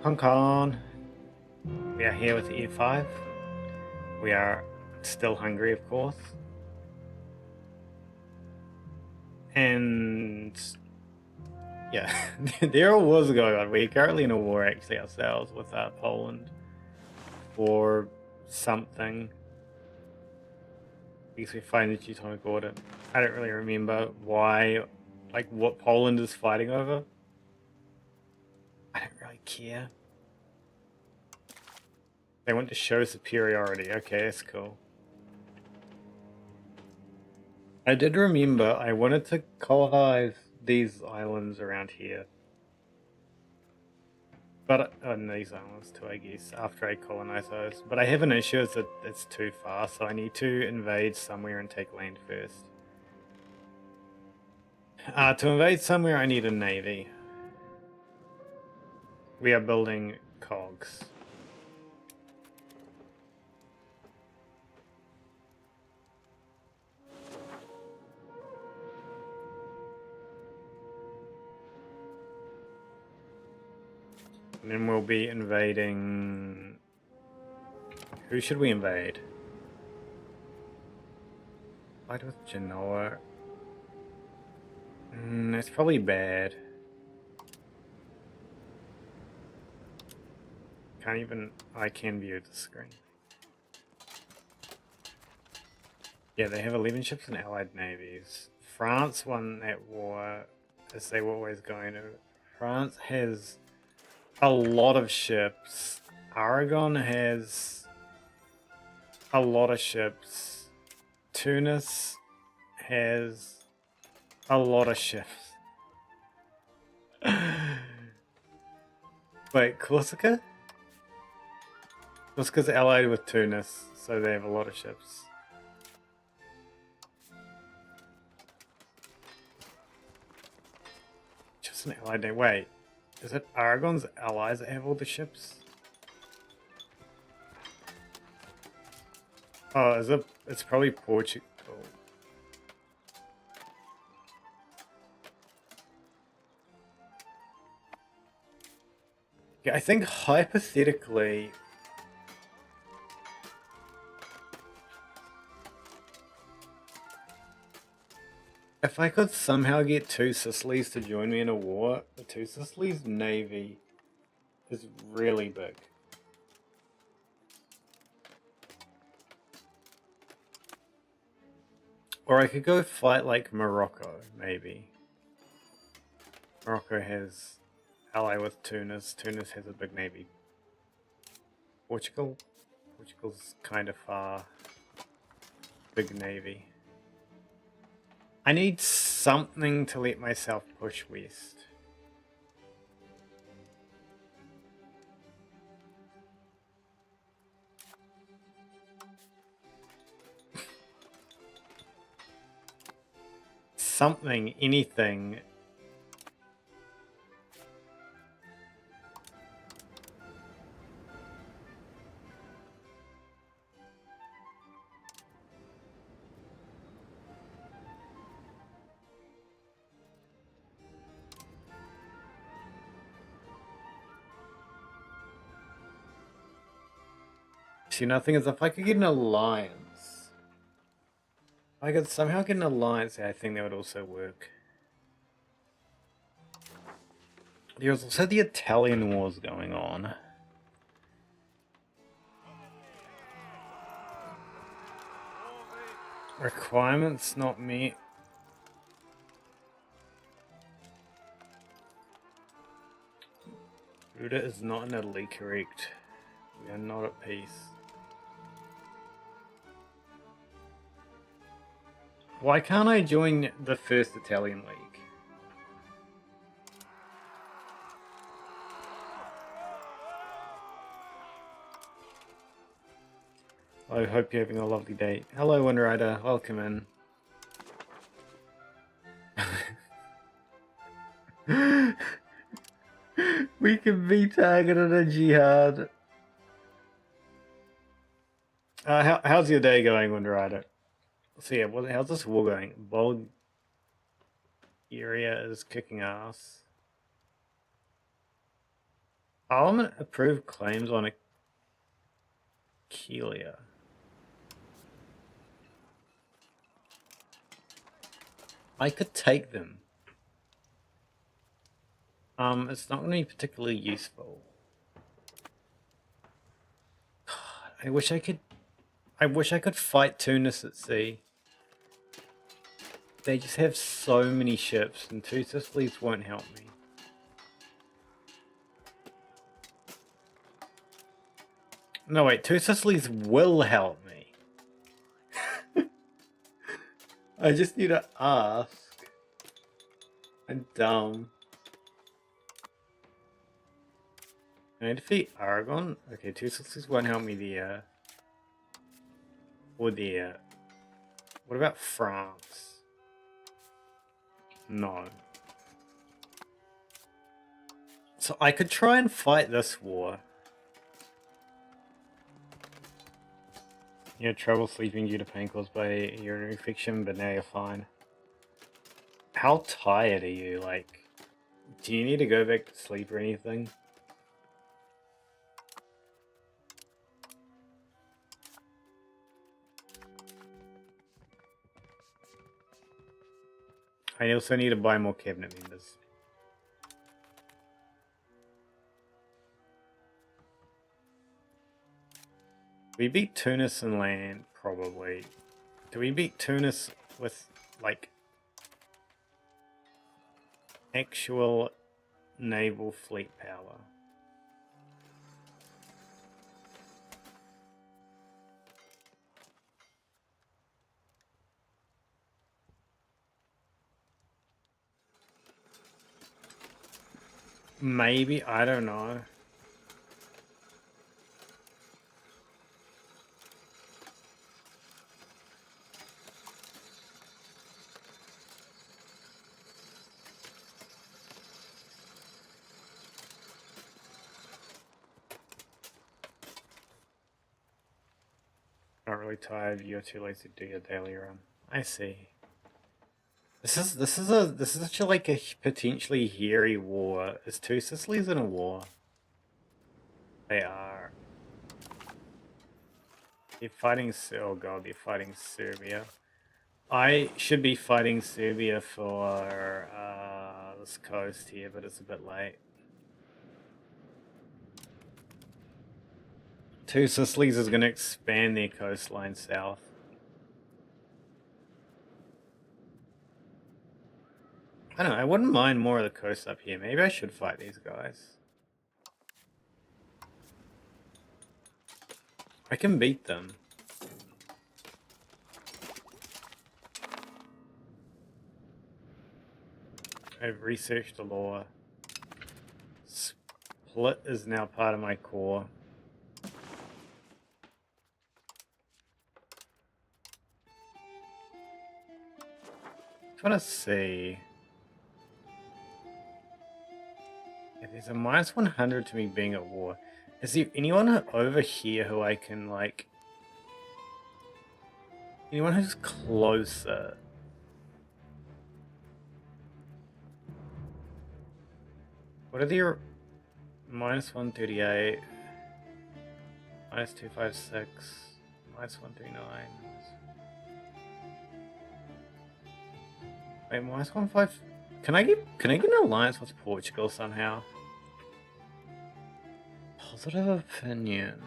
Hong Kong. We are here with E5. We are still Hungary, of course. And yeah, there are wars going on. We're currently in a war actually ourselves with Poland for something. Because we find the Teutonic Order. I don't really remember why, like what Poland is fighting over. I don't really care. They want to show superiority. Okay, that's cool. I did remember I wanted to colonize these islands around here. But, and these islands too, I guess, after I colonize those. But I have an issue is that it's too far, so I need to invade somewhere and take land first. To invade somewhere, I need a navy. We are building cogs. And then we'll be invading... Who should we invade? Fight with Genoa. That's probably bad. Can't even... I can view the screen. Yeah, they have 11 ships and allied navies. France won that war, as they were always going to. France has a lot of ships. Aragon has a lot of ships. Tunis has a lot of ships. Wait, Corsica? Corsica's allied with Tunis, so they have a lot of ships. Just an allied name. Wait, is it Aragon's allies that have all the ships? Oh, is it? It's probably Portugal. Yeah, I think hypothetically... If I could somehow get two Sicilies to join me in a war, the two Sicilies navy is really big. Or I could go fight like Morocco, maybe. Morocco has ally with Tunis. Tunis has a big navy. Portugal? Portugal's kind of far. Big navy. I need something to let myself push west. Something, anything. See, nothing is if I could get an alliance. If I could somehow get an alliance, I think that would also work. There's also the Italian wars going on. Requirements not met. Buddha is not in Italy, correct. We are not at peace. Why can't I join the First Italian League? I hope you're having a lovely day. Hello, Windrider. Welcome in. We can be targeted a jihad. How's your day going, Windrider? So yeah, how's this war going? Bulgaria is kicking ass. Parliament approved claims on Aquilia. I could take them. It's not going to be particularly useful. God, I wish I could fight Tunis at sea. They just have so many ships, and two Sicilies won't help me. No, wait, two Sicilies will help me. I just need to ask. I'm dumb. Can I defeat Aragon? Okay, two Sicilies won't help me there. Or there. What about France? No. So I could try and fight this war. You had trouble sleeping due to pain caused by urinary infection, but now you're fine. How tired are you? Like, do you need to go back to sleep or anything? I also need to buy more cabinet members. We beat Tunis in land, probably. Do we beat Tunis with, like, actual naval fleet power? Maybe, I don't know. Not really tired, you're too lazy to do your daily run. I see. This is actually like a potentially hairy war. Is two Sicilies in a war? They are. They're fighting. Oh god, they're fighting Serbia. I should be fighting Serbia for this coast here, but it's a bit late. Two Sicilies is going to expand their coastline south. I don't know, I wouldn't mind more of the coast up here. Maybe I should fight these guys. I can beat them. I've researched the lore. Split is now part of my core. I want to see. If there's a minus 100 to me being at war. Is there anyone over here who I can, like... Anyone who's closer? What are their... Minus 138... Minus 256... Minus 139... Wait, minus 15... Can I get an alliance with Portugal somehow? Positive opinion.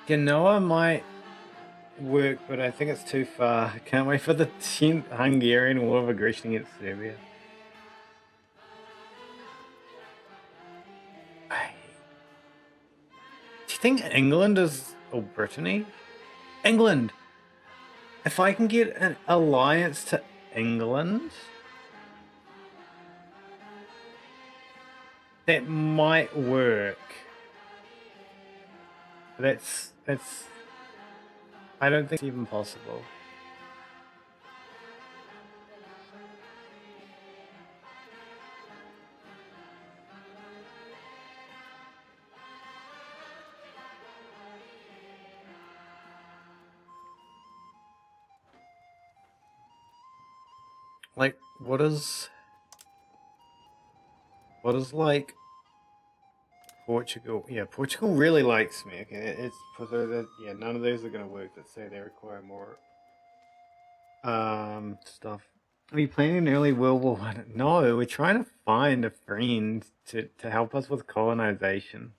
Genoa might work, but I think it's too far. I can't wait for the 10th Hungarian War of Aggression against Serbia. Do you think England is... or Brittany? England! If I can get an alliance to England, that might work. That's I don't think it's even possible. Like, what is like Portugal? Yeah, Portugal really likes me. Okay, it's yeah. None of those are gonna work. That say they require more stuff. Are you planning an early World War One? No, we're trying to find a friend to help us with colonization.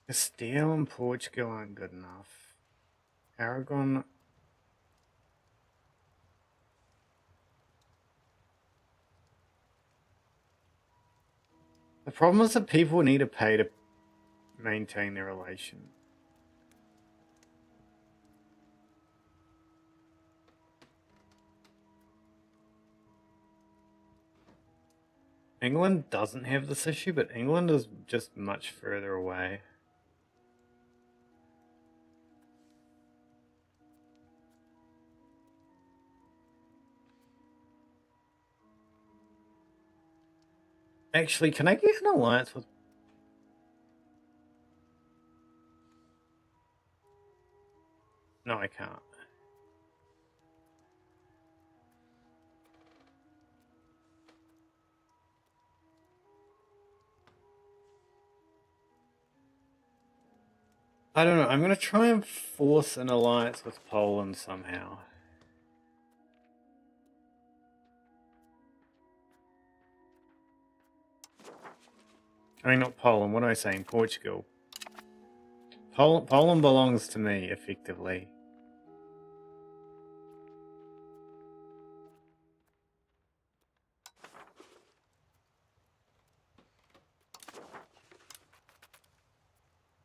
Castile and Portugal aren't good enough. Aragon. The problem is that people need to pay to maintain their relation. England doesn't have this issue, but England is just much further away. Actually, can I get an alliance with... No, I can't. I don't know. I'm going to try and force an alliance with Poland somehow. I mean, not Poland. What am I saying? Portugal. Poland belongs to me, effectively.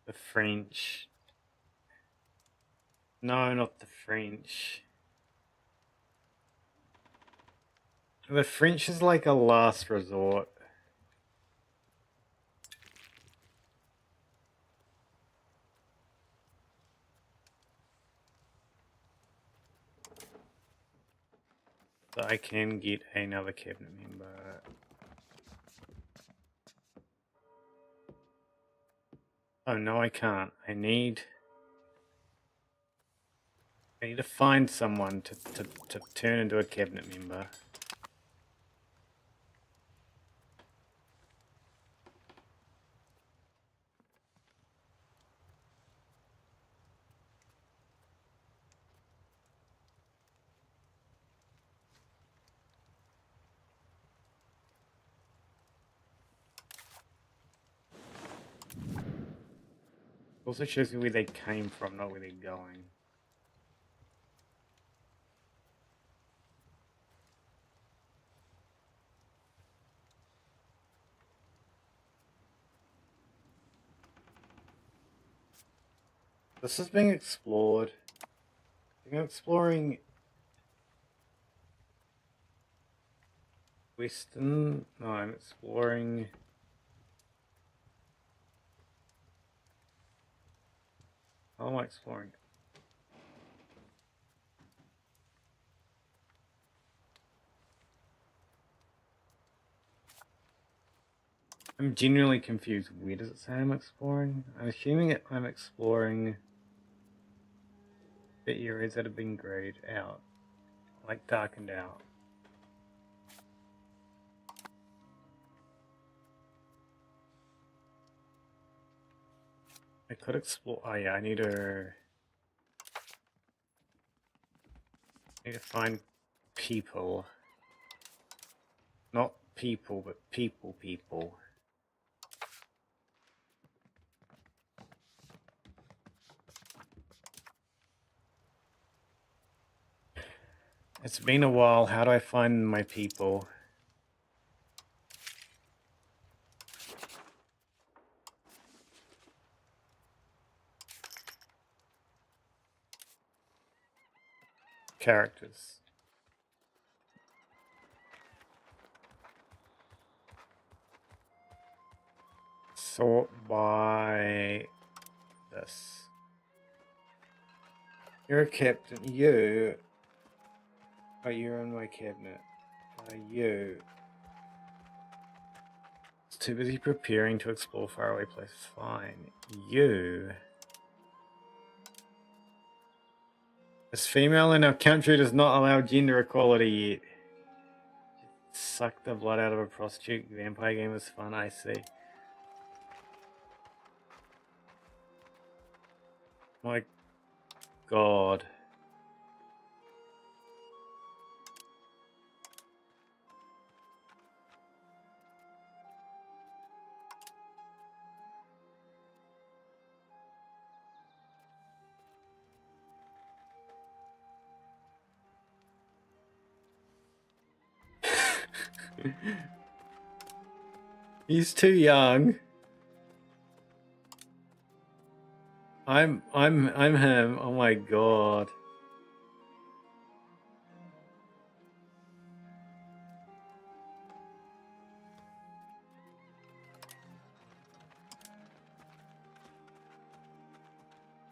The French. No, not the French. The French is like a last resort. So I can get another cabinet member. Oh no, I can't. I need to find someone to turn into a cabinet member. Also shows me where they came from, not where they're going. This is being explored. I'm exploring Western. No, I'm exploring. How am I exploring? I'm genuinely confused. Where does it say I'm exploring? I'm assuming I'm exploring the areas that have been grayed out, like darkened out. I could explore. Oh yeah, I need to find people. Not people, but people. It's been a while. How do I find my people? characters. Sort by this. You're a captain. You. Oh, you're in my cabinet. You. It's too busy preparing to explore faraway places. Fine. You. As female in our country does not allow gender equality yet. Suck the blood out of a prostitute. Vampire game was fun, I see. My God. He's too young. I'm him. Oh my God.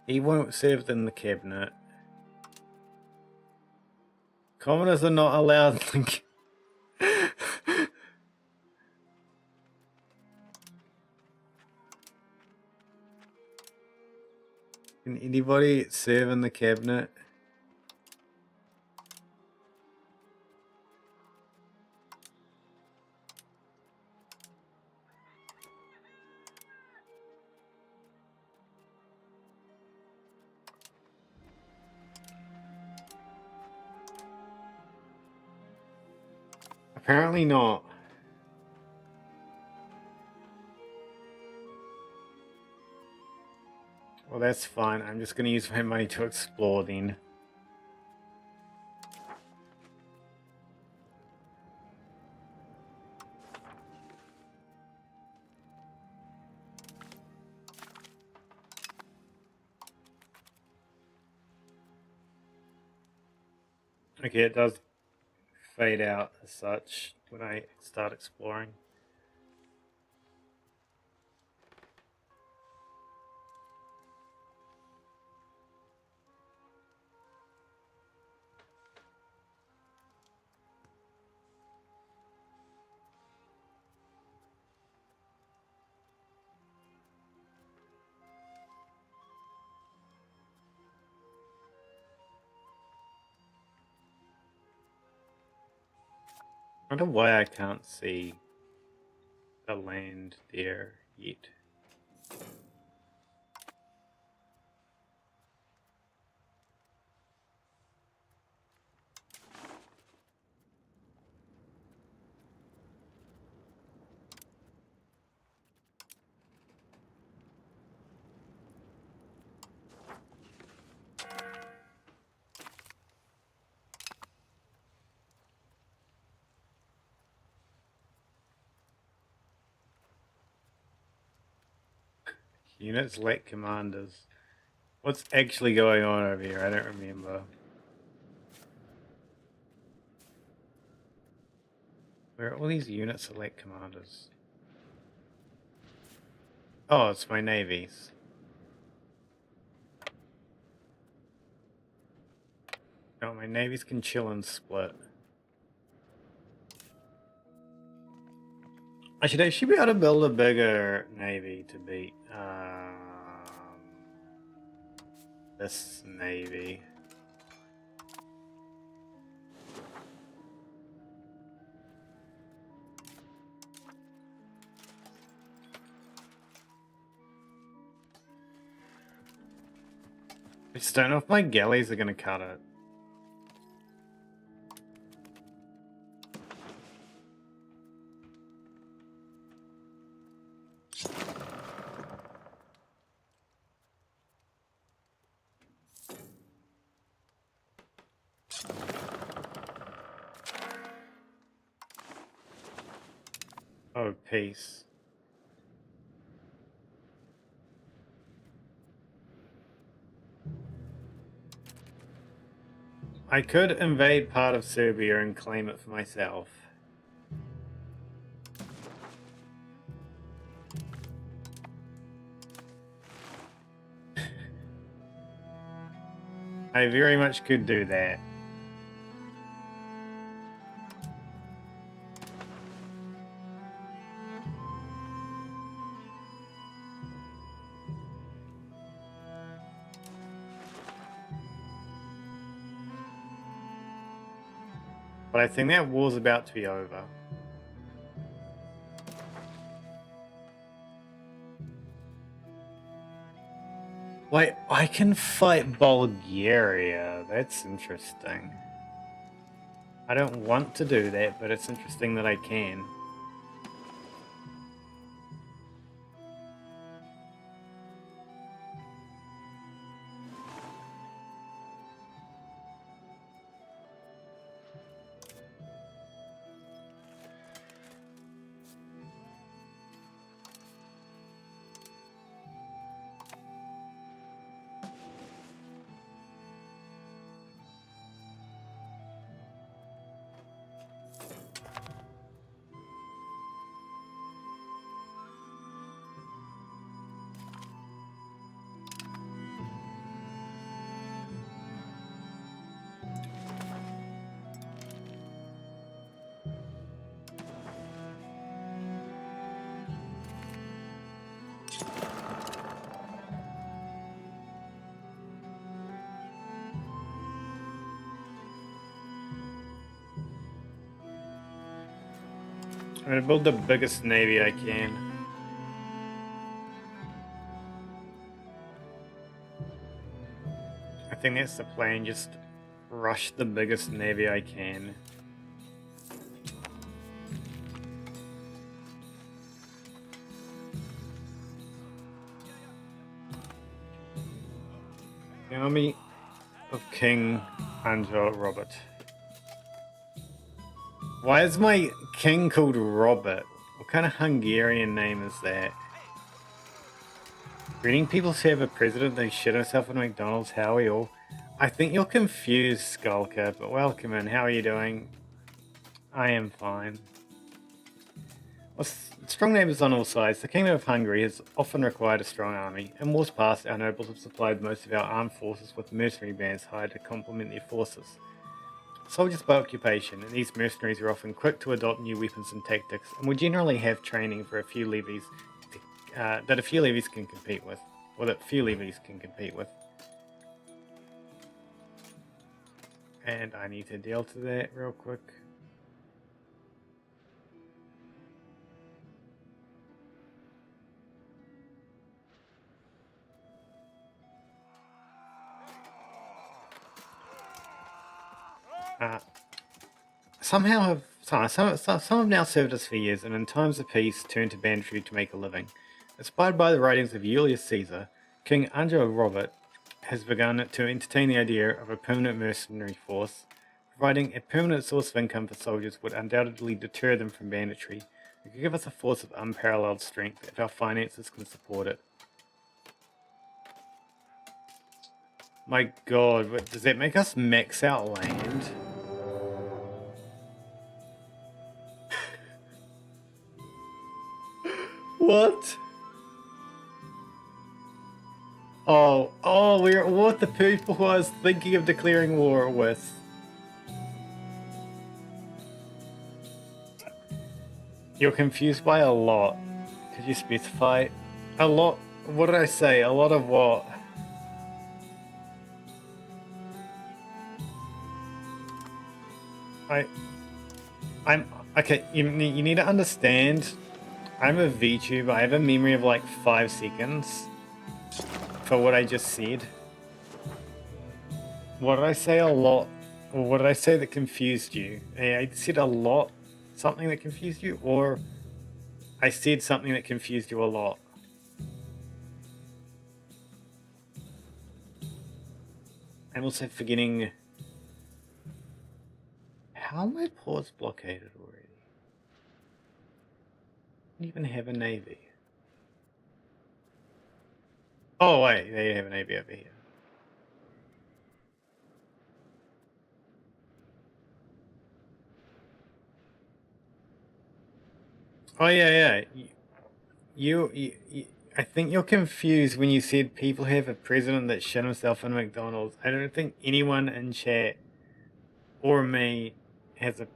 He won't serve in the cabinet. Commoners are not allowed. Can anybody serve in the cabinet? Apparently not. Well, that's fine. I'm just going to use my money to explore then. Okay, it does fade out as such when I start exploring. I wonder why I can't see the land there yet. Units lack commanders. What's actually going on over here? I don't remember. Where are all these units that lack commanders? Oh, it's my navies. Oh, my navies can chill and split. I should actually be able to build a bigger navy to beat this navy. I just don't know if my galleys are going to cut it. Oh, peace. I could invade part of Serbia and claim it for myself. I very much could do that. But I think that war's about to be over. Wait, I can fight Bulgaria. That's interesting. I don't want to do that, but it's interesting that I can. I'm gonna build the biggest navy I can. I think that's the plan, just rush the biggest navy I can. The army of King Andrew Robert. Why is my king called Robert? What kind of Hungarian name is that? Greeting people to have a president they shit himself at McDonald's, how are you all? I think you're confused, Skulker, but welcome in. How are you doing? I am fine. With strong neighbours on all sides, the Kingdom of Hungary has often required a strong army. In wars past, our nobles have supplied most of our armed forces with mercenary bands hired to complement their forces. Soldiers by occupation, and these mercenaries are often quick to adopt new weapons and tactics, and will generally have training for a few levies that few levies can compete with. And I need to deal to that real quick. Some have now served us for years, and in times of peace turned to banditry to make a living. Inspired by the writings of Julius Caesar, King Andrew Robert has begun to entertain the idea of a permanent mercenary force. Providing a permanent source of income for soldiers would undoubtedly deter them from banditry. It could give us a force of unparalleled strength if our finances can support it. My god, does that make us max out land? What? Oh, we're at war with the people who I was thinking of declaring war with. You're confused by a lot. Could you specify? A lot? What did I say? A lot of what? I'm okay. You need to understand. I'm a VTuber. I have a memory of like 5 seconds for what I just said. What did I say? A lot? Or what did I say that confused you? I said a lot. Something that confused you, or I said something that confused you a lot. I'm also forgetting. How am I ports blockaded already? I don't even have a navy. Oh wait, they have a navy over here. Oh yeah. You I think you're confused when you said people have a president that shit himself in McDonald's. I don't think anyone in chat or me has a.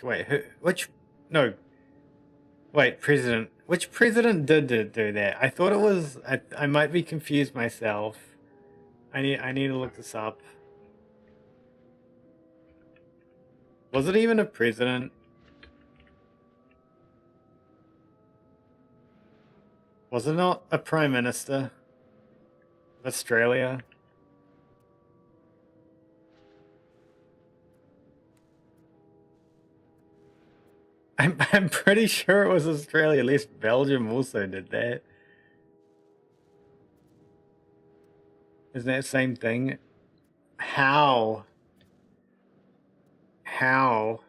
Wait, which? No, wait, president. Which president did do that? I thought it was. I might be confused myself. I need to look this up. Was it even a president? Was it not a prime minister of Australia? I'm pretty sure it was Australia. At least Belgium also did that. Isn't that the same thing? How? How?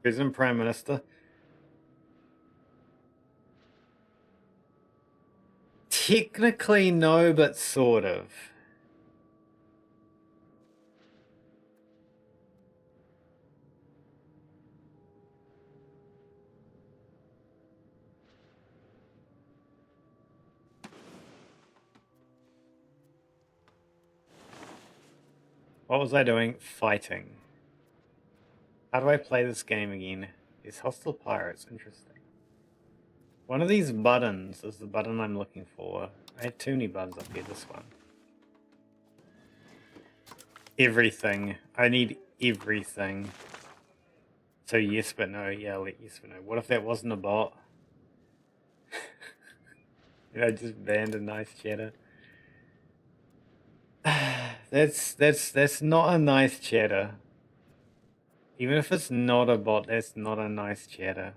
President, Prime Minister? Technically no, but sort of. What was I doing? Fighting. How do I play this game again? These hostile pirates, interesting. One of these buttons is the button I'm looking for. I have too many buttons up here, this one. Everything. I need everything. So yes but no, yeah, I'll let yes but no. What if that wasn't a bot? I just banned a nice chatter. That's not a nice chatter. Even if it's not a bot, that's not a nice chatter.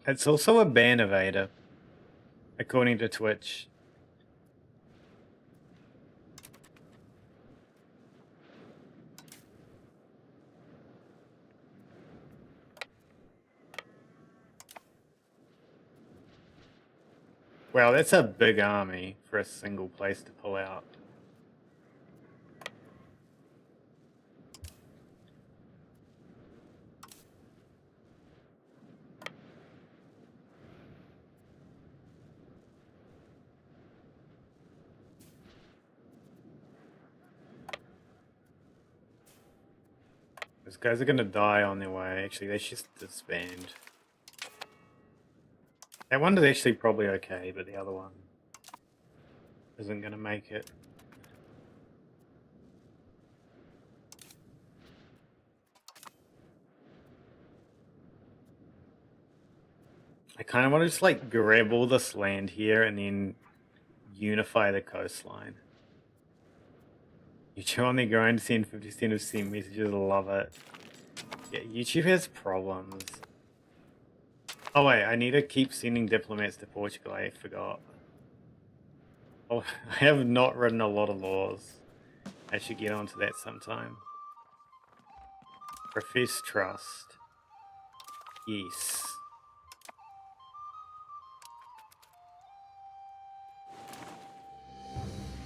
It's also a ban evader, according to Twitch. Wow, that's a big army for a single place to pull out. Those guys are gonna die on their way. Actually, they should disband. That one is actually probably okay, but the other one isn't gonna make it. I kind of want to just like grab all this land here and then unify the coastline. YouTube on the grind, send 50% of sent messages, love it. Yeah, YouTube has problems. Oh wait, I need to keep sending diplomats to Portugal, I forgot. Oh, I have not written a lot of laws. I should get onto that sometime. Profess trust. Yes.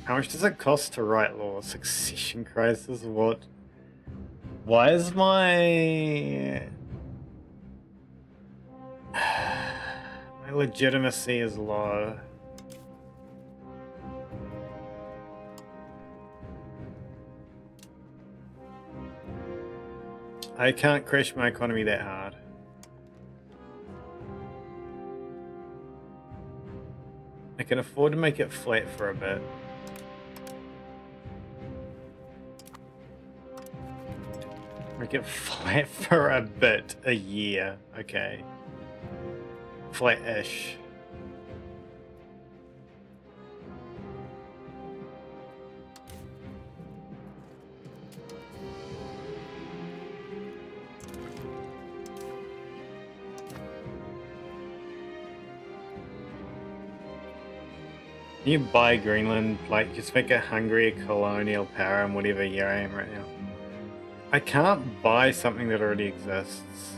How much does it cost to write law? Succession crisis? What? Why is my legitimacy is low? I can't crash my economy that hard. I can afford to make it flat for a bit. Make it flat for a bit, a year, okay. Flat-ish. Can you buy Greenland? Like, just make a Hungary a colonial power in whatever year I am right now. I can't buy something that already exists.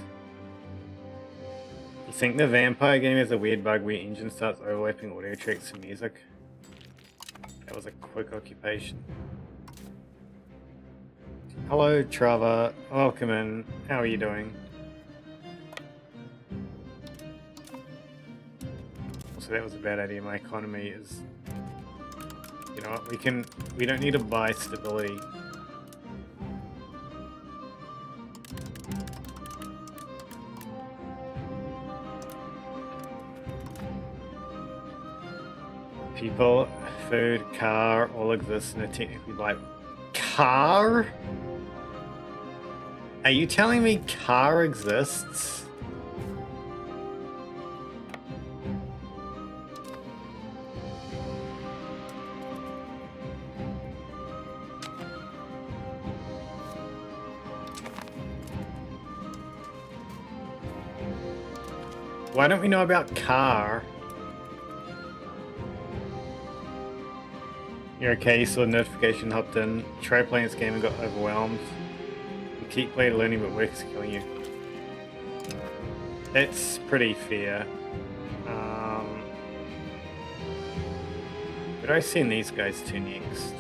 You think the vampire game has a weird bug where engine starts overlapping audio tracks to music? That was a quick occupation. Hello, Trevor. Welcome in. How are you doing? Also, that was a bad idea. My economy is... You know what? We don't need to buy stability. People, food, car, all exist in a technically like car? Are you telling me car exists? Why don't we know about car? You're okay, you saw a notification, hopped in, tried playing this game and got overwhelmed. You keep playing learning but work is killing you. That's pretty fair. Where do I send these guys to next?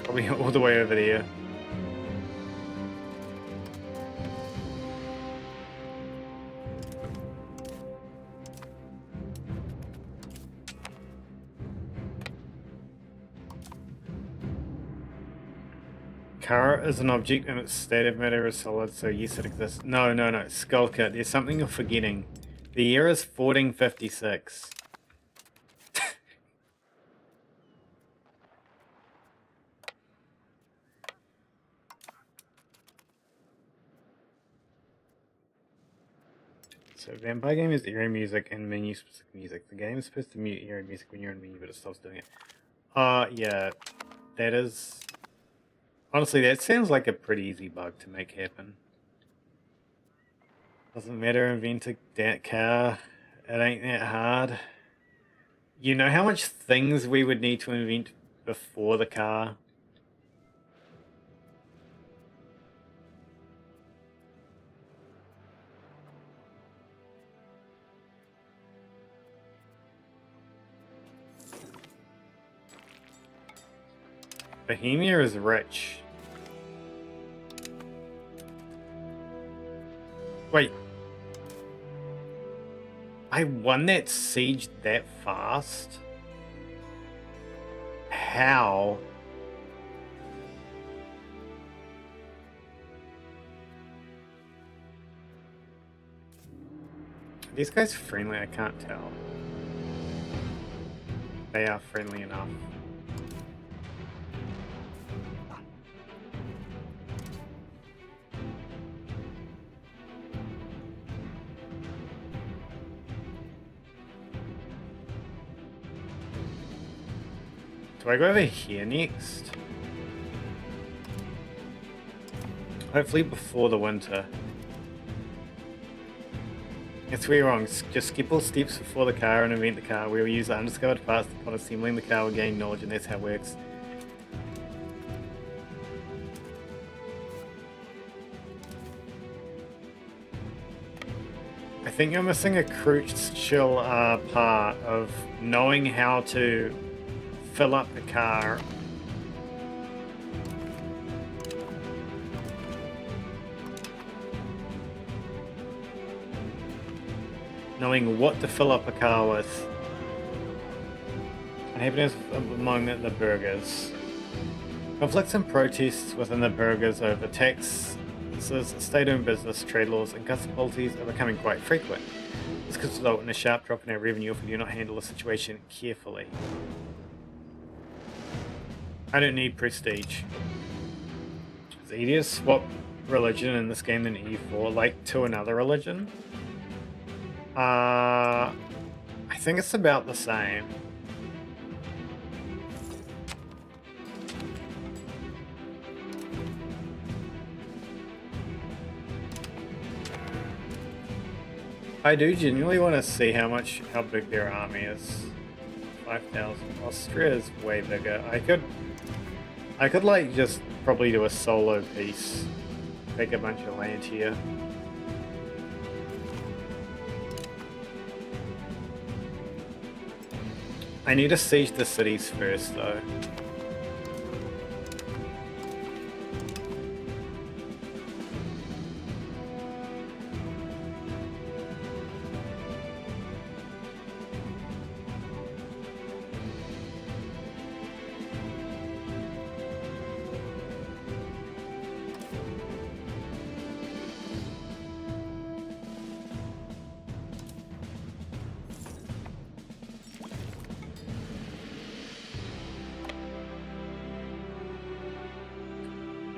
Probably all the way over there. Kara is an object and its state of matter is solid, so yes, it exists. No, Skulker, there's something you're forgetting. The year is 1456. So Vampire Game is eerie music and menu specific music. The game is supposed to mute eerie music when you're in menu, but it stops doing it. Yeah, that is... Honestly, that sounds like a pretty easy bug to make happen. Doesn't matter, invent that car. It ain't that hard. You know how much things we would need to invent before the car? Bohemia is rich. Wait. I won that siege that fast? How? Are these guys friendly? I can't tell. They are friendly enough. Do I go over here next? Hopefully before the winter. It's really wrong. Just skip all steps before the car and invent the car. We will use the undiscovered parts upon assembling the car. We'll gain knowledge, and that's how it works. I think you're missing a crucial part of knowing how to fill up the car. Knowing what to fill up a car with. And happiness among the burghers. Conflicts and protests within the burghers over taxes, state-owned business, trade laws, and custom policies are becoming quite frequent. This could result in a sharp drop in our revenue if we do not handle the situation carefully. I don't need prestige. It's easier to swap religion in this game than E4, like to another religion. I think it's about the same. I do genuinely want to see how big their army is. 5,000. Austria is way bigger. I could like just probably do a solo piece. Take a bunch of land here. I need to siege the cities first, though.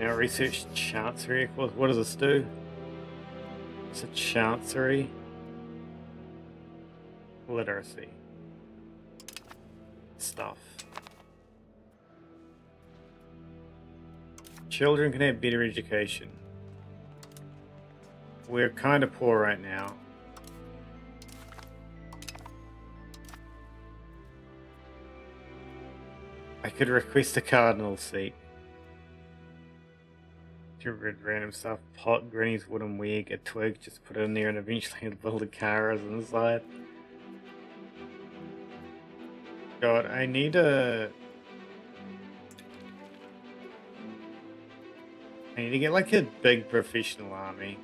Now research chancery. What does this do? It's a chancery. Literacy. Stuff. Children can have better education. We're kind of poor right now. I could request a cardinal seat. Random stuff. Pot, Granny's wooden wig, a twig, just put it in there and eventually build a car on the side. God, I need to get like a big professional army.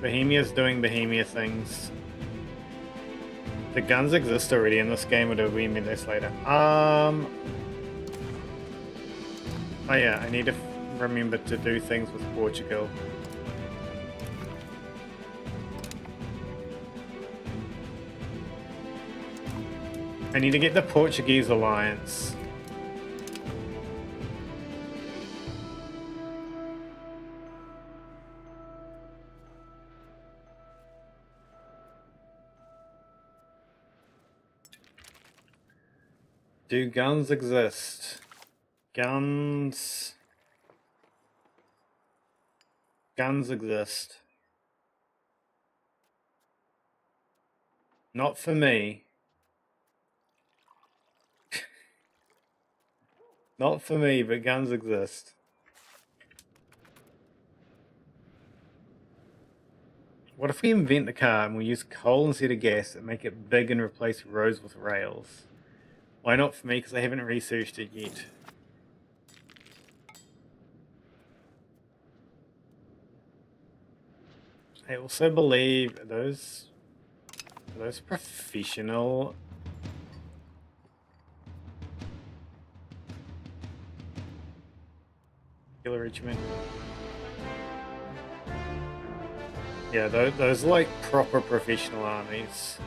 Bohemia's doing Bohemia things. The guns exist already in this game, or do we mean this later? Oh yeah, I need to remember to do things with Portugal. I need to get the Portuguese alliance. Do guns exist? Guns exist. Not for me. Not for me, but guns exist. What if we invent the car and we use coal instead of gas and make it big and replace roads with rails? Why not for me? Because I haven't researched it yet. I also believe those professional. Killer regiment. Yeah, those like proper professional armies.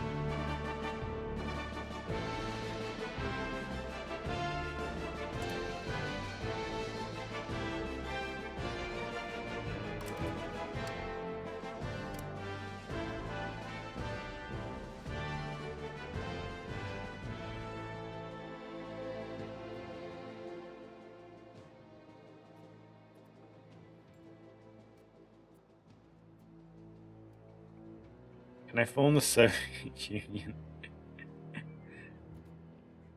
Can I form the Soviet Union?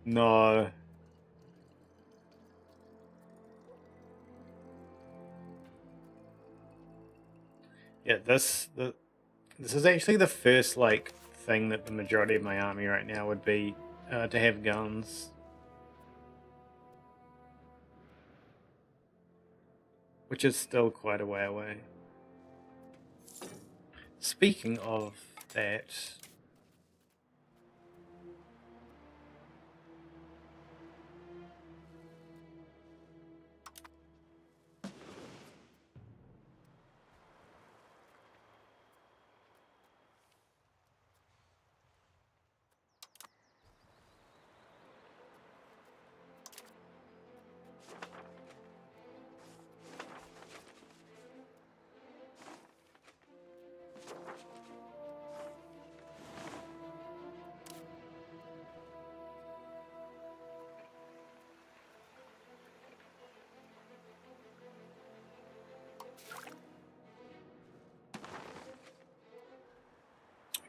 No. Yeah, this is actually the first like thing that the majority of my army right now would be to have guns. Which is still quite a way away. Speaking of that,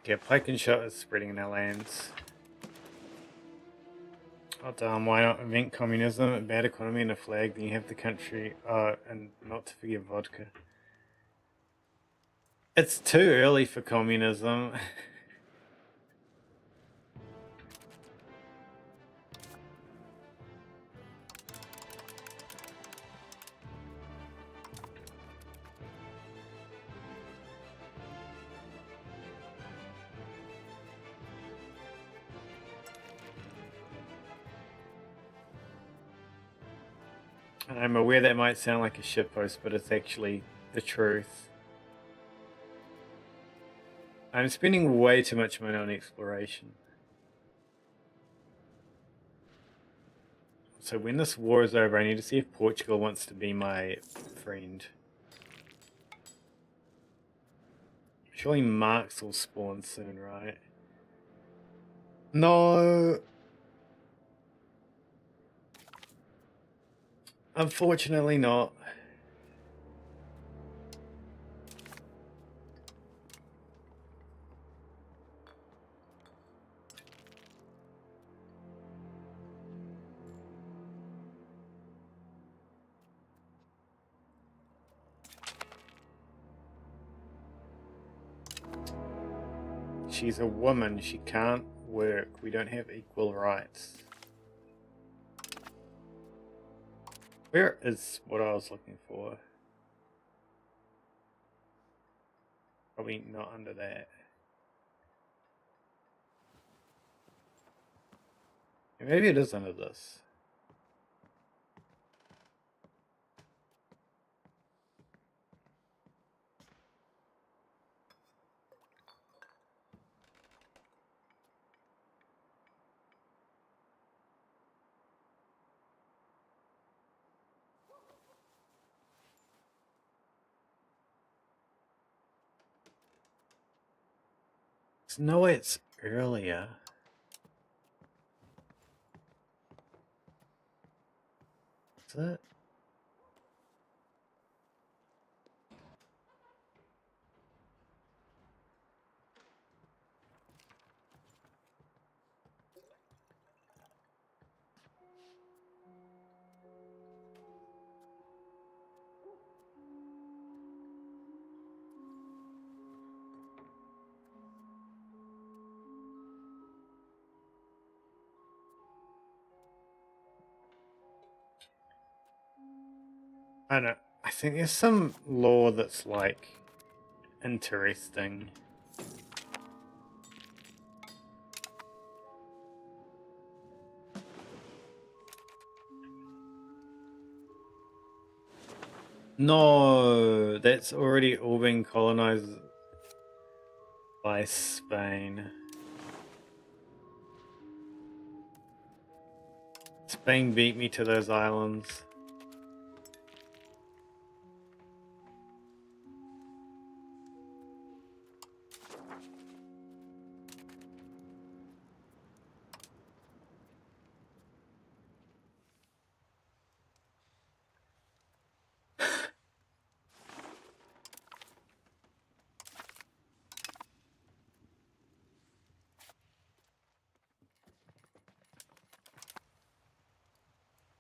okay, pike and shot is spreading in our lands. Oh damn, why not invent communism, a bad economy and a flag, then you have the country, and not to forget vodka. It's too early for communism. And I'm aware that might sound like a shitpost, but it's actually the truth. I'm spending way too much money on exploration. So when this war is over, I need to see if Portugal wants to be my friend. Surely Marx will spawn soon, right? No! Unfortunately not. She's a woman, she can't work. We don't have equal rights. Where is what I was looking for? Probably not under that. Maybe it is under this. No, it's earlier. Is it? I don't know. I think there's some law that's like interesting. No, that's already all been colonized by Spain. Spain beat me to those islands.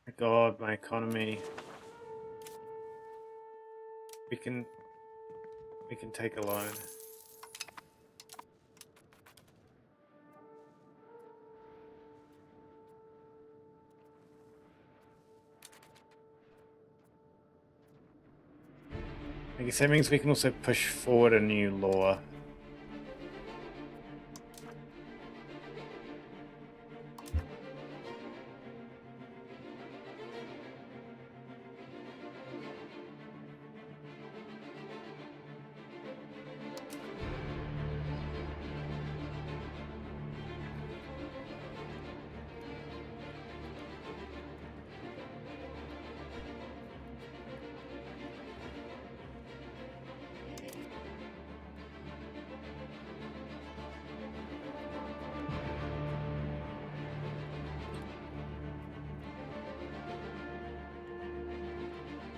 My God, my economy. We can take a loan. I guess that means we can also push forward a new law.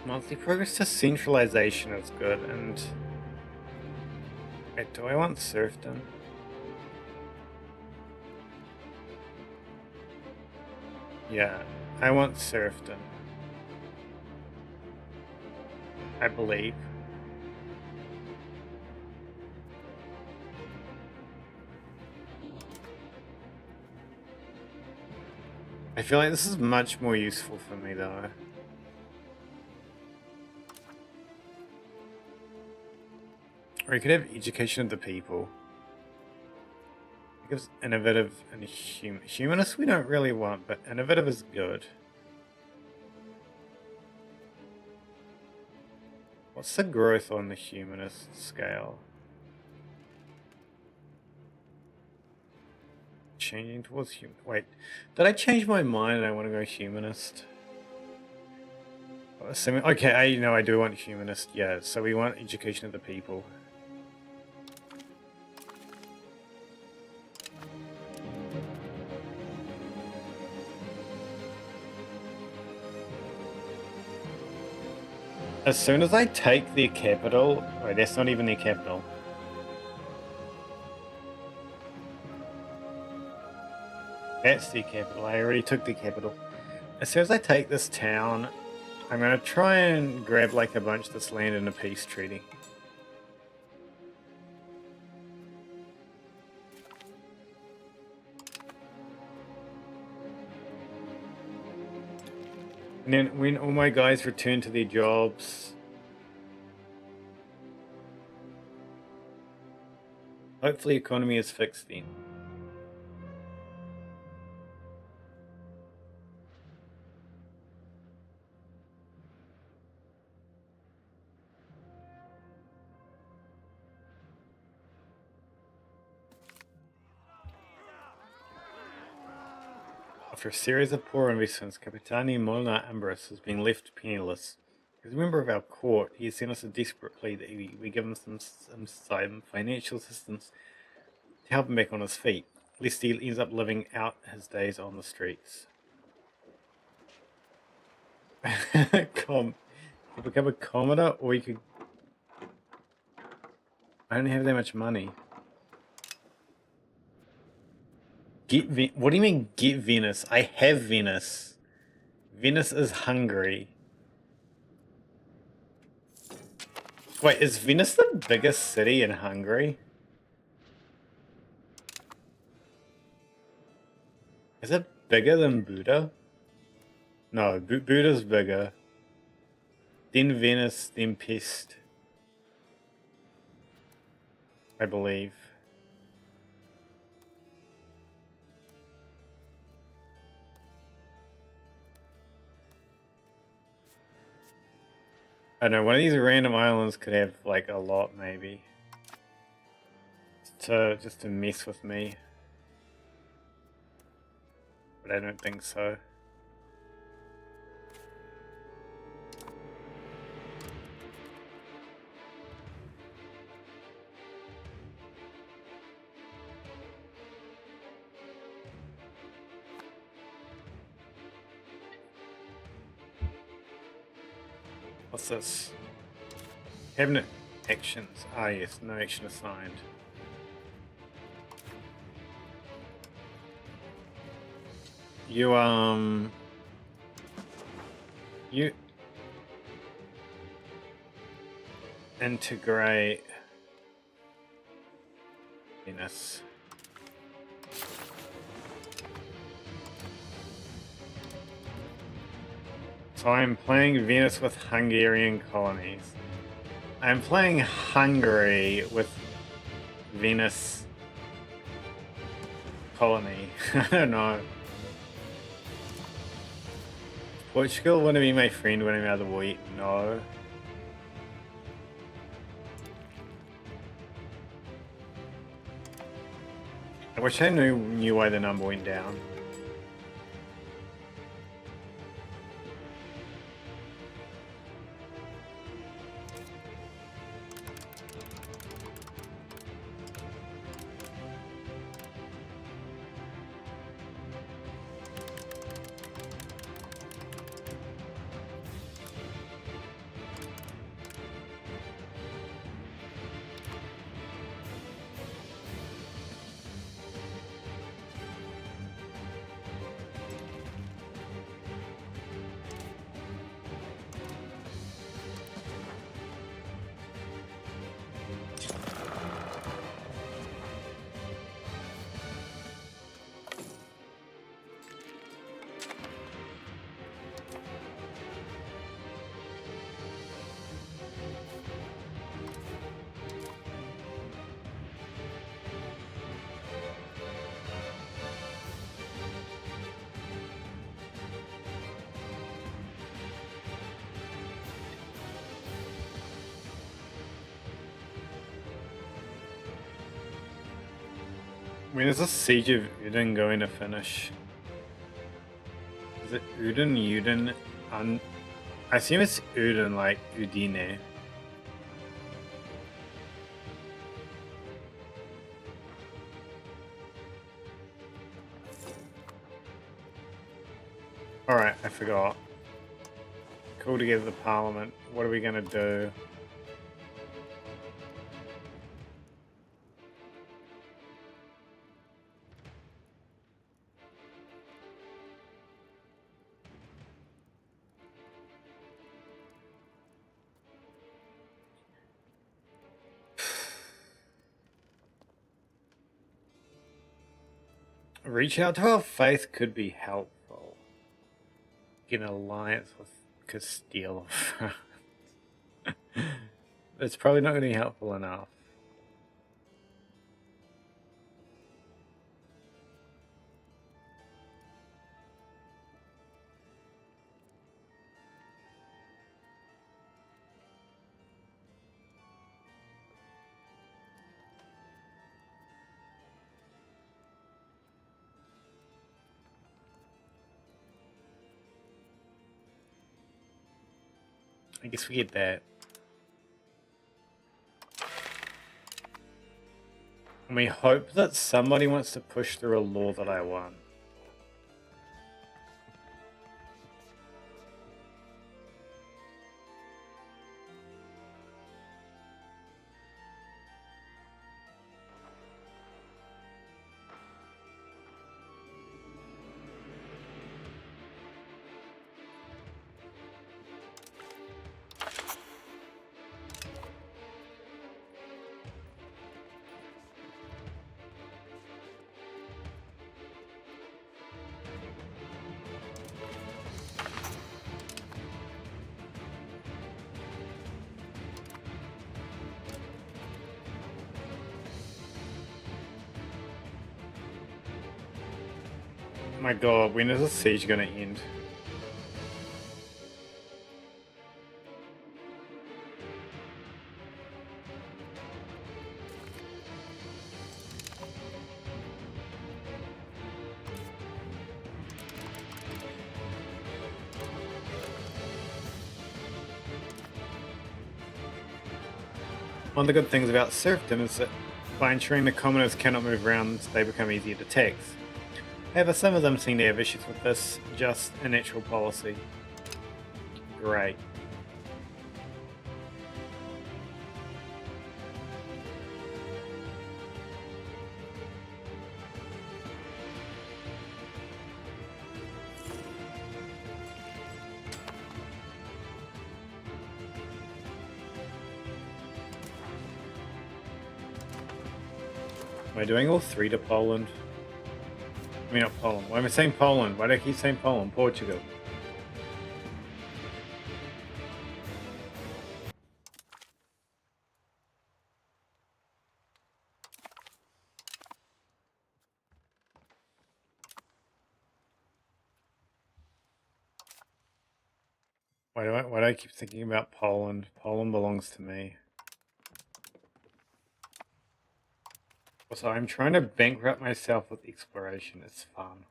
Monthly progress to centralization is good, and wait, do I want serfdom? Yeah, I want serfdom. I believe. I feel like this is much more useful for me though. Or you could have education of the people. It gives innovative and humanist we don't really want, but innovative is good. What's the growth on the humanist scale? Changing towards human. Wait, did I change my mind and I want to go humanist? Okay, I do want humanist. Yeah, so we want education of the people. As soon as I take their capital, wait, that's not even their capital. That's their capital. I already took the capital. As soon as I take this town, I'm gonna try and grab like a bunch of this land in a peace treaty. And then when all my guys return to their jobs, hopefully economy is fixed then. After a series of poor investments, Capitani Molnar Ambros has been left penniless. As a member of our court, he has sent us a desperate plea that we give him some financial assistance to help him back on his feet, lest he ends up living out his days on the streets. You become a commoner, or you could... I don't have that much money. What do you mean, get Venice? I have Venice. Venice is Hungary. Wait, is Venice the biggest city in Hungary? Is it bigger than Buda? No, Buda's bigger. Then Venice, then Pest. I believe. I don't know, one of these random islands could have like a lot maybe. Just to mess with me. But I don't think so. What's this? Cabinet actions. Ah yes, no action assigned. You integrate Venice. So I'm playing Venice with Hungarian colonies. I'm playing Hungary with Venice colony. I don't know. Portugal want to be my friend when I'm out of the war? No. I wish I knew why the number went down. When is the siege of Uden going to finish? Is it Uden? I assume it's Uden, like Udine. Alright, I forgot. Call together the parliament. What are we gonna do? Reach out to our faith could be helpful. Get an alliance with Castile. It's probably not going to be helpful enough. I guess we get that. And we hope that somebody wants to push through a law that I want. My god, when is the siege gonna end? One of the good things about serfdom is that by ensuring the commoners cannot move around, they become easier to tax. However, some of them seem to have issues with this, just a natural policy. Great. Am I doing all three to Poland? I mean, not Poland. Why am I saying Poland? Why do I keep saying Poland? Portugal. Why do I keep thinking about Poland? Poland belongs to me. Also, I'm trying to bankrupt myself with exploration. It's fun.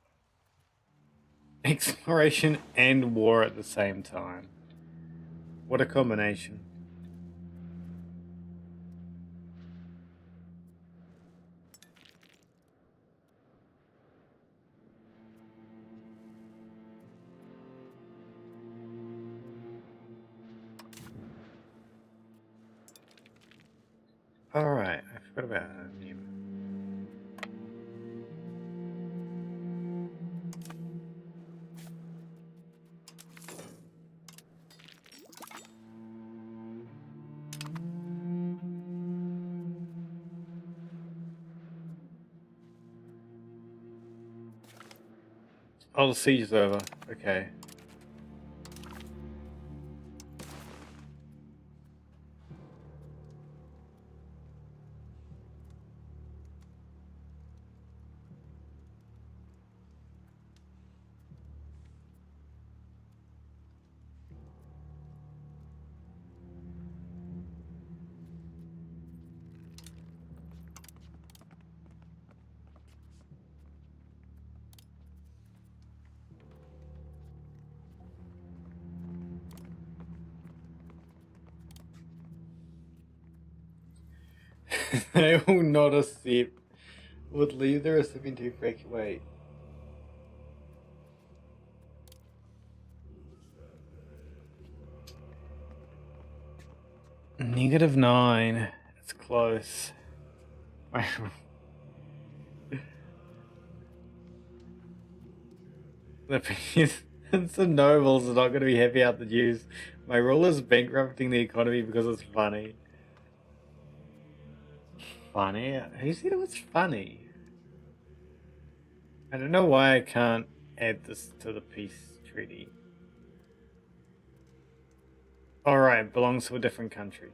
Exploration and war at the same time. What a combination. Alright, I forgot about him. Oh, the siege is over. Okay. They will not accept. Would leave the recipient to break away. -9. It's close. The peasants and nobles are not going to be happy out the news. My rule is bankrupting the economy because it's funny. Funny? Who said it was funny? I don't know why I can't add this to the peace treaty. Alright, belongs to a different country.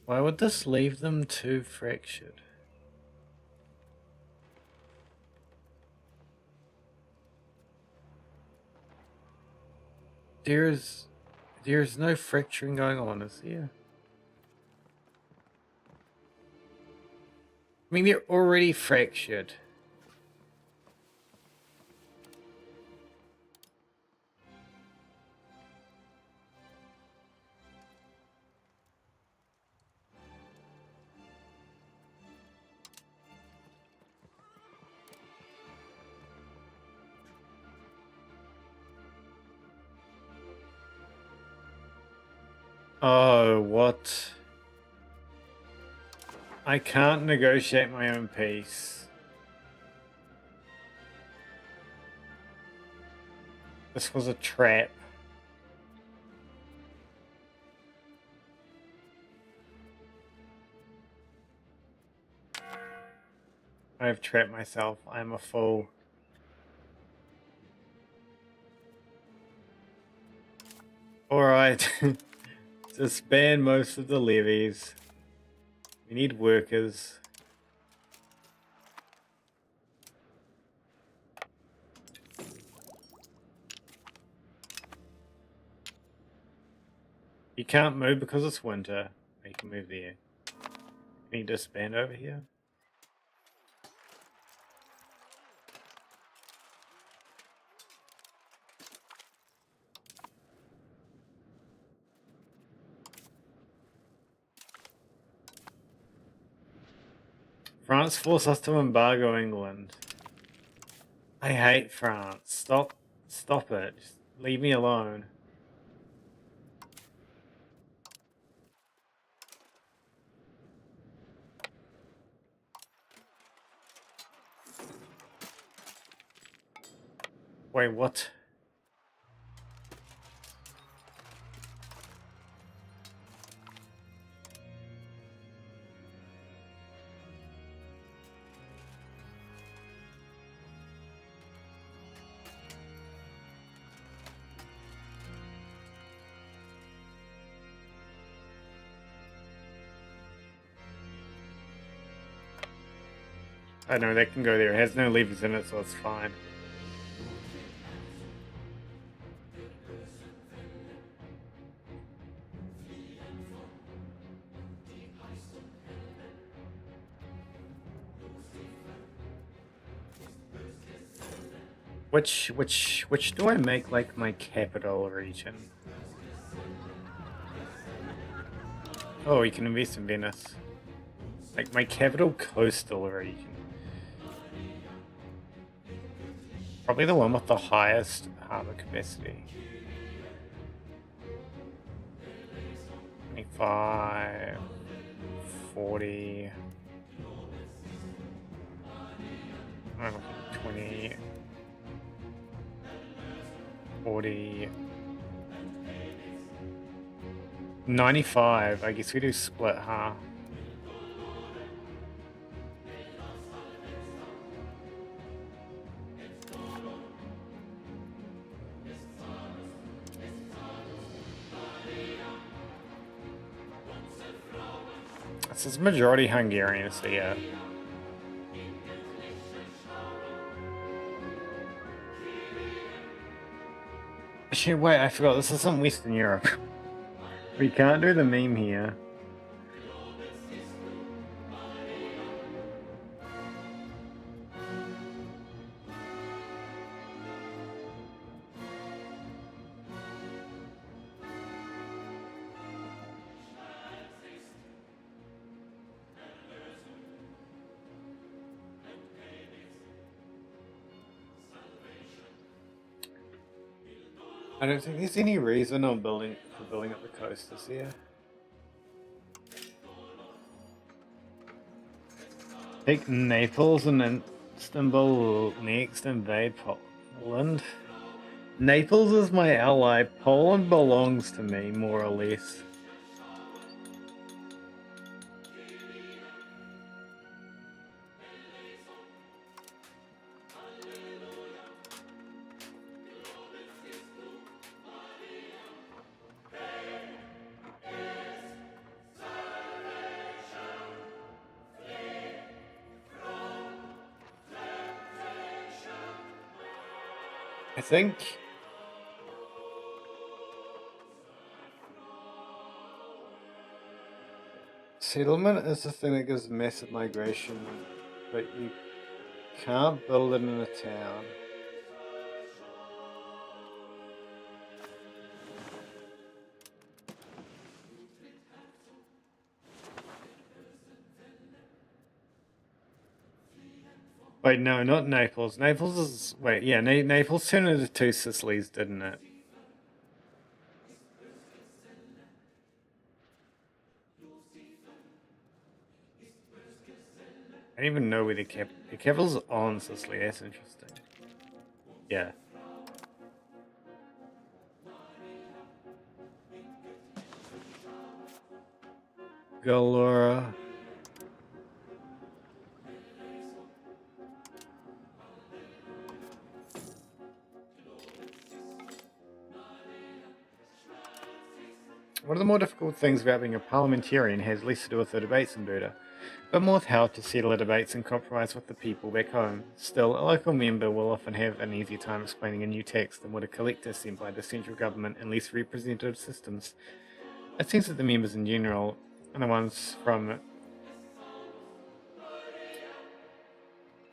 Why would this leave them too fractured? There's no fracturing going on, is there? I mean, they're already fractured. Oh, what? I can't negotiate my own peace. This was a trap. I've trapped myself. I'm a fool. Alright. Disband most of the levies. We need workers. You can't move because it's winter. You can move there. Can you disband over here? France forced us to embargo England. I hate France. Stop it. Just leave me alone. Wait, what? I know, they can go there. It has no levers in it, so it's fine. Which do I make like my capital region? Oh, you can invest in Venice. Like my capital coastal region. Probably the one with the highest harbor capacity. 25, 40, 20, 40, 95. I guess we do split, huh? This is majority Hungarian, so yeah. Actually, wait, I forgot, this isn't Western Europe. We can't do the meme here. I don't think there's any reason for building up the coast this year. Take Naples and Istanbul next, invade Poland. Naples is my ally. Poland belongs to me, more or less. I think settlement is the thing that gives massive migration, but you can't build it in a town. Wait, no, not Naples. Naples is... Wait, yeah, Naples turned into two Sicilies, didn't it? I don't even know where the capital's on Sicily. That's interesting. Yeah. Galora. One of the more difficult things about being a parliamentarian has less to do with the debates in Buda, but more with how to settle the debates and compromise with the people back home. Still, a local member will often have an easier time explaining a new tax than would a collector sent by the central government in less representative systems. It seems that the members in general, and the ones from...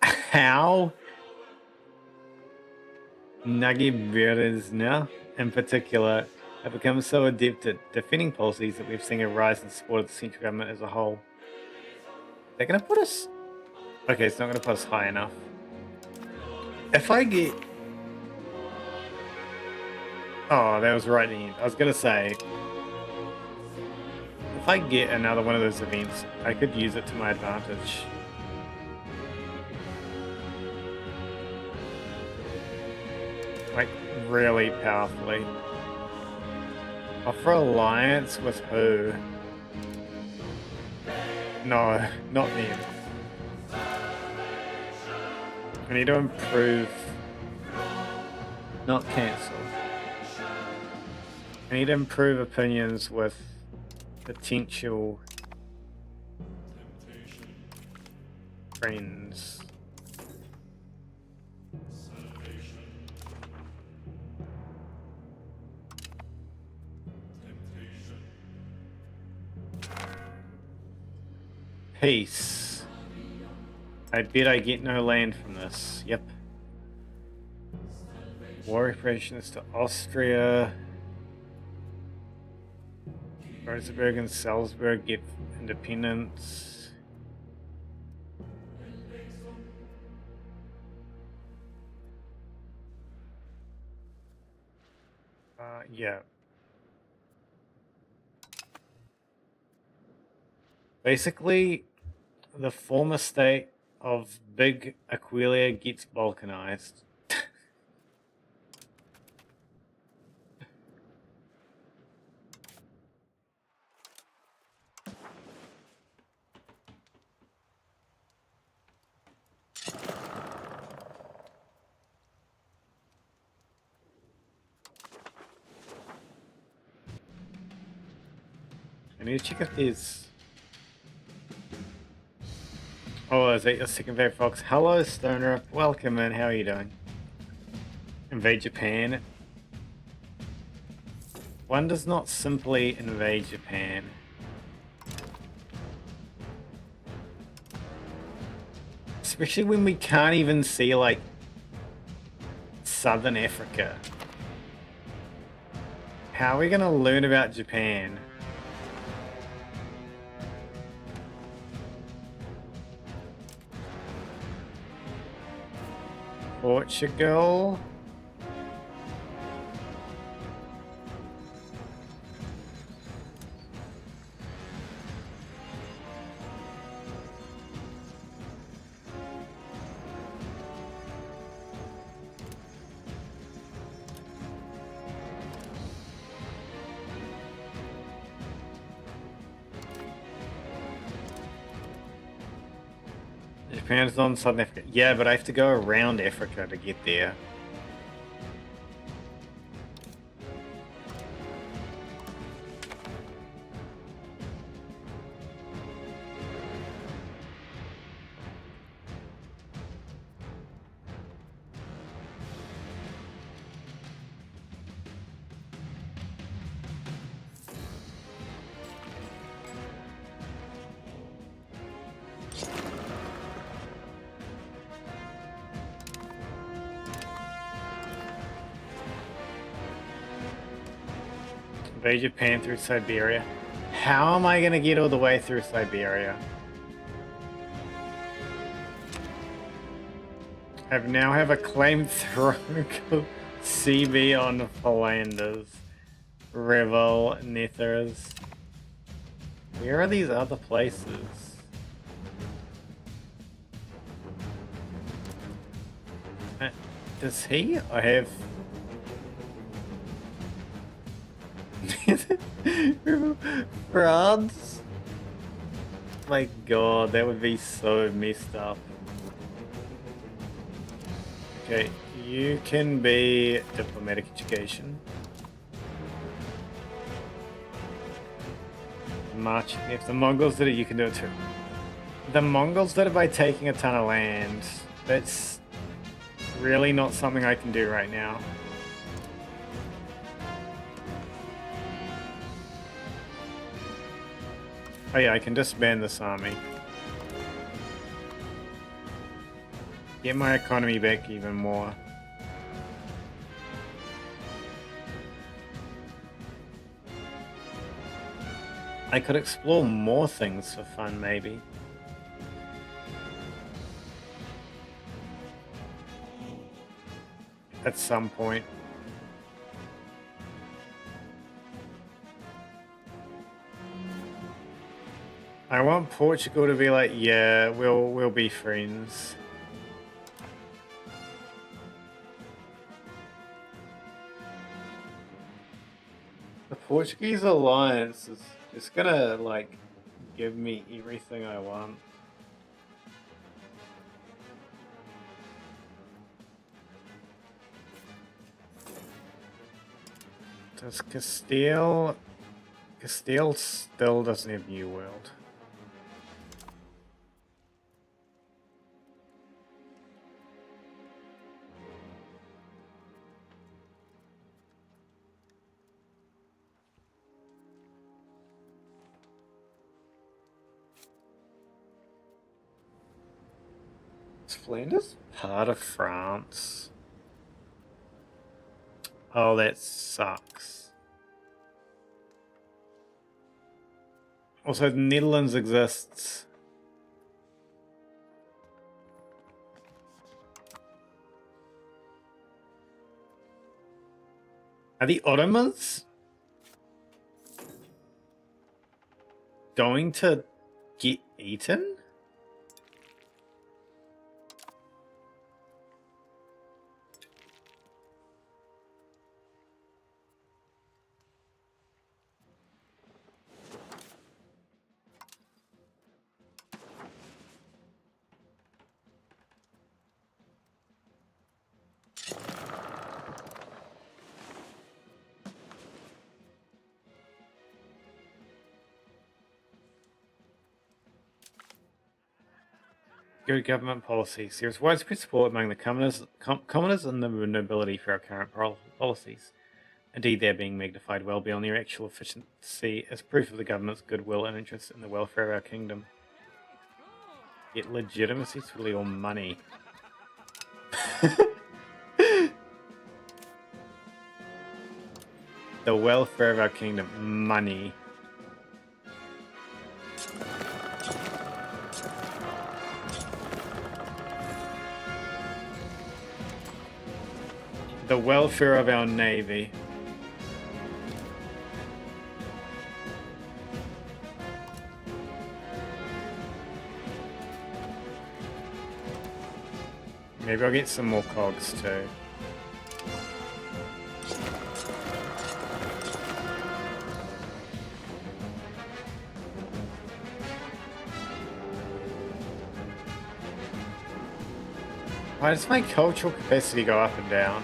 How? Nagi in particular, have become so adept at defending policies that we've seen a rise in support of the central government as a whole. They're gonna put us... Okay, it's not gonna put us high enough. If I get... Oh, that was right at the end. I was gonna say... If I get another one of those events, I could use it to my advantage. Like, really powerfully. Offer alliance with who? No, not them. I need to improve... Not cancel. I need to improve opinions with potential friends. Peace. I bet I get no land from this. Yep. War reparations to Austria. Rosenberg and Salzburg get independence. Yeah. Basically, the former state of Big Aquileia gets balkanized. I need to check if there's... Oh, is that your second favorite fox? Hello, Stoner. Welcome in. How are you doing? Invade Japan. One does not simply invade Japan. Especially when we can't even see, like, Southern Africa. How are we gonna learn about Japan? Portugal. Japan's on Southern Africa. Yeah, but I have to go around Africa to get there. Invade Japan through Siberia. How am I gonna get all the way through Siberia? I now have a flamethrower CB on Flanders. Revel, Nethers. Where are these other places? Does he? I have... France? My god, that would be so messed up. Okay, you can be diplomatic education. March. If the Mongols did it, you can do it too. The Mongols did it by taking a ton of land. That's really not something I can do right now. Oh yeah, I can disband this army. Get my economy back even more. I could explore more things for fun, maybe. At some point. I want Portugal to be like, yeah, we'll be friends. The Portuguese alliance is just gonna like give me everything I want. Does Castile still doesn't have New World. Is Flanders part of France? Oh, that sucks. Also, the Netherlands exists. Are the Ottomans going to get eaten? Good government policies. There is widespread support among the commoners and the nobility for our current policies. Indeed, they are being magnified well beyond their actual efficiency as proof of the government's goodwill and interest in the welfare of our kingdom. Get legitimacy is really all money. The welfare of our kingdom. Money. The welfare of our navy. Maybe I'll get some more cogs too. Why does my cultural capacity go up and down?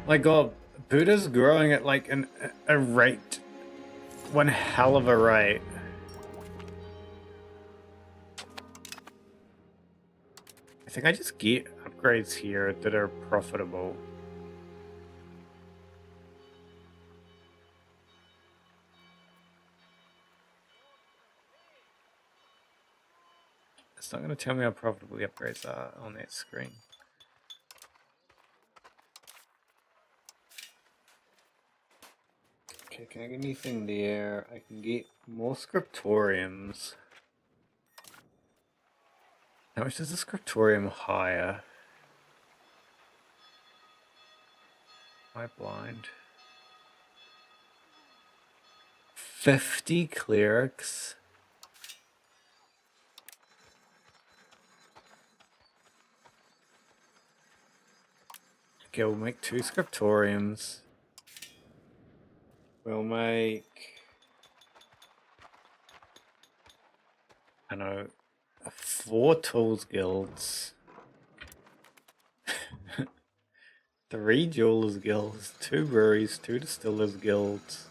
My god, Buddha's growing at like a rate. One hell of a rate. I think I just get upgrades here that are profitable. It's not going to tell me how profitable the upgrades are on that screen. Okay, can I get anything there? I can get more scriptoriums. How much does the scriptorium hire? Am I blind? 50 clerics? Okay, we'll make 2 scriptoriums. We'll make... I know... 4 tools guilds. 3 jewelers guilds, 2 breweries, 2 distillers guilds.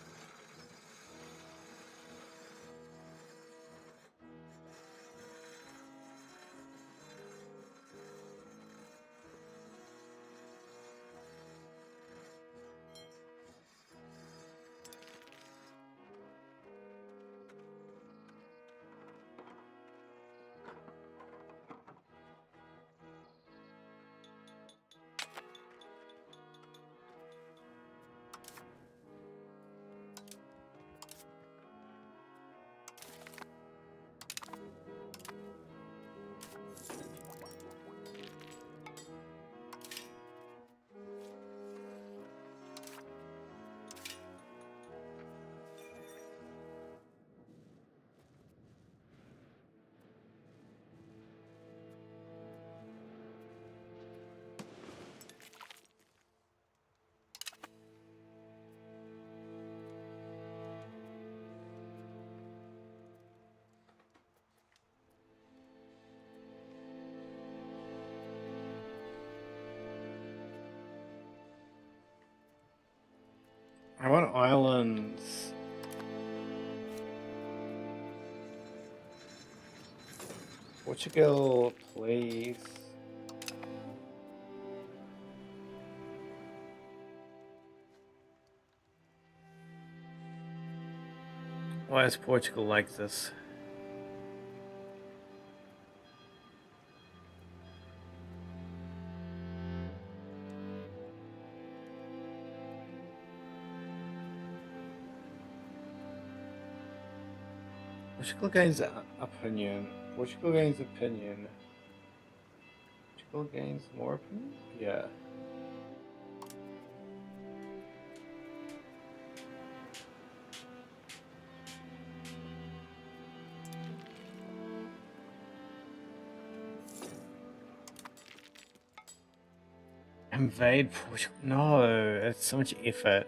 I want islands. Portugal, please. Why is Portugal like this? Portugal gains opinion. Portugal gains opinion. Portugal gains more opinion? Yeah. Invade Portugal? No, it's so much effort.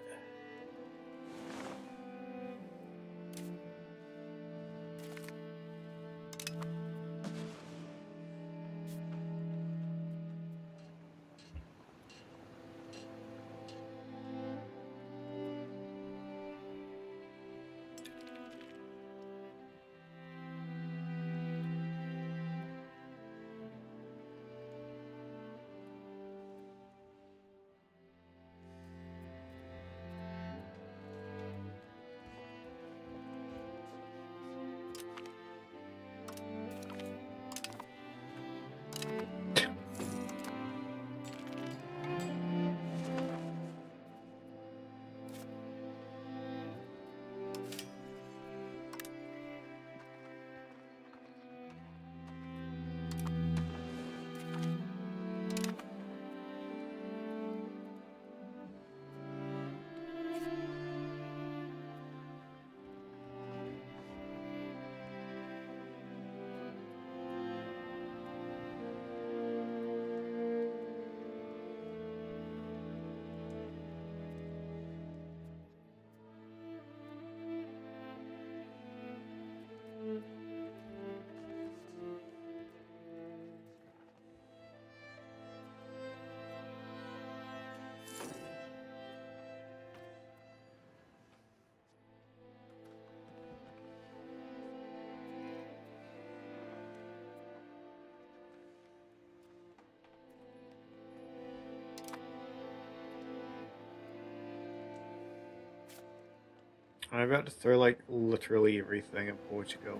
I'm about to throw like literally everything at Portugal.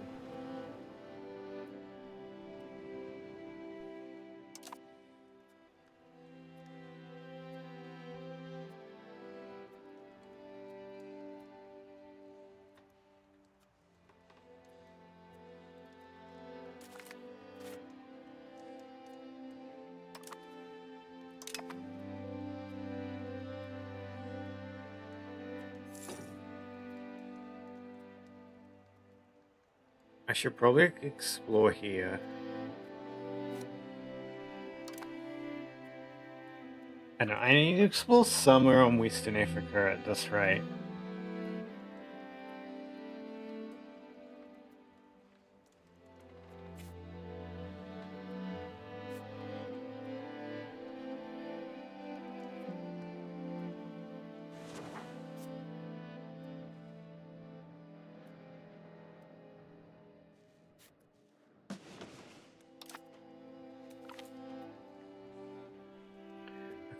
I should probably explore here. And I need to explore somewhere on Western Africa at this rate.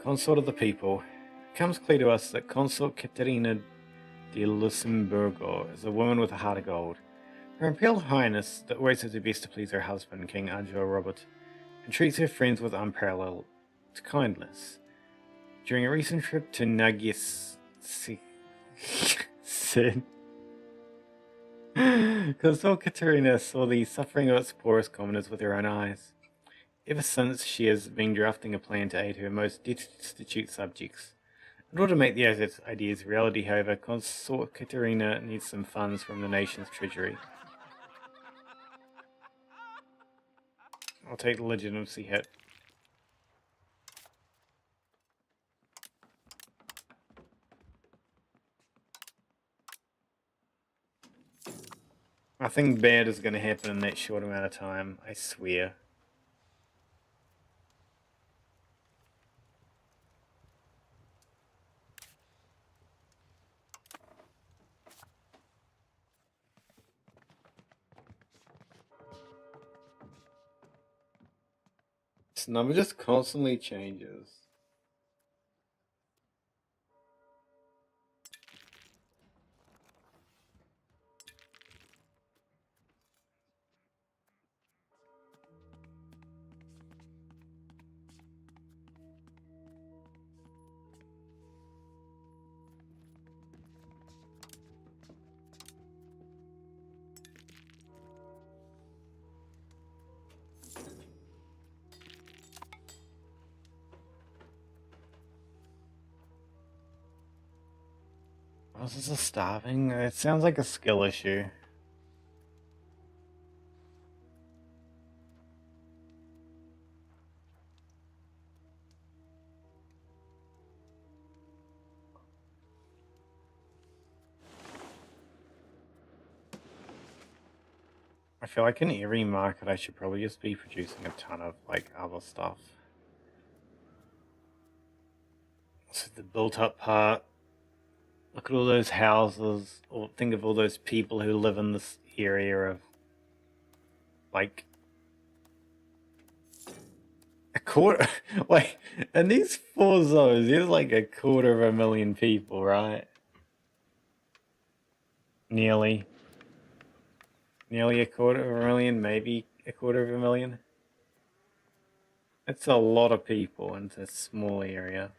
Consort of the people. It comes clear to us that Consort Katerina de Luxemburgo is a woman with a heart of gold. Her Imperial Highness, that always does her best to please her husband, King Angelo Robert, and treats her friends with unparalleled kindness. During a recent trip to Nagis Sid, Consort Katerina saw the suffering of its poorest commoners with her own eyes. Ever since, she has been drafting a plan to aid her most destitute subjects. In order to make the ideas reality, however, Consort Katerina needs some funds from the nation's treasury. I'll take the legitimacy hit. Nothing bad is going to happen in that short amount of time, I swear. This number just constantly changes. Oh, is this a starving? It sounds like a skill issue. I feel like in every market I should probably just be producing a ton of like other stuff. So the built up part. Look at all those houses, or think of all those people who live in this area of like a quarter. Wait, in these 4 zones, there's like 250,000 people, right? Nearly. Nearly 250,000, maybe 250,000. It's a lot of people in this small area.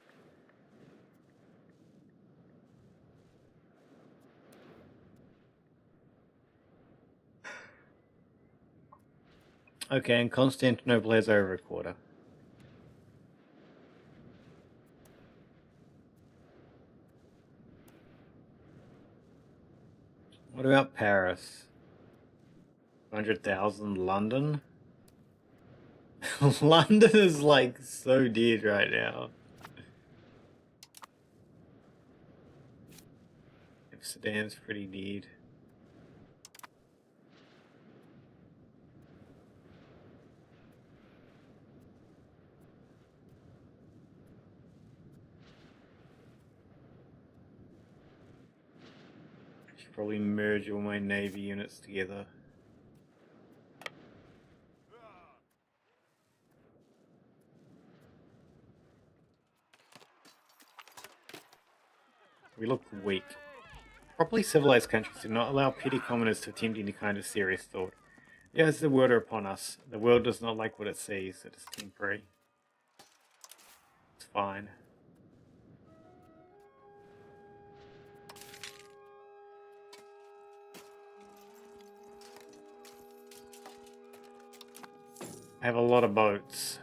Okay, and Constantinople has over a quarter. What about Paris? 100,000. London? London is like so dead right now. Amsterdam's pretty dead. I should probably merge all my navy units together. We look weak. Properly civilized countries do not allow petty commoners to attempt any kind of serious thought. Yes, the world are upon us. The world does not like what it sees. It is temporary. It's fine. I have a lot of boats.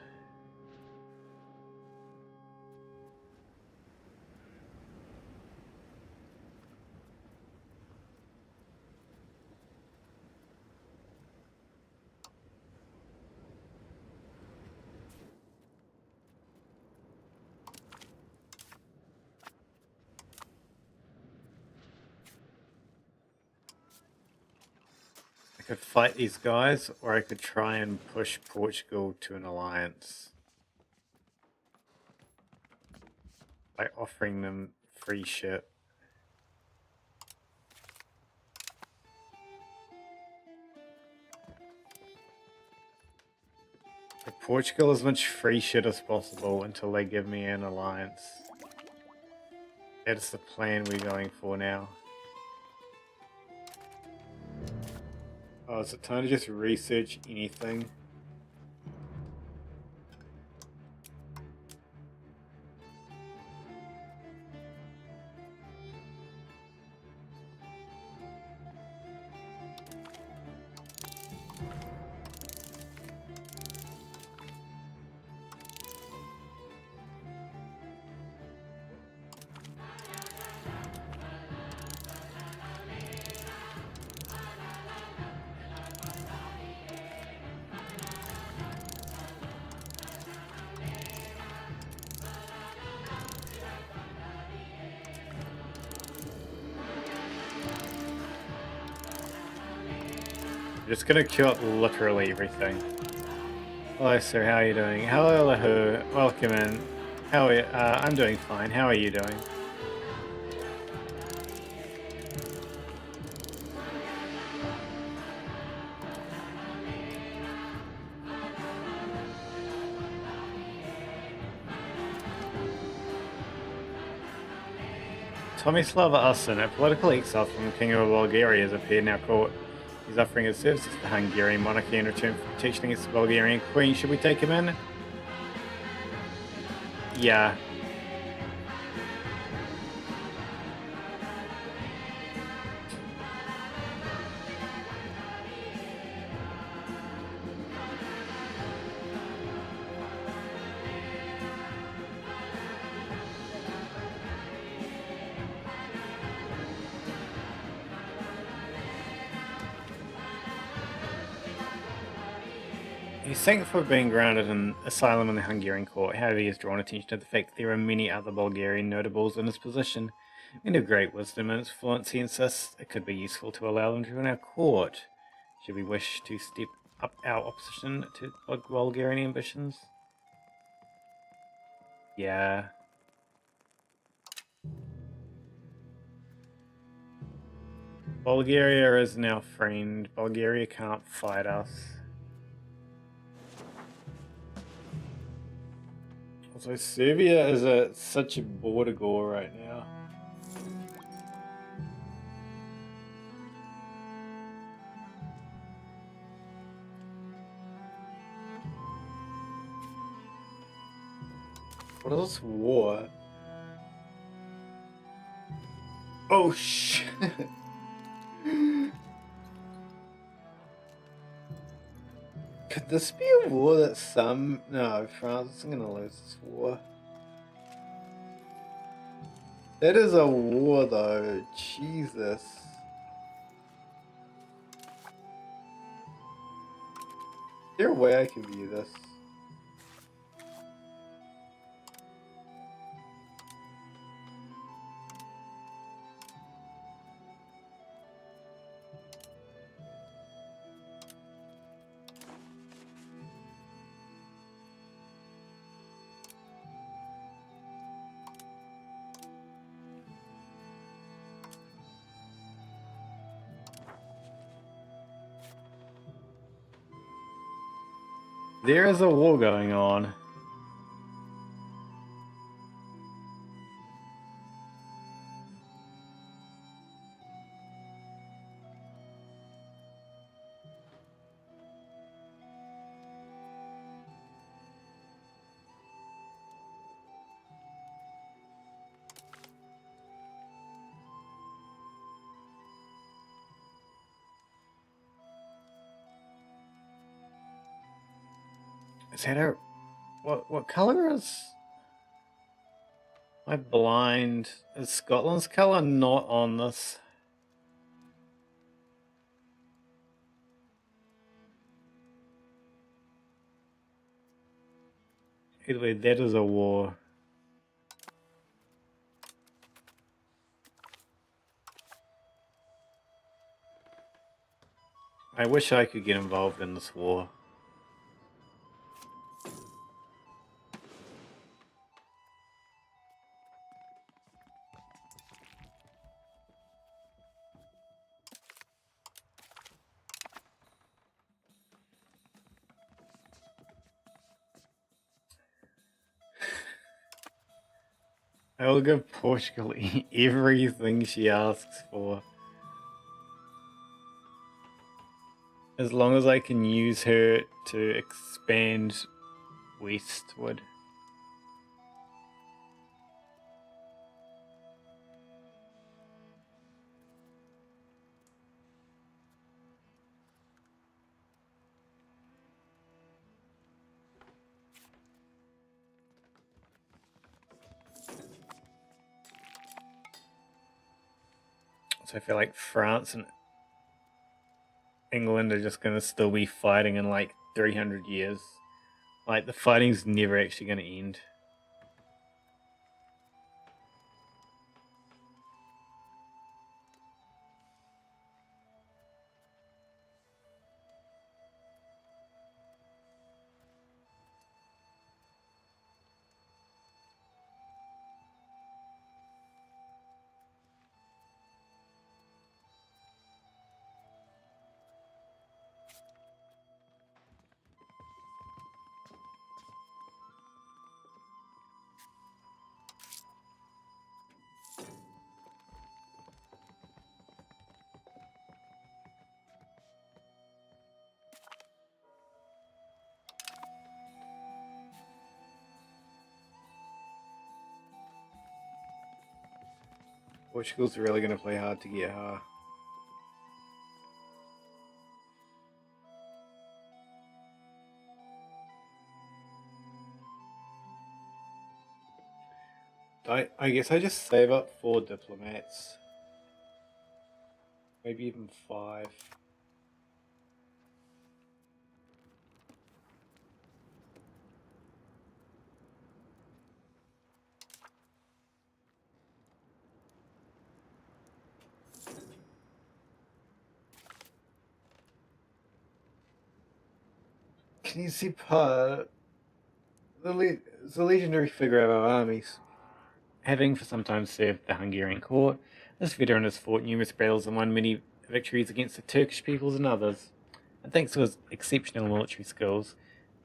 I could fight these guys, or I could try and push Portugal to an alliance by offering them free ship. For Portugal, as much free shit as possible until they give me an alliance. That's the plan we're going for now. Oh, is it time to just research anything? Just gonna kill literally everything. Hello, sir. How are you doing? Hello, welcome in. How are you? I'm doing fine. How are you doing? Tomislav Asen, a political exile from the King of Bulgaria, has appeared in our court. He's offering his services to the Hungarian monarchy in return for protection against the Bulgarian queen. Should we take him in? Yeah. He's thankful for being grounded in asylum in the Hungarian court. However, he has drawn attention to the fact that there are many other Bulgarian notables in his position. Men of great wisdom and influence, he insists it could be useful to allow them to join our court, should we wish to step up our opposition to Bulgarian ambitions. Yeah. Bulgaria is now friend. Bulgaria can't fight us. So Serbia is such a border gore right now. What is this war? Oh shit! Could this be a war that some... No, France is gonna lose this war. That is a war though, Jesus. Is there a way I can view this? There is a war going on. Is that a... What colour is... Am I blind? Is Scotland's colour not on this? Either way, that is a war. I wish I could get involved in this war. I will give Portugal everything she asks for. As long as I can use her to expand westward. So I feel like France and England are just going to still be fighting in like 300 years. Like, the fighting's never actually going to end. Portugal's really going to play hard to get her. I guess I just save up 4 diplomats. Maybe even 5. Can you see the legendary figure of our armies? Having for some time served the Hungarian court, this veteran has fought numerous battles and won many victories against the Turkish peoples and others. And thanks to his exceptional military skills,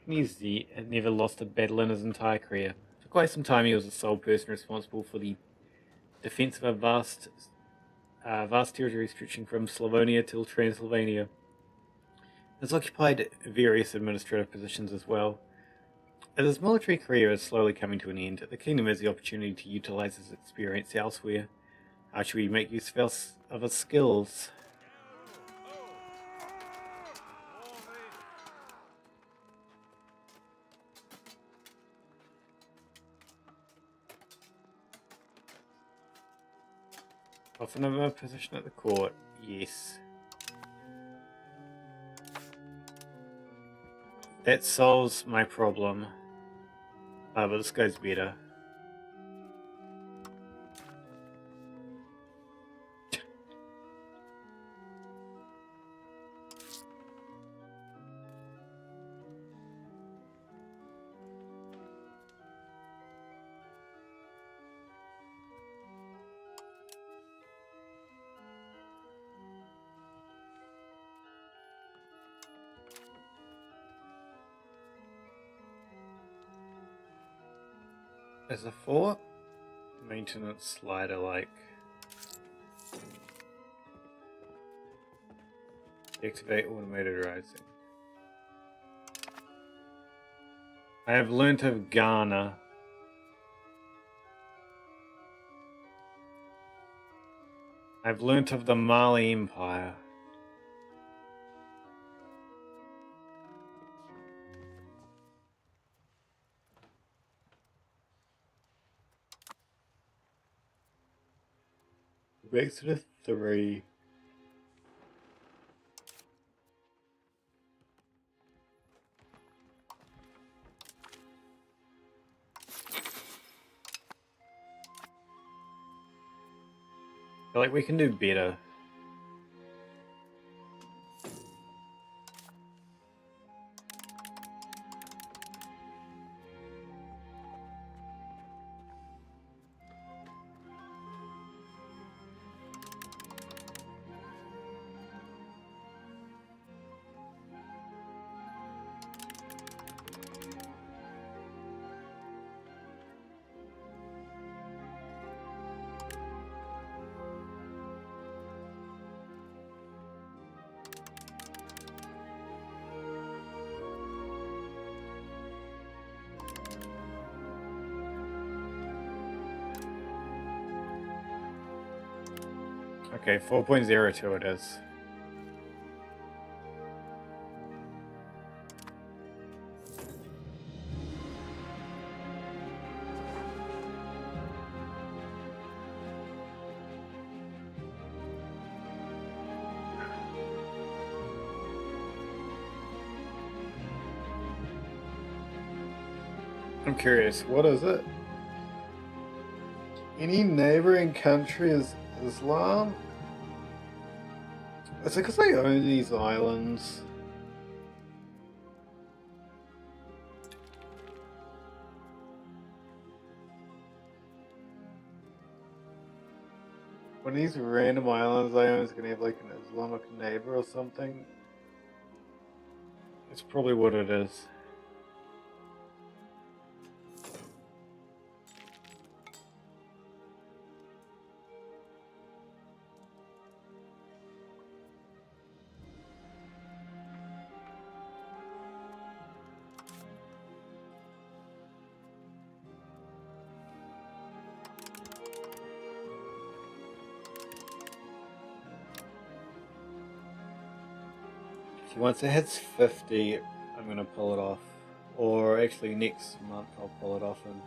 Kniezi had never lost a battle in his entire career. For quite some time he was the sole person responsible for the defence of a vast territory stretching from Slavonia till Transylvania. He has occupied various administrative positions as well. As his military career is slowly coming to an end, the kingdom has the opportunity to utilize his experience elsewhere. How should we make use of his skills? Offer another position at the court? Yes. That solves my problem. But this guy's better. As a 4 maintenance slider like activate automated rising. I have learnt of Ghana. I've learnt of the Mali Empire. Makes it a 3. I feel like we can do better. Okay, 4.02 it is. I'm curious, what is it? Any neighboring country is Islam? Is it because they own these islands? When these random islands I own is gonna have like an Islamic neighbor or something? It's probably what it is. Once it hits 50, I'm gonna pull it off. Or actually next month I'll pull it off and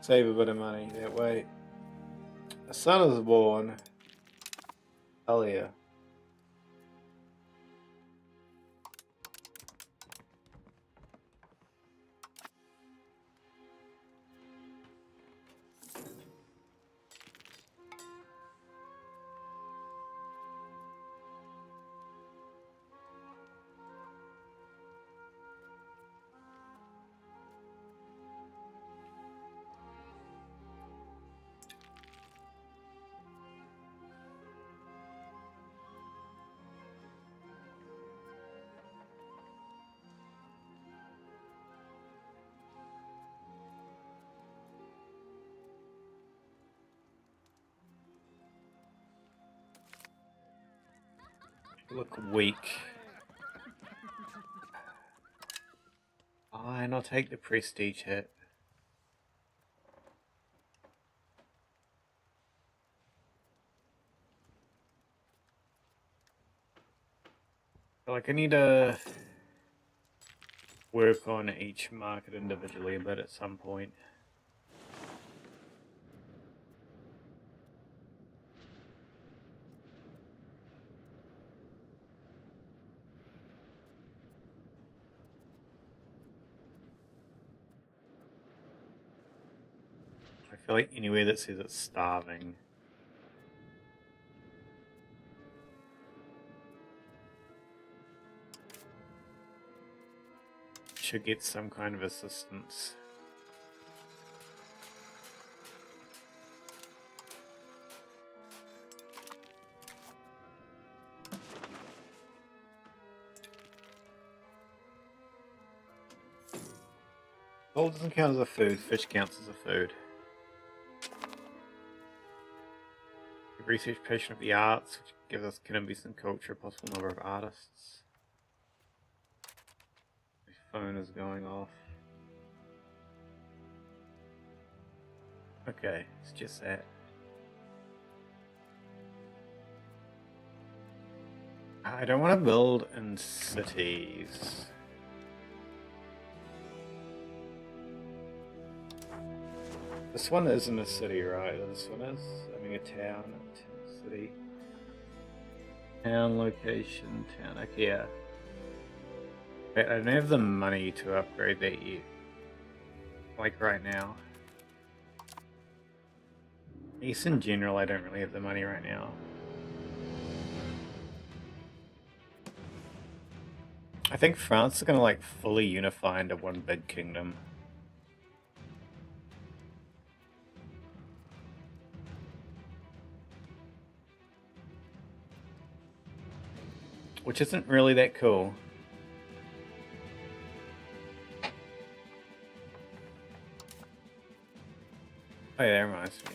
save a bit of money that way. A son is born. Hell yeah. Look weak. Fine, I'll take the prestige hit. Like I need to work on each market individually a bit at some point. I feel like anywhere that says it's starving should get some kind of assistance. Gold doesn't count as a food, fish counts as a food. Research patient of the arts, which gives us Cannabis and culture, a possible number of artists. My phone is going off. Okay, it's just that. I don't want to build in cities. This one isn't a city, right? This one is? I mean, a town, city. Town location, town. Okay, yeah. I don't have the money to upgrade that yet. Like right now. At least in general, I don't really have the money right now. I think France is gonna like fully unify into one big kingdom. Which isn't really that cool. Oh yeah, that reminds me.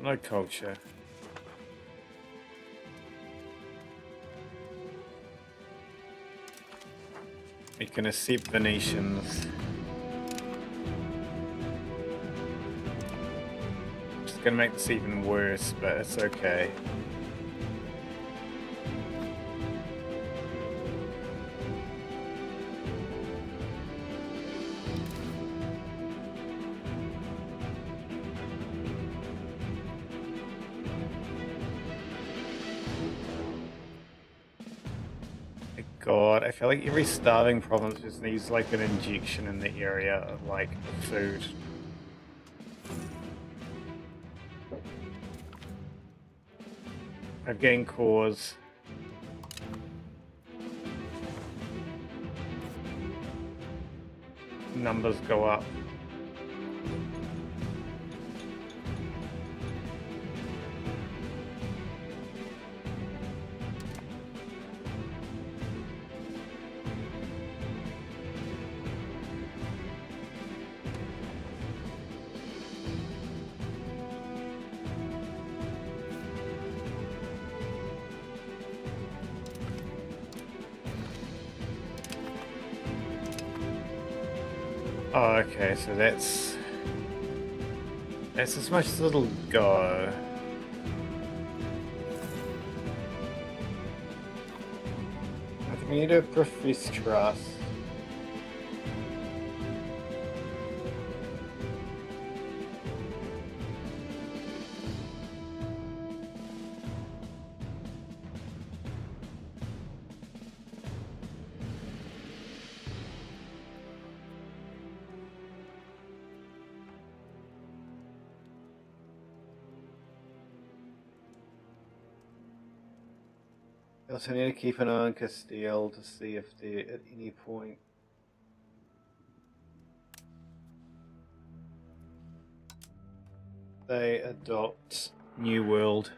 No culture. We can accept Venetians. It's gonna make this even worse, but it's okay. God, I feel like every starving province just needs like an injection in the area of like food. I've gained cores. Numbers go up. Oh, okay, so that's as much as it'll go. I think we need to profess trust. I also need to keep an eye on Castile to see if they, at any point, they adopt New World.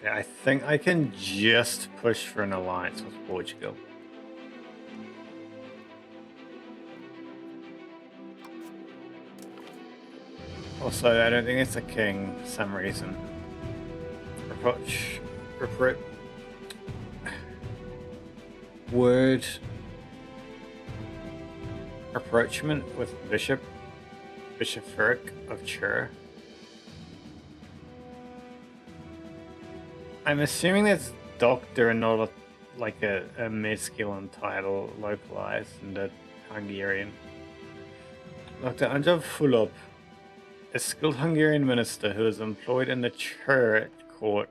I think I can just push for an alliance with Portugal. Also, I don't think it's a king for some reason. Word approachment with bishopric of Chur. I'm assuming that's doctor and not a masculine title localized into Hungarian. Dr. Anjab Fulop, a skilled Hungarian minister who is employed in the church court.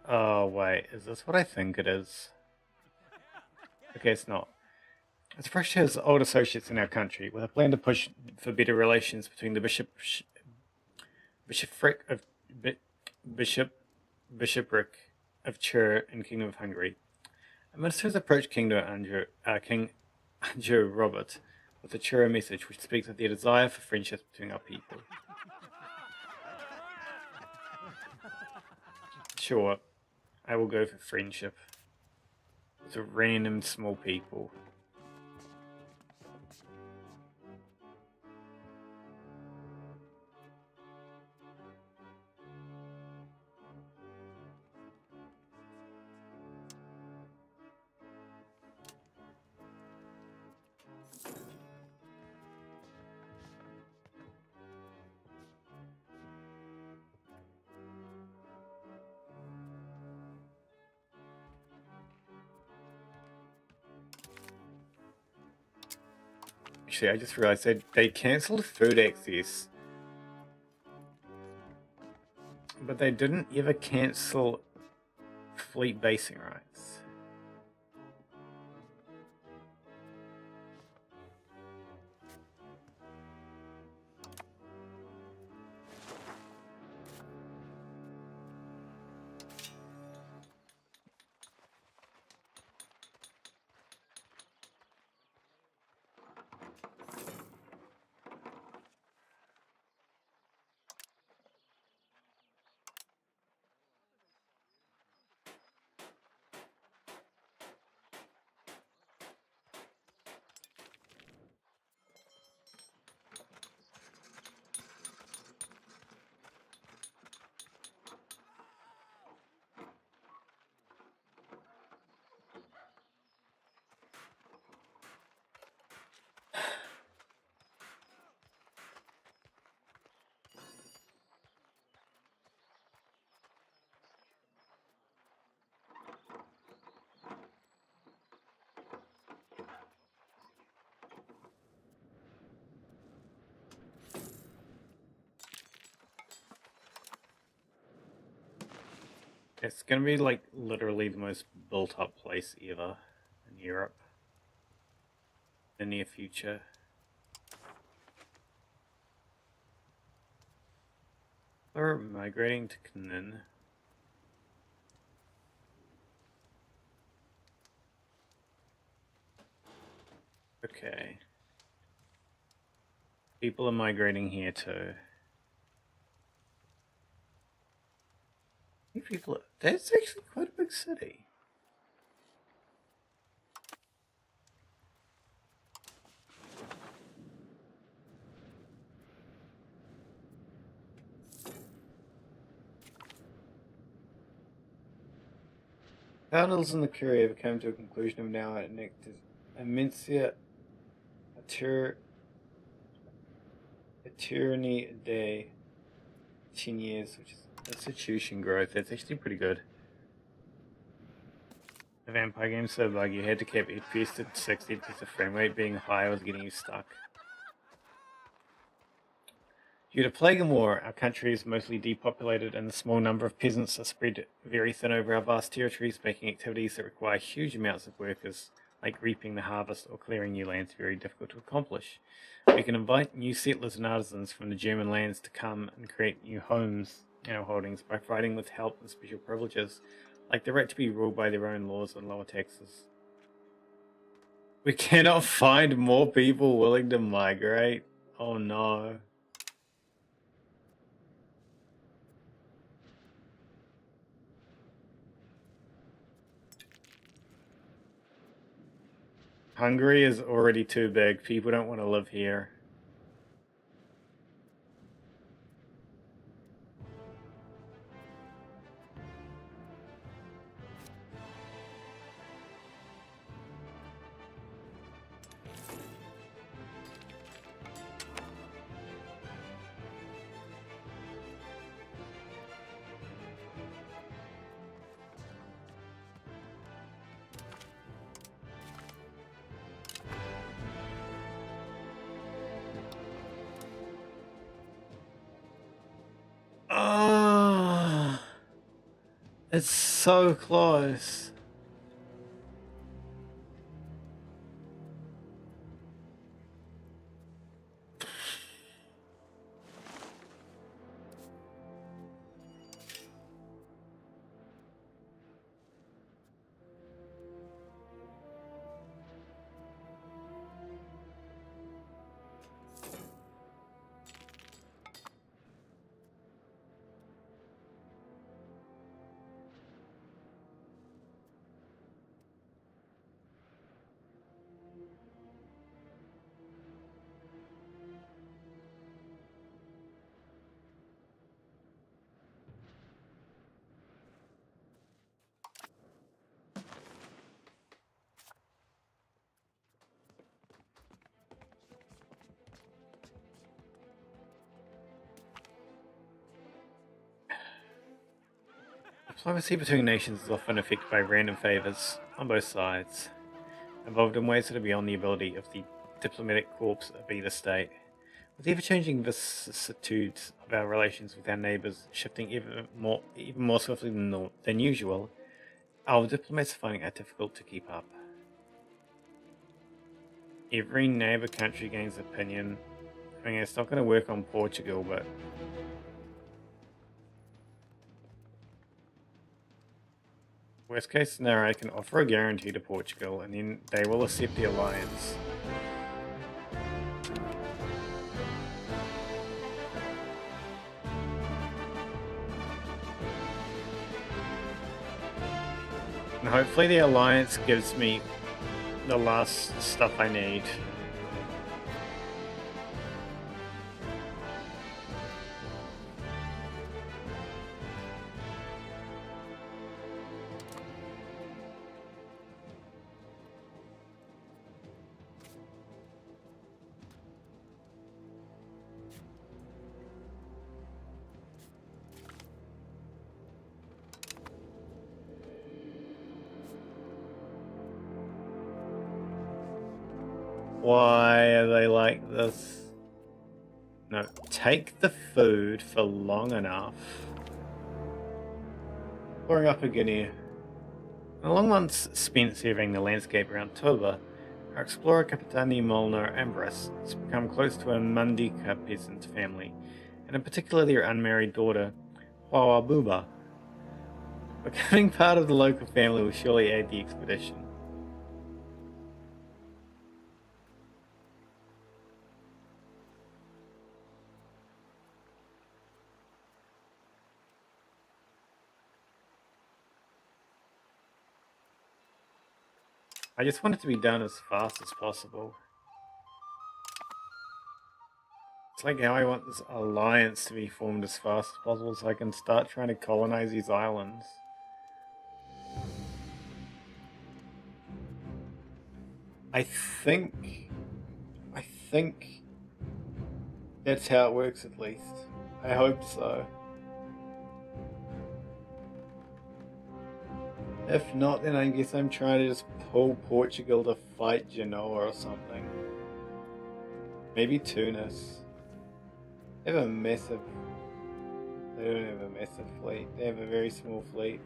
Oh wait, is this what I think it is? Okay, it's not. It's fresh to his old associates in our country, with a plan to push for better relations between the bishopric of Chur and Kingdom of Hungary. A minister has approached King Andrew Robert with a Chur message which speaks of their desire for friendship between our people. Sure, I will go for friendship with a random small people. actually, I just realized they cancelled food access. But they didn't ever cancel fleet basing rights. It's gonna be like literally the most built up place ever in Europe in the near future. We're migrating to Knin. Okay. People are migrating here too. People, that's actually quite a big city. Battles in the Curia have come to a conclusion of now annexed Amencia a tyranny de 10 years, which is institution growth. That's actually pretty good. The vampire game's so buggy, you had to keep FPS at 60 because the frame rate being high was getting you stuck. Due to plague and war, our country is mostly depopulated and the small number of peasants are spread very thin over our vast territories, making activities that require huge amounts of workers, like reaping the harvest or clearing new lands, very difficult to accomplish. We can invite new settlers and artisans from the German lands to come and create new homes in our holdings by providing with help and special privileges, like the right to be ruled by their own laws and lower taxes. We cannot find more people willing to migrate. Oh no. Hungary is already too big. People don't want to live here. Ah, it's so close. Diplomacy between nations is often affected by random favors on both sides, involved in ways that are beyond the ability of the diplomatic corps of either state. With the ever-changing vicissitudes of our relations with our neighbours shifting even more swiftly than usual, our diplomats are finding it difficult to keep up. Every neighbour country gains opinion. I mean, it's not going to work on Portugal, but worst case scenario, I can offer a guarantee to Portugal, and then they will accept the alliance. And hopefully the alliance gives me the last stuff I need. Why are they like this? No, take the food for long enough. Pouring up a Guinea. In the long months spent surveying the landscape around Toba, our explorer Capitani Molnar Ambras has become close to a Mandika peasant family, and in particular their unmarried daughter, Huawabuba. Becoming part of the local family will surely aid the expedition. I just want it to be done as fast as possible. It's like how I want this alliance to be formed as fast as possible so I can start trying to colonize these islands. I think that's how it works at least. I hope so. If not, then I guess I'm trying to just pull Portugal to fight Genoa or something. Maybe Tunis. They have a massive... They don't have a massive fleet. They have a very small fleet.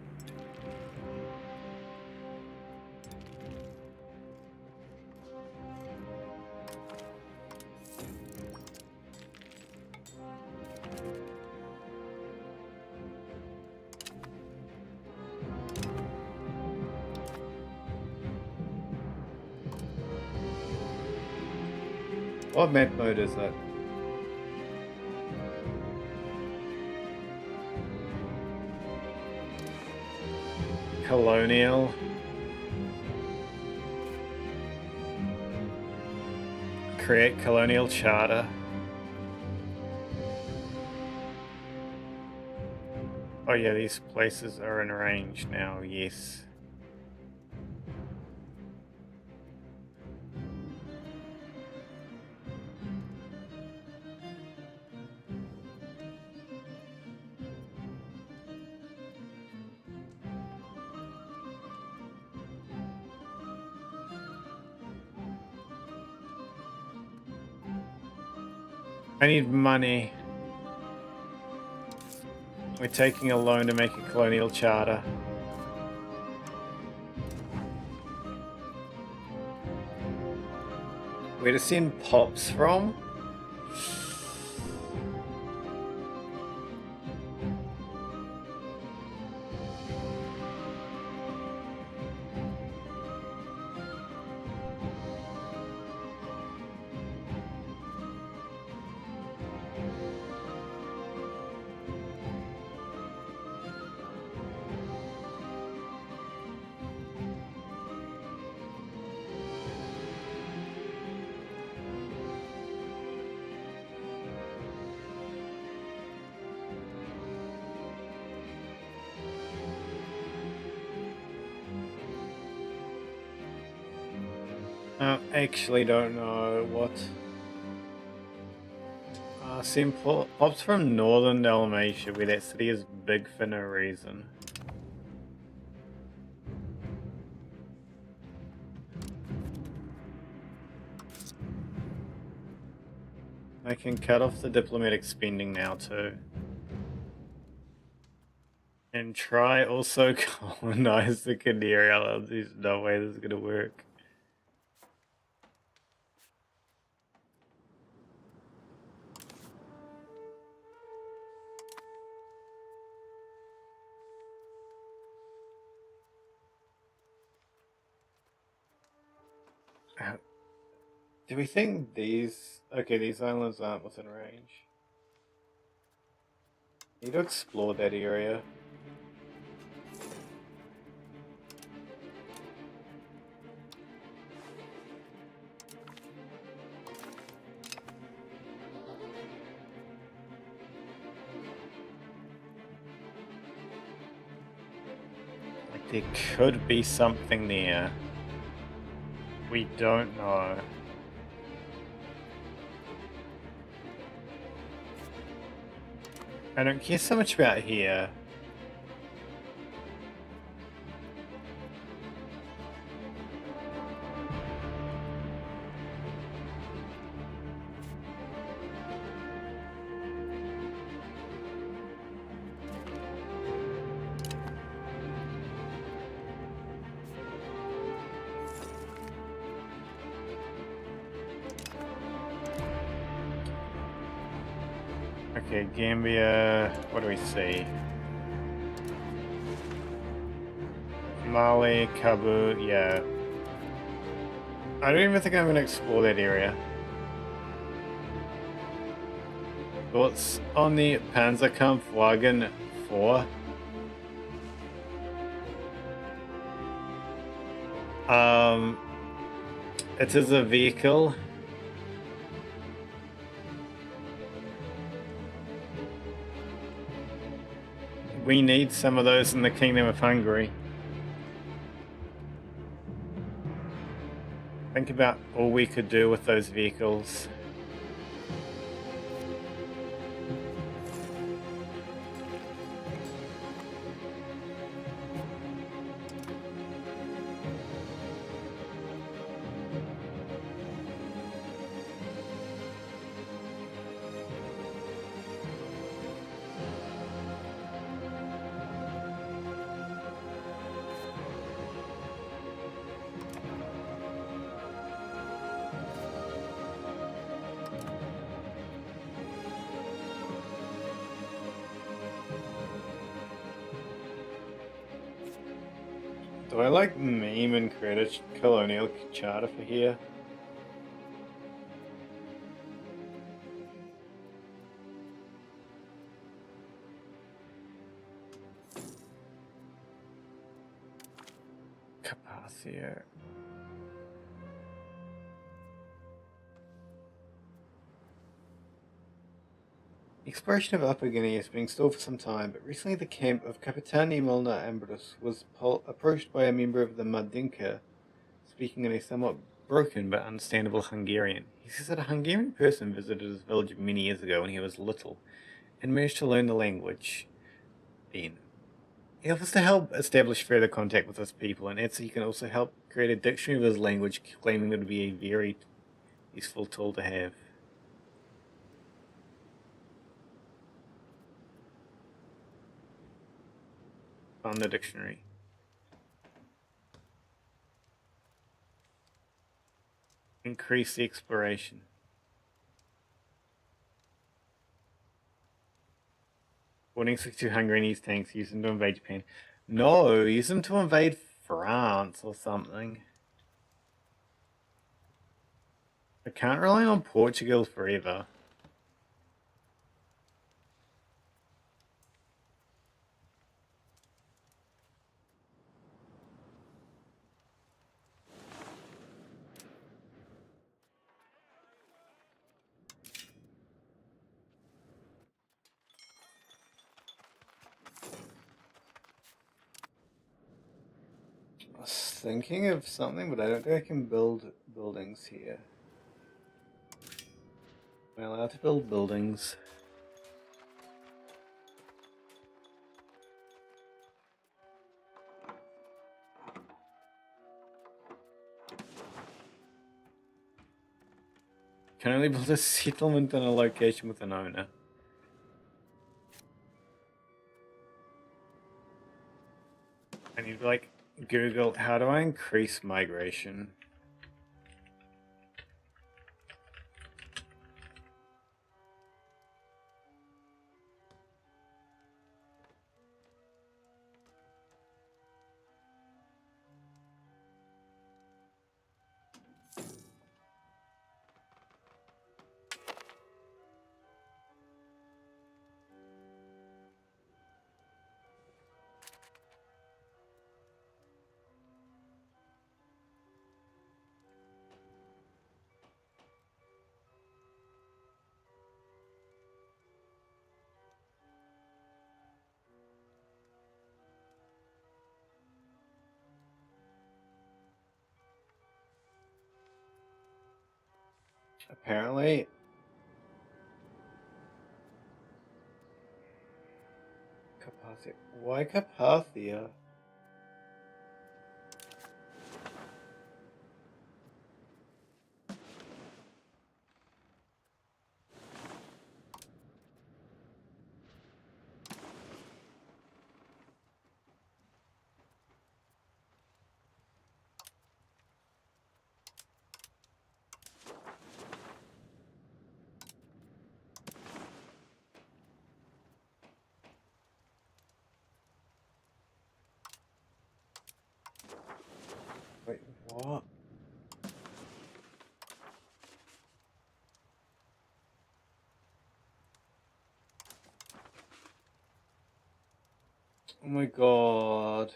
What map mode is that? Colonial. Create colonial charter. Oh yeah, these places are in range now, yes. I need money. We're taking a loan to make a colonial charter. Where to send pops from? I actually don't know what. Send pops from northern Dalmatia, where that city is big for no reason. I can cut off the diplomatic spending now too. And try also colonize the Canary Islands. There's no way this is gonna work. Do we think these... Okay, these islands aren't within range. Need to explore that area. Like there could be something there. We don't know. I don't care so much about here. Okay, Gambia, what do we see? Mali, Kabu, yeah. I don't even think I'm going to explore that area. Thoughts on the Panzerkampfwagen 4? It is a vehicle. We need some of those in the Kingdom of Hungary. Think about all we could do with those vehicles. Do I like meme and create a colonial charter for here? Capaccio. The exploration of Upper Guinea has been stalled for some time, but recently the camp of Capitan Emilna Ambrus was approached by a member of the Madinka, speaking in a somewhat broken but understandable Hungarian. He says that a Hungarian person visited his village many years ago when he was little, and managed to learn the language. Then, he offers to help establish further contact with his people, and adds that he can also help create a dictionary of his language, claiming that it would be a very useful tool to have. On the dictionary. Increase the exploration. Boarding 62 Hungary needs tanks, use them to invade Japan. No, use them to invade France or something. I can't rely on Portugal forever. I was thinking of something, but I don't think I can build buildings here. Am I allowed to build buildings? Can only build a settlement in a location with an owner. I need to like Google, how do I increase migration? Apparently, Carpathia. Why Carpathia? Wait, what? Oh my god.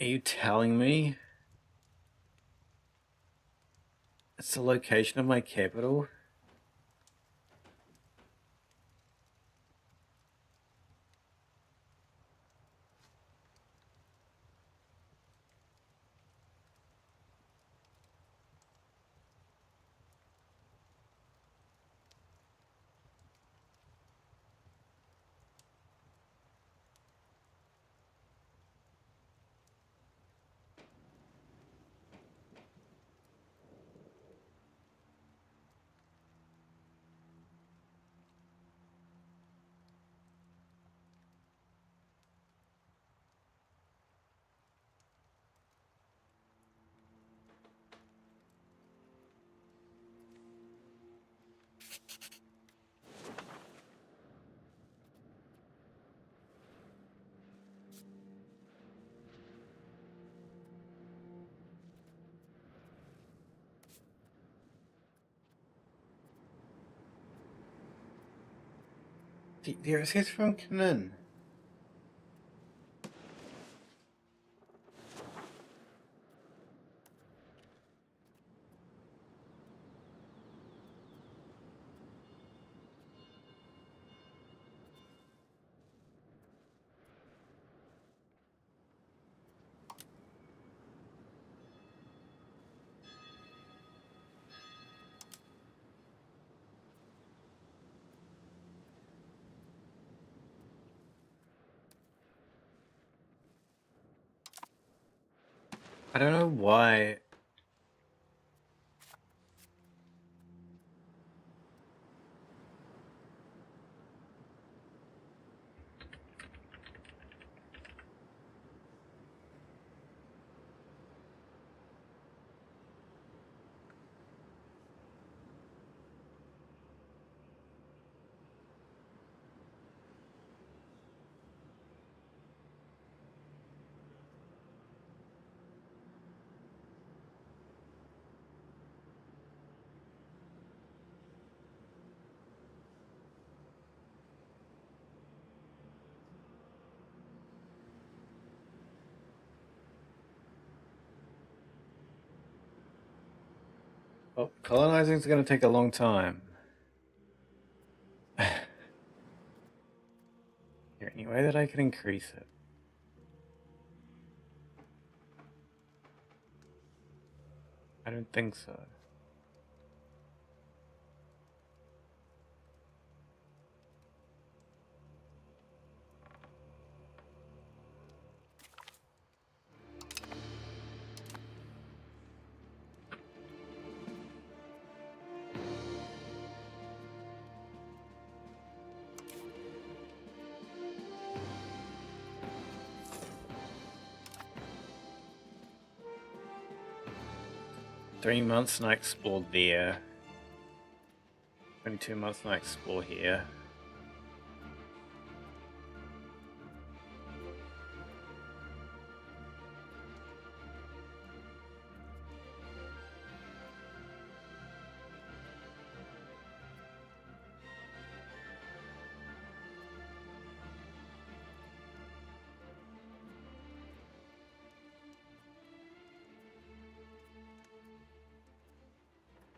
Are you telling me it's the location of my capital? The RSS from Canon. I don't know why. Well, colonizing is going to take a long time. Is there any way that I can increase it? I don't think so. 3 months and I explored there. 22 months and I explore here.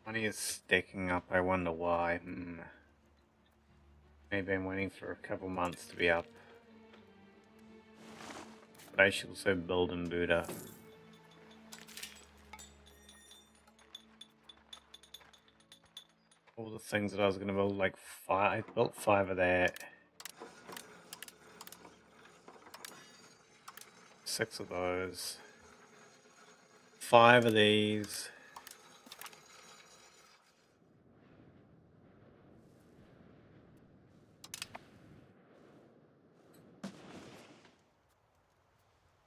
Money is stacking up, I wonder why. Maybe I'm waiting for a couple months to be up. But I should also build in Buddha. All the things that I was going to build, like 5, I built 5 of that. 6 of those. 5 of these.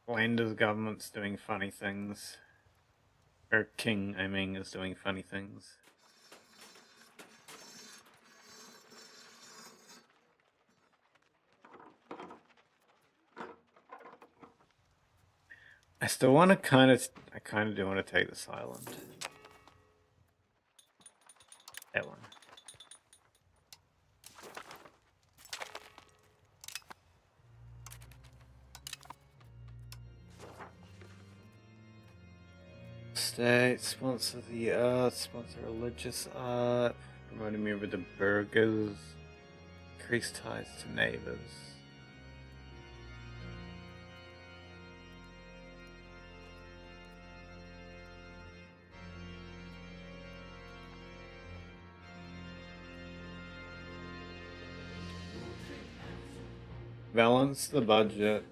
Lander's government's doing funny things. Or king, I mean, is doing funny things. I still want to kind of do want to take this island. That one. State, sponsor the art, sponsor religious art, promoting me with the burgers, increase ties to neighbors. Balance the budget.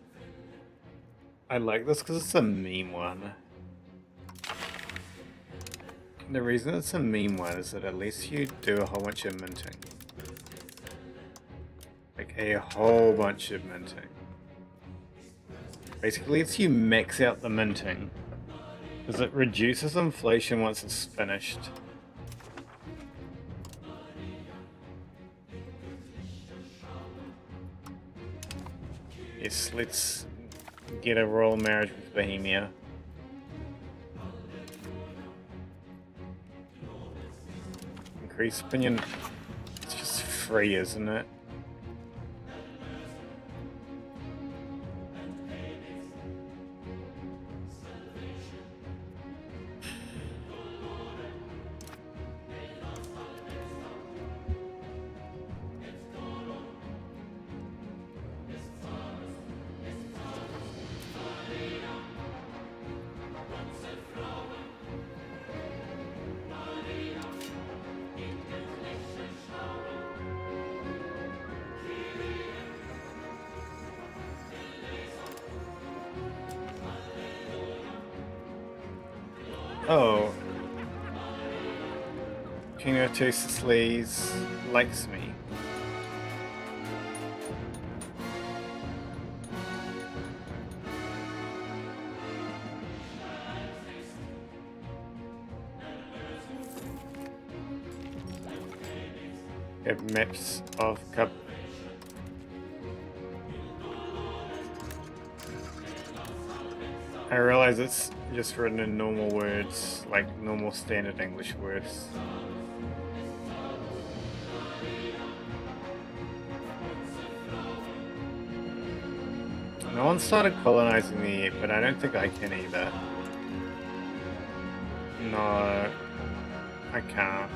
I like this because it's a meme one. The reason it's a meme one is that at least you do a whole bunch of minting. Like a whole bunch of minting. Basically it's you max out the minting. Because it reduces inflation once it's finished. Yes, let's get a royal marriage with Bohemia. Increase opinion. It's just free, isn't it? Oh. King Artosis likes me. Have maps of cup. I realize it's just written in normal words, like normal standard English words. No one started colonizing me yet, but I don't think I can either. No, I can't.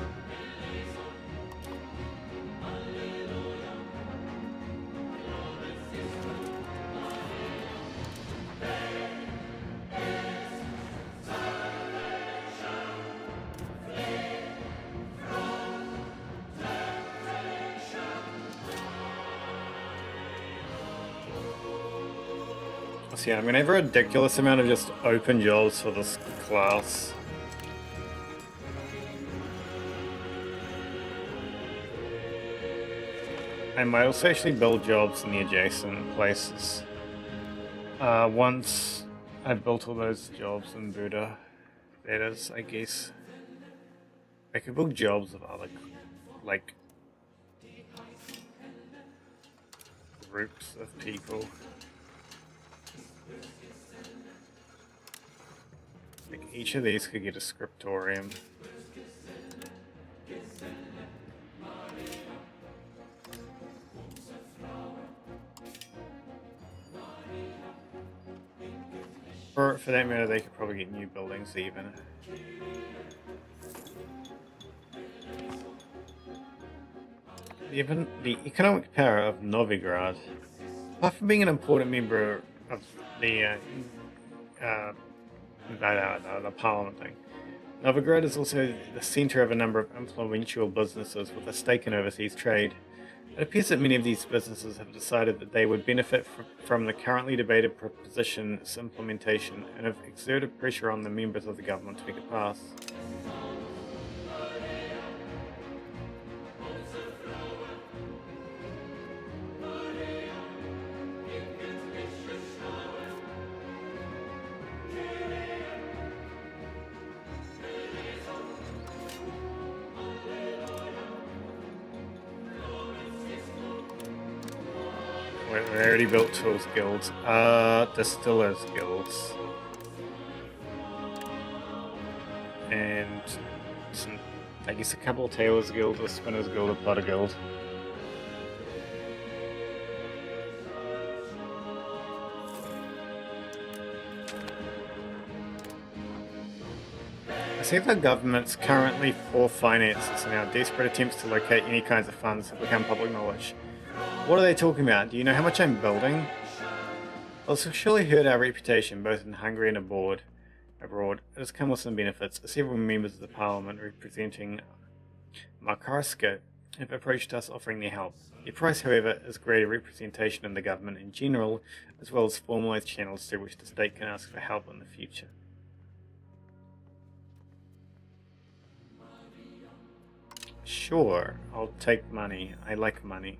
So yeah, I'm gonna have a ridiculous amount of just open jobs for this class. I might also actually build jobs in the adjacent places. Once I've built all those jobs in Buddha, that is, I guess. I could book jobs of other, like, groups of people. Like, each of these could get a scriptorium. Or, for that matter, they could probably get new buildings even. Even the economic power of Novigrad, apart from being an important member of the the parliament thing, Novigrad is also the center of a number of influential businesses with a stake in overseas trade. It appears that many of these businesses have decided that they would benefit from the currently debated proposition's implementation and have exerted pressure on the members of the government to make it pass. We already built tools guilds. Distillers guilds. And some, I guess a couple of tailors guild, a spinners guild, a plotter guild. I see the government's currently poor finances and our desperate attempts to locate any kinds of funds have become public knowledge. What are they talking about? Do you know how much I'm building? Well, it's surely hurt our reputation, both in Hungary and abroad. It has come with some benefits. Several members of the parliament representing Makarska have approached us offering their help. The price, however, is greater representation in the government in general, as well as formalised channels through which the state can ask for help in the future. Sure, I'll take money. I like money.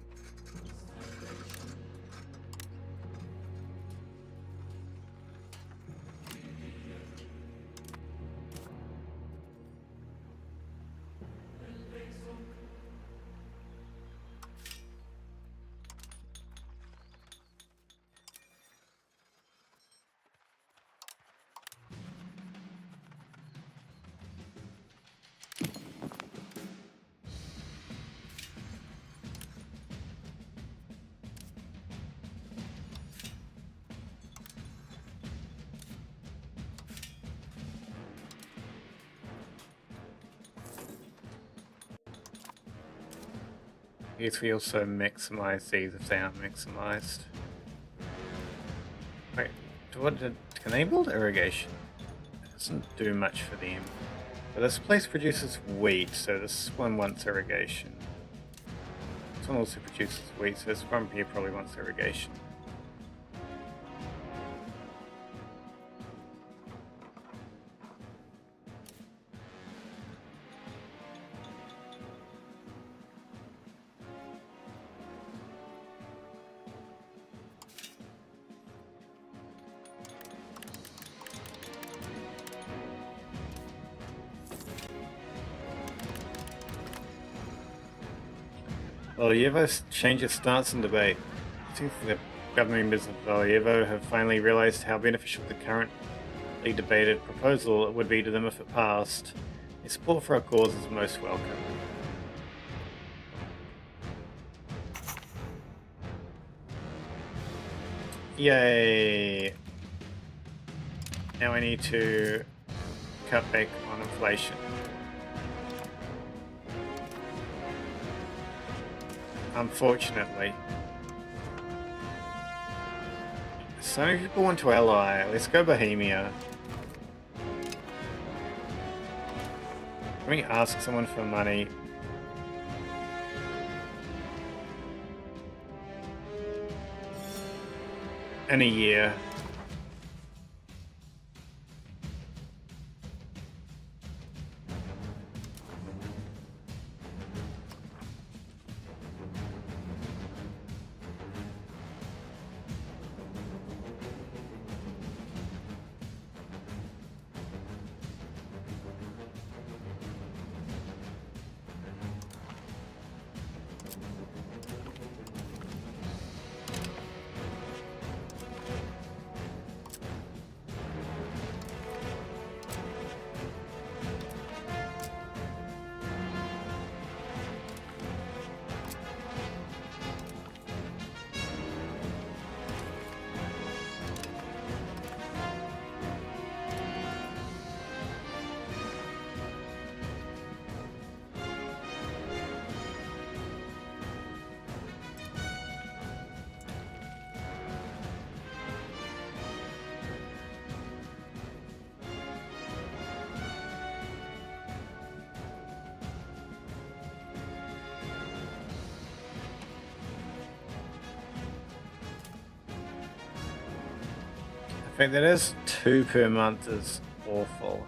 I guess we also maximize these if they aren't maximized. Wait, can they build irrigation? It doesn't do much for them. But this place produces wheat, so this one wants irrigation. This one also produces wheat, so this one here probably wants irrigation. Valjevo changes stance and debate. I think the government members of Valjevo have finally realized how beneficial the currently debated proposal would be to them if it passed. Their support for our cause is most welcome. Yay! Now I need to cut back on inflation. Unfortunately. So many people want to ally. Let's go Bohemia. Let me ask someone for money. In a year. fact that is 2 per month is awful.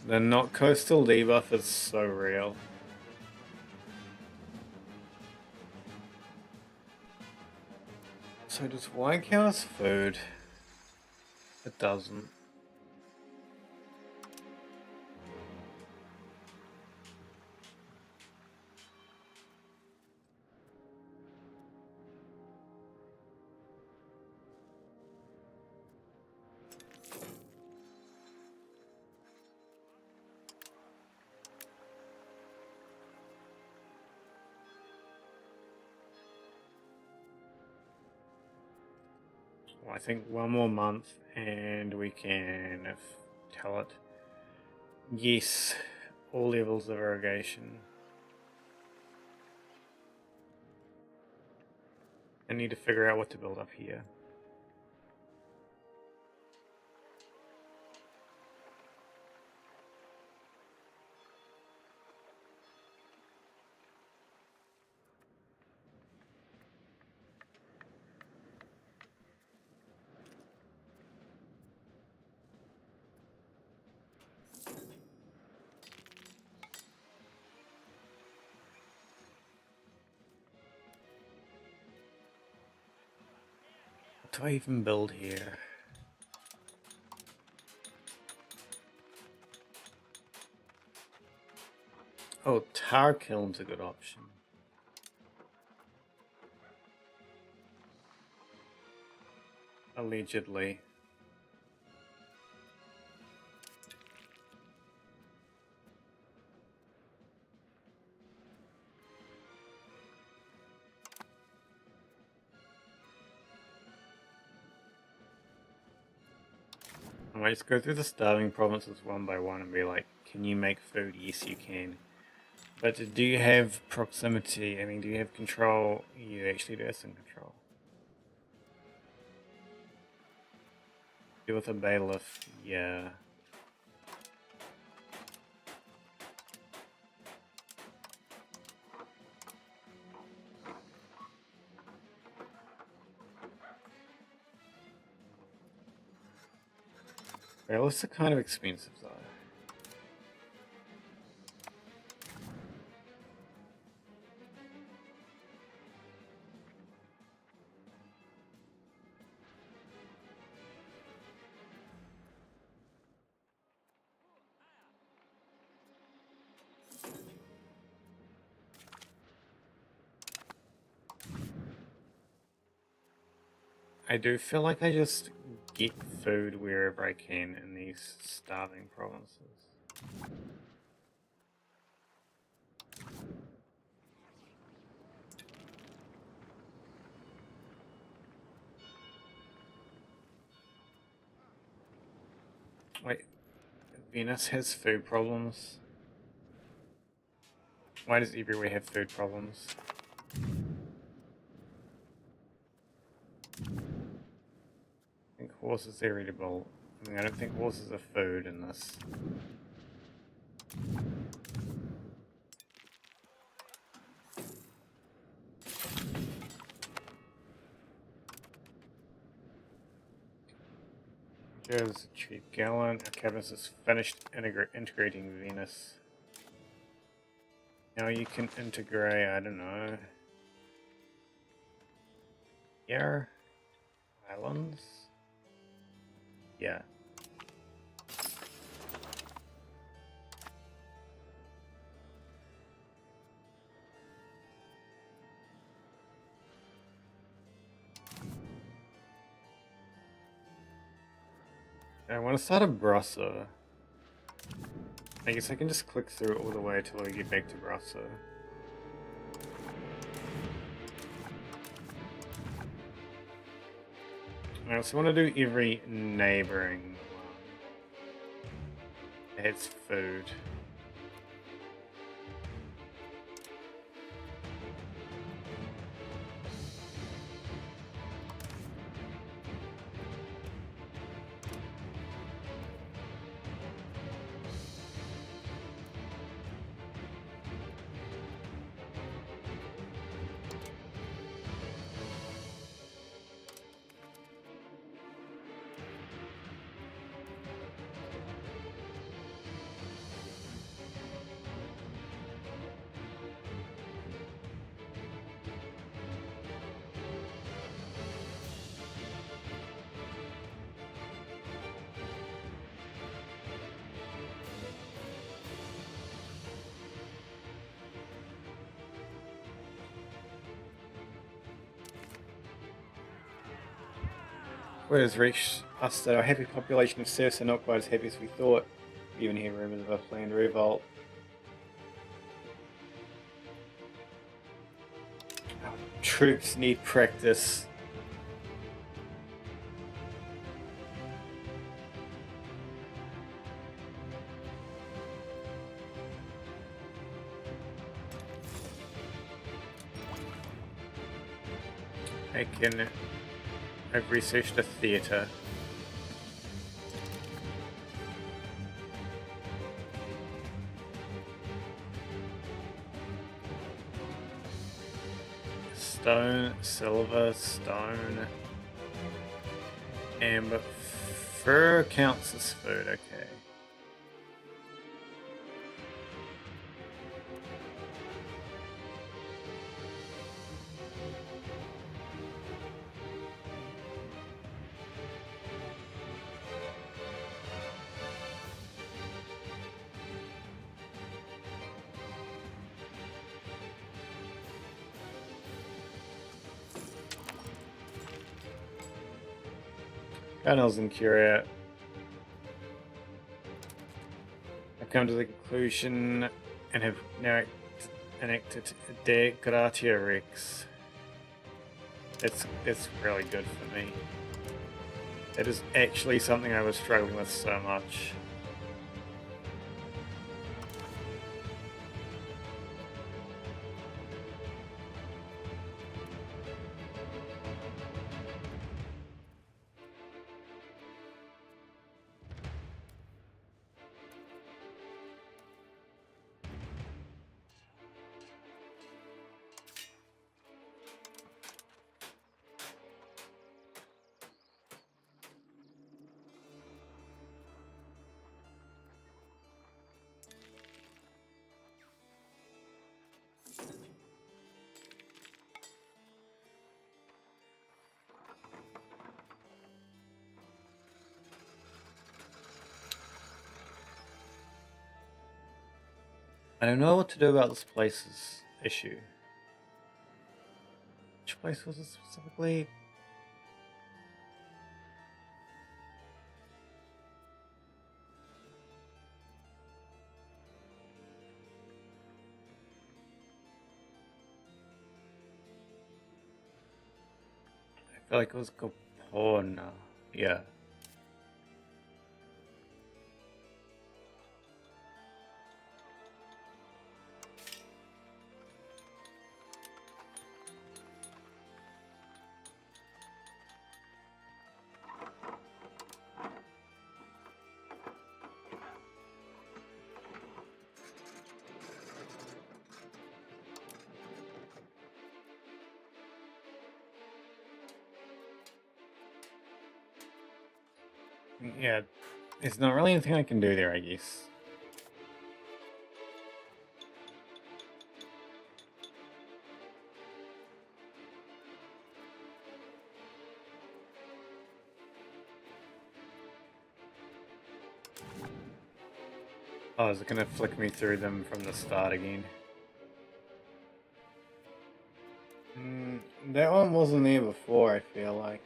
The not coastal debuff is so real. So does wine count as food? It doesn't. Well, I think one more month and we can tell it. Yes, all levels of irrigation. I need to figure out what to build up here. What do I even build here? Oh, tar kiln's a good option. Allegedly. I might just go through the starving provinces one by one and be like, can you make food? Yes, you can. But do you have proximity? I mean, do you have control? You actually do have some control. Deal with a bailiff, yeah. Bailiffs are kind of expensive though. I do feel like I just get food wherever I can in these starving provinces. Wait, Venus has food problems? Why does everywhere have food problems? I think horses are eatable. I mean, I don't think horses are food in this. Here's Chief Gallant. Our cabinets is finished integrating Venus. Now you can integrate, I don't know. Here? Islands? Yeah. I want to start a Brasso. I guess I can just click through all the way till I get back to Brasso. I also want to do every neighboring one. It's food. Whereas reached us that our happy population of serfs are not quite as happy as we thought. We even hear rumors of a planned revolt. Our troops need practice. I've researched a theatre. Stone, silver, stone, amber, fur counts as food, okay. Colonels and Curia have come to the conclusion and have now enacted De Gratia Rex. It's really good for me. It is actually something I was struggling with so much. I don't know what to do about this place's issue. Which place was it specifically? I feel like it was Gopona. Yeah. Yeah, there's not really anything I can do there, I guess. Oh, is it gonna flick me through them from the start again? That one wasn't there before, I feel like.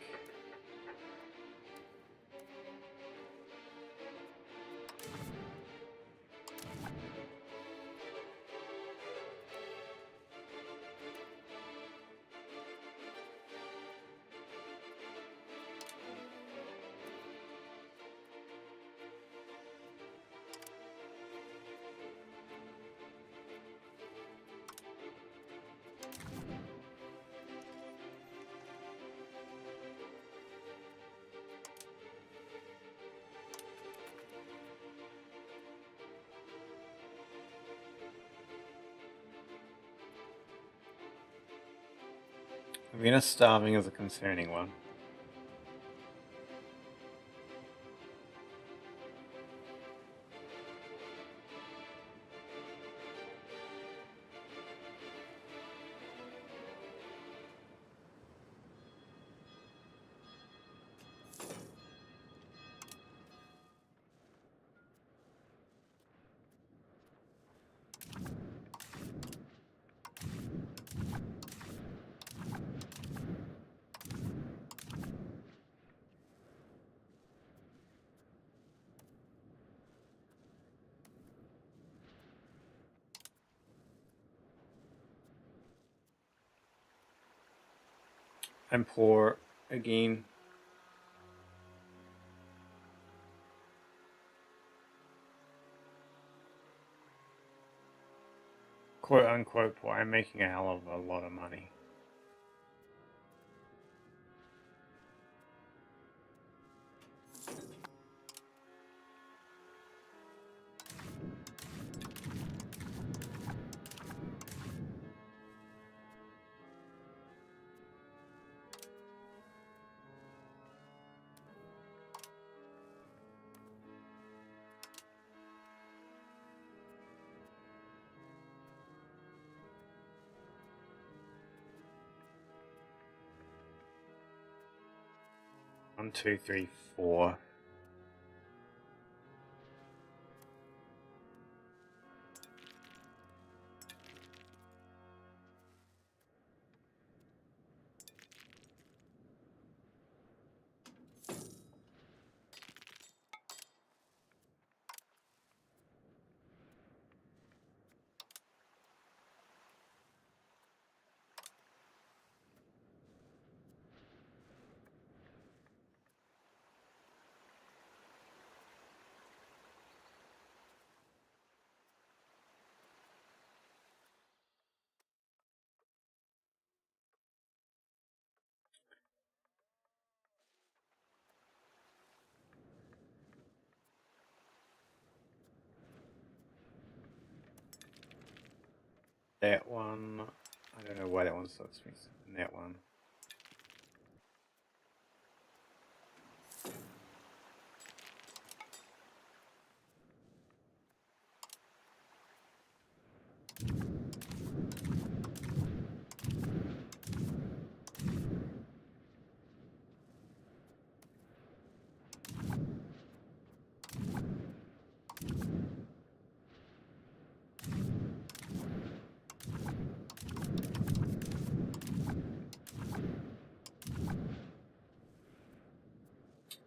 Venus starving is a concerning one. I'm poor again. Quote unquote poor. I'm making a hell of a lot of money. One, two, three, four. That one, I don't know why that one's so expensive. And that one.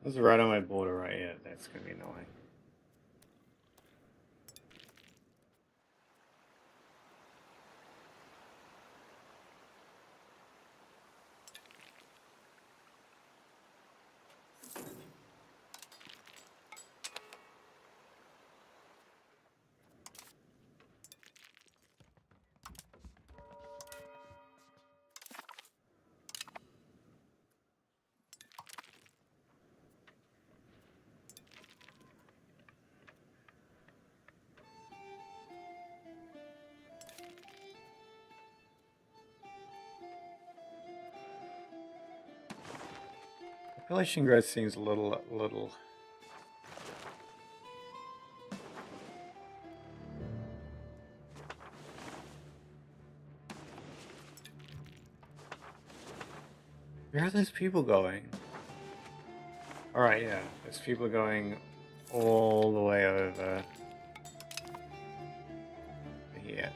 This is right on my border right here. That's gonna be annoying. Population growth seems a little. Where are those people going? Alright, yeah. There's people going all the way over here.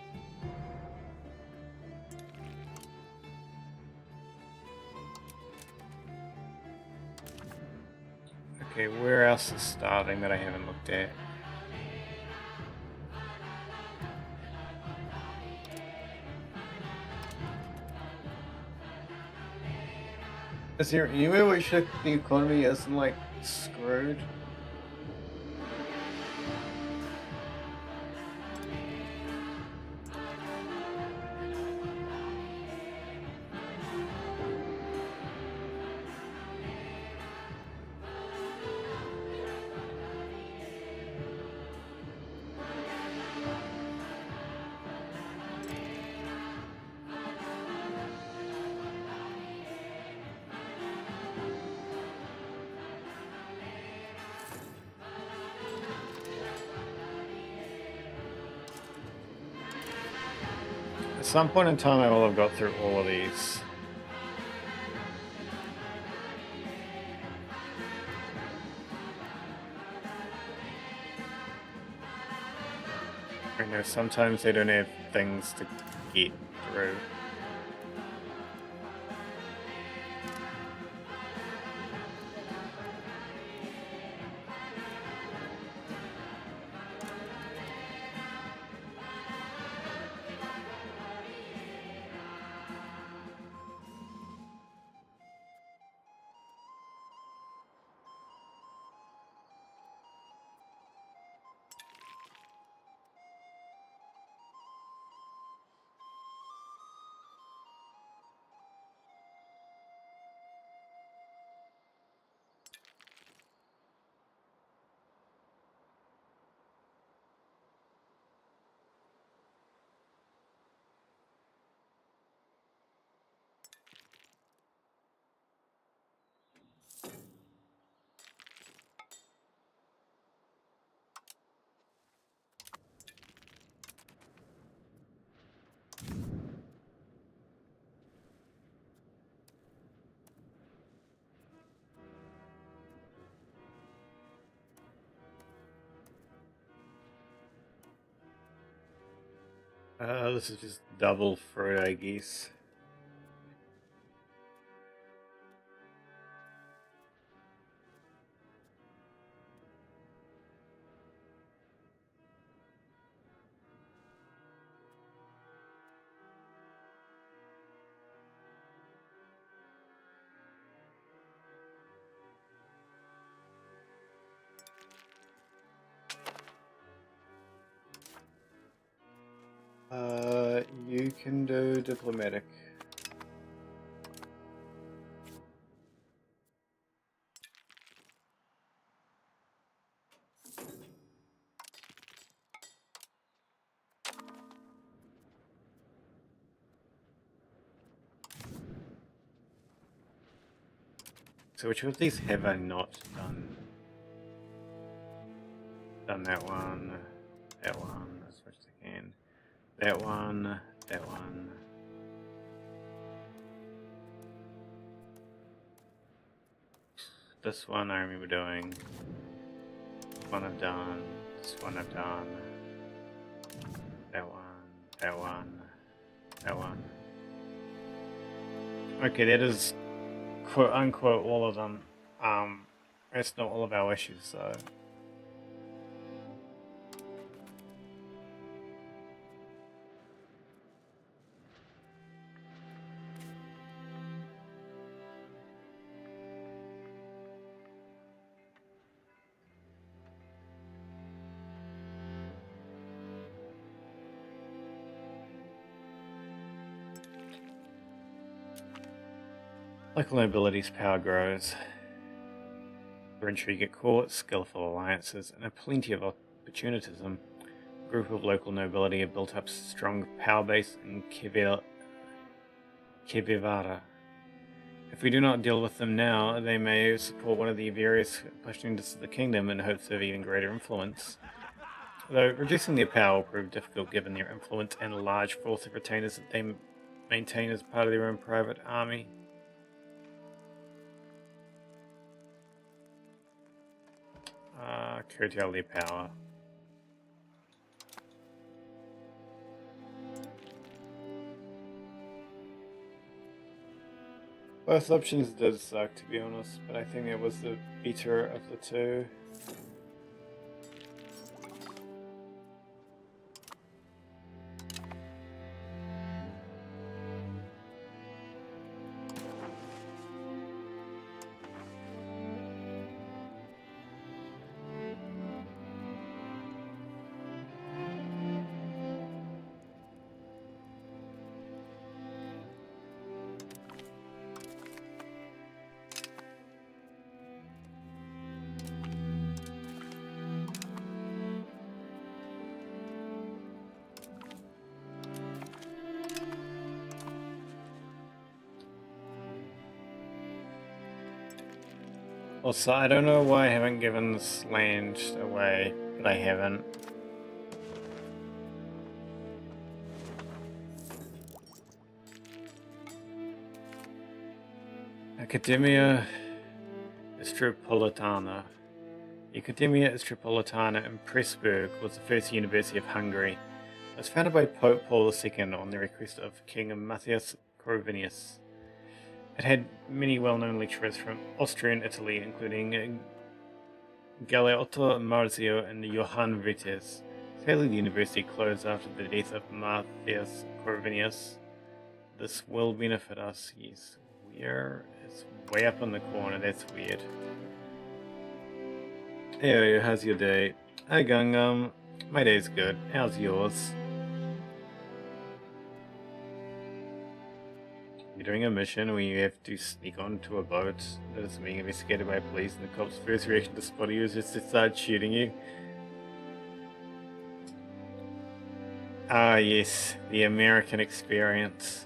Okay, where else is starving that I haven't looked at? Is there anywhere which the economy isn't like screwed? At some point in time, I will have got through all of these. I know sometimes they don't have things to get through. This is just double fruit, I guess. You can do diplomatic. So which of these have I not done? Done that one, as much as I can. That one, that one. This one I remember doing. This one I've done. This one I've done. That one, that one, that one. Okay, that is quote unquote all of them. That's not all of our issues though. Local nobility's power grows. Eventually you get courts, skillful alliances, and a plenty of opportunism. A group of local nobility have built up a strong power base in Kevivara. If we do not deal with them now, they may support one of the various opportunities of the kingdom in hopes of even greater influence. Though reducing their power will prove difficult given their influence and a large force of retainers that they maintain as part of their own private army. Curtail their power. Both options did suck, to be honest, but I think it was the better of the two. Also, I don't know why I haven't given this land away, but I haven't. Academia Istropolitana. The Academia Istropolitana in Pressburg was the first university of Hungary. It was founded by Pope Paul II on the request of King Matthias Corvinus. It had many well-known lecturers from Austrian Italy, including Galeotto Marzio and Johann Vites. Sadly, the university closed after the death of Matthias Corvinus. This will benefit us, yes. Where? It's way up in the corner, that's weird. Hey, how's your day? Hi, Gungam. My day's good. How's yours? You're doing a mission where you have to sneak onto a boat that is being investigated by police, and the cops' first reaction to spot you is just to start shooting you. Ah, yes, the American experience.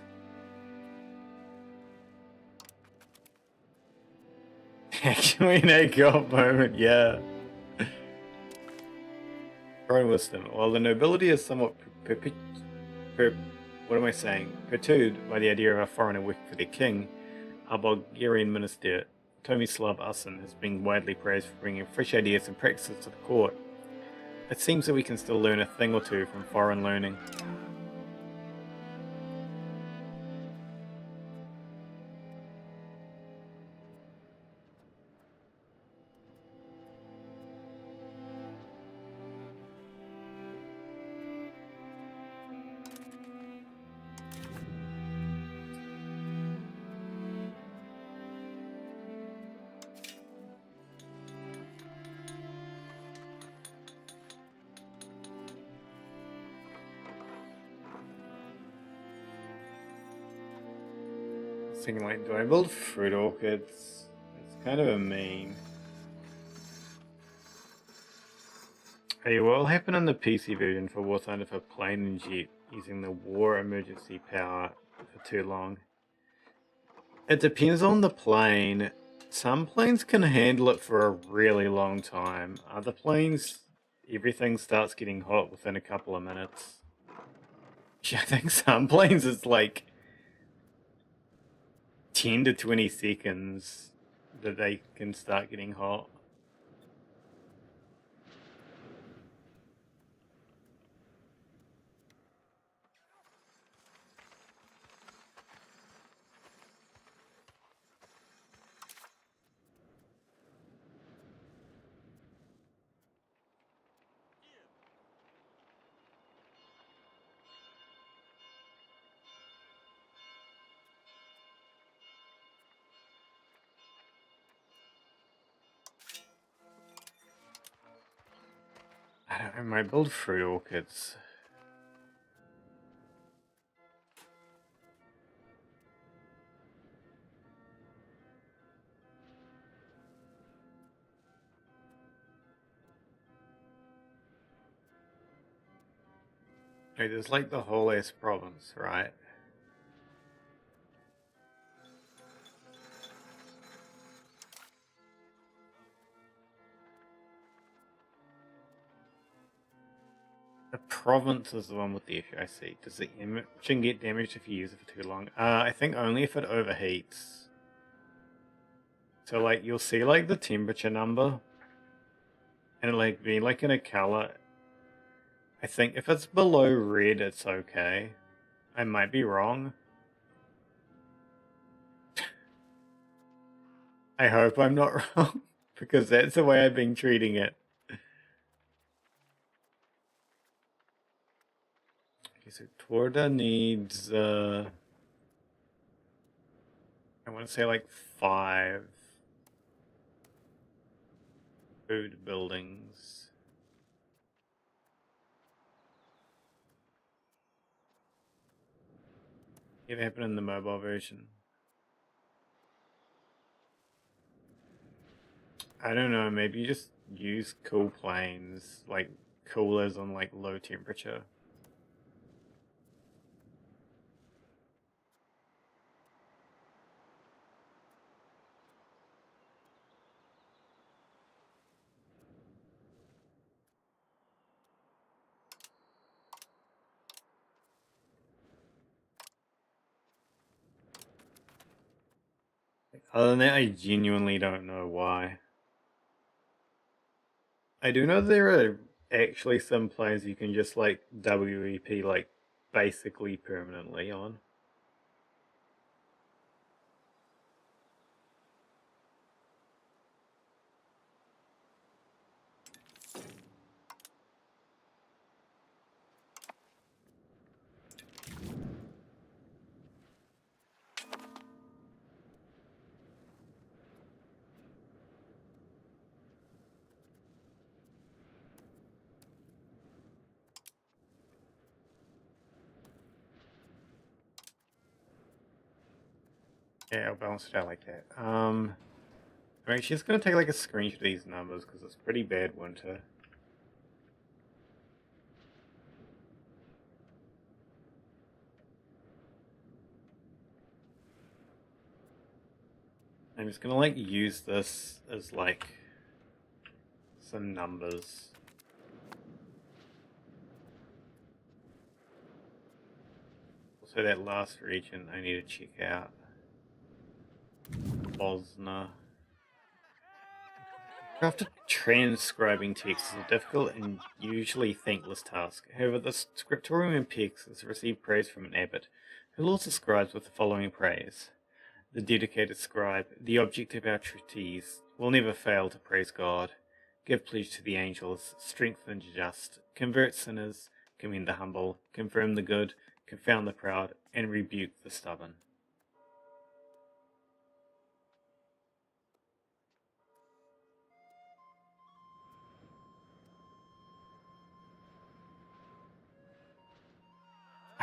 Actually, an egg-off moment, yeah. Growing wisdom. While the nobility is somewhat perturbed by the idea of a foreigner working for their king, our Bulgarian minister, Tomislav Usin, has been widely praised for bringing fresh ideas and practices to the court. It seems that we can still learn a thing or two from foreign learning. thinking, like, do I build fruit orchids? It's kind of a meme. Hey, what will happen in the PC version for War Thunder if a plane and jet using the war emergency power for too long? It depends on the plane. Some planes can handle it for a really long time. Other planes, everything starts getting hot within a couple of minutes. Yeah, I think some planes it's like 10 to 20 seconds that they can start getting hot. I might build fruit orchids. Hey, there's like the whole ass province, right? The province is the one with the FIC. Does the engine get damaged if you use it for too long? I think only if it overheats. So like you'll see like the temperature number and it like be like in a color. I think if it's below red it's okay. I might be wrong. I hope I'm not wrong because that's the way I've been treating it. Okay, so Torda needs I want to say like 5 food buildings. It happened in the mobile version. I don't know, maybe you just use cool planes, like coolers on like low temperature. Other than that, I genuinely don't know why. I do know there are actually some planes you can just like WEP like basically permanently on. Yeah, I'll balance it out like that. I'm actually just gonna take like a screenshot of these numbers because it's pretty bad winter. I'm just gonna like use this as like some numbers. Also that last region I need to check out. Bosna. After transcribing text is a difficult and usually thankless task. However, the scriptorium in Pex has received praise from an abbot, who laws the scribes with the following praise. The dedicated scribe, the object of our treatise, will never fail to praise God, give pledge to the angels, strengthen the just, convert sinners, commend the humble, confirm the good, confound the proud, and rebuke the stubborn.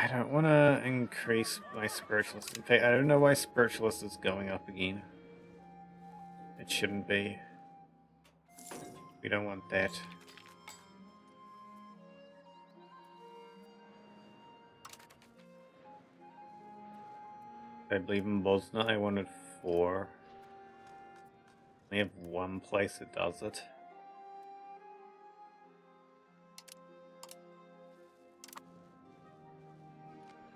I don't want to increase my spiritualist. In fact, I don't know why spiritualist is going up again. It shouldn't be. We don't want that. I believe in Bosnia I wanted 4. We have one place that does it.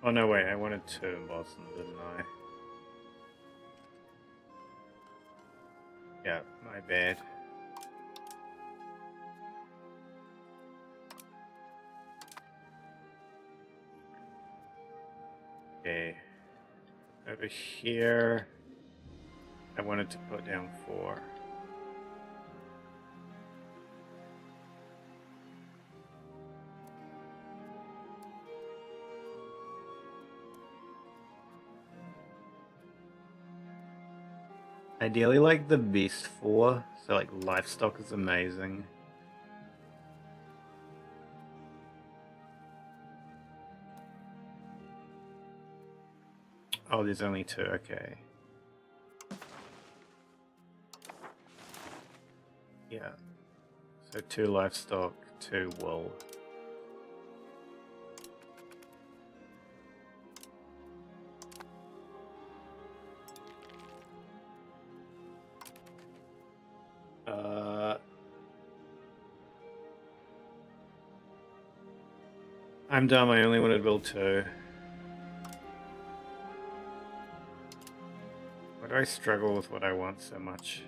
Oh no, wait, I wanted 2 in Bosnia, didn't I? Yeah, my bad. Okay. Over here, I wanted to put down 4. Ideally, like the best 4, so like livestock is amazing. Oh, there's only 2, okay. Yeah. So 2 livestock, 2 wool. I'm dumb, I only wanted to build 2. Why do I struggle with what I want so much?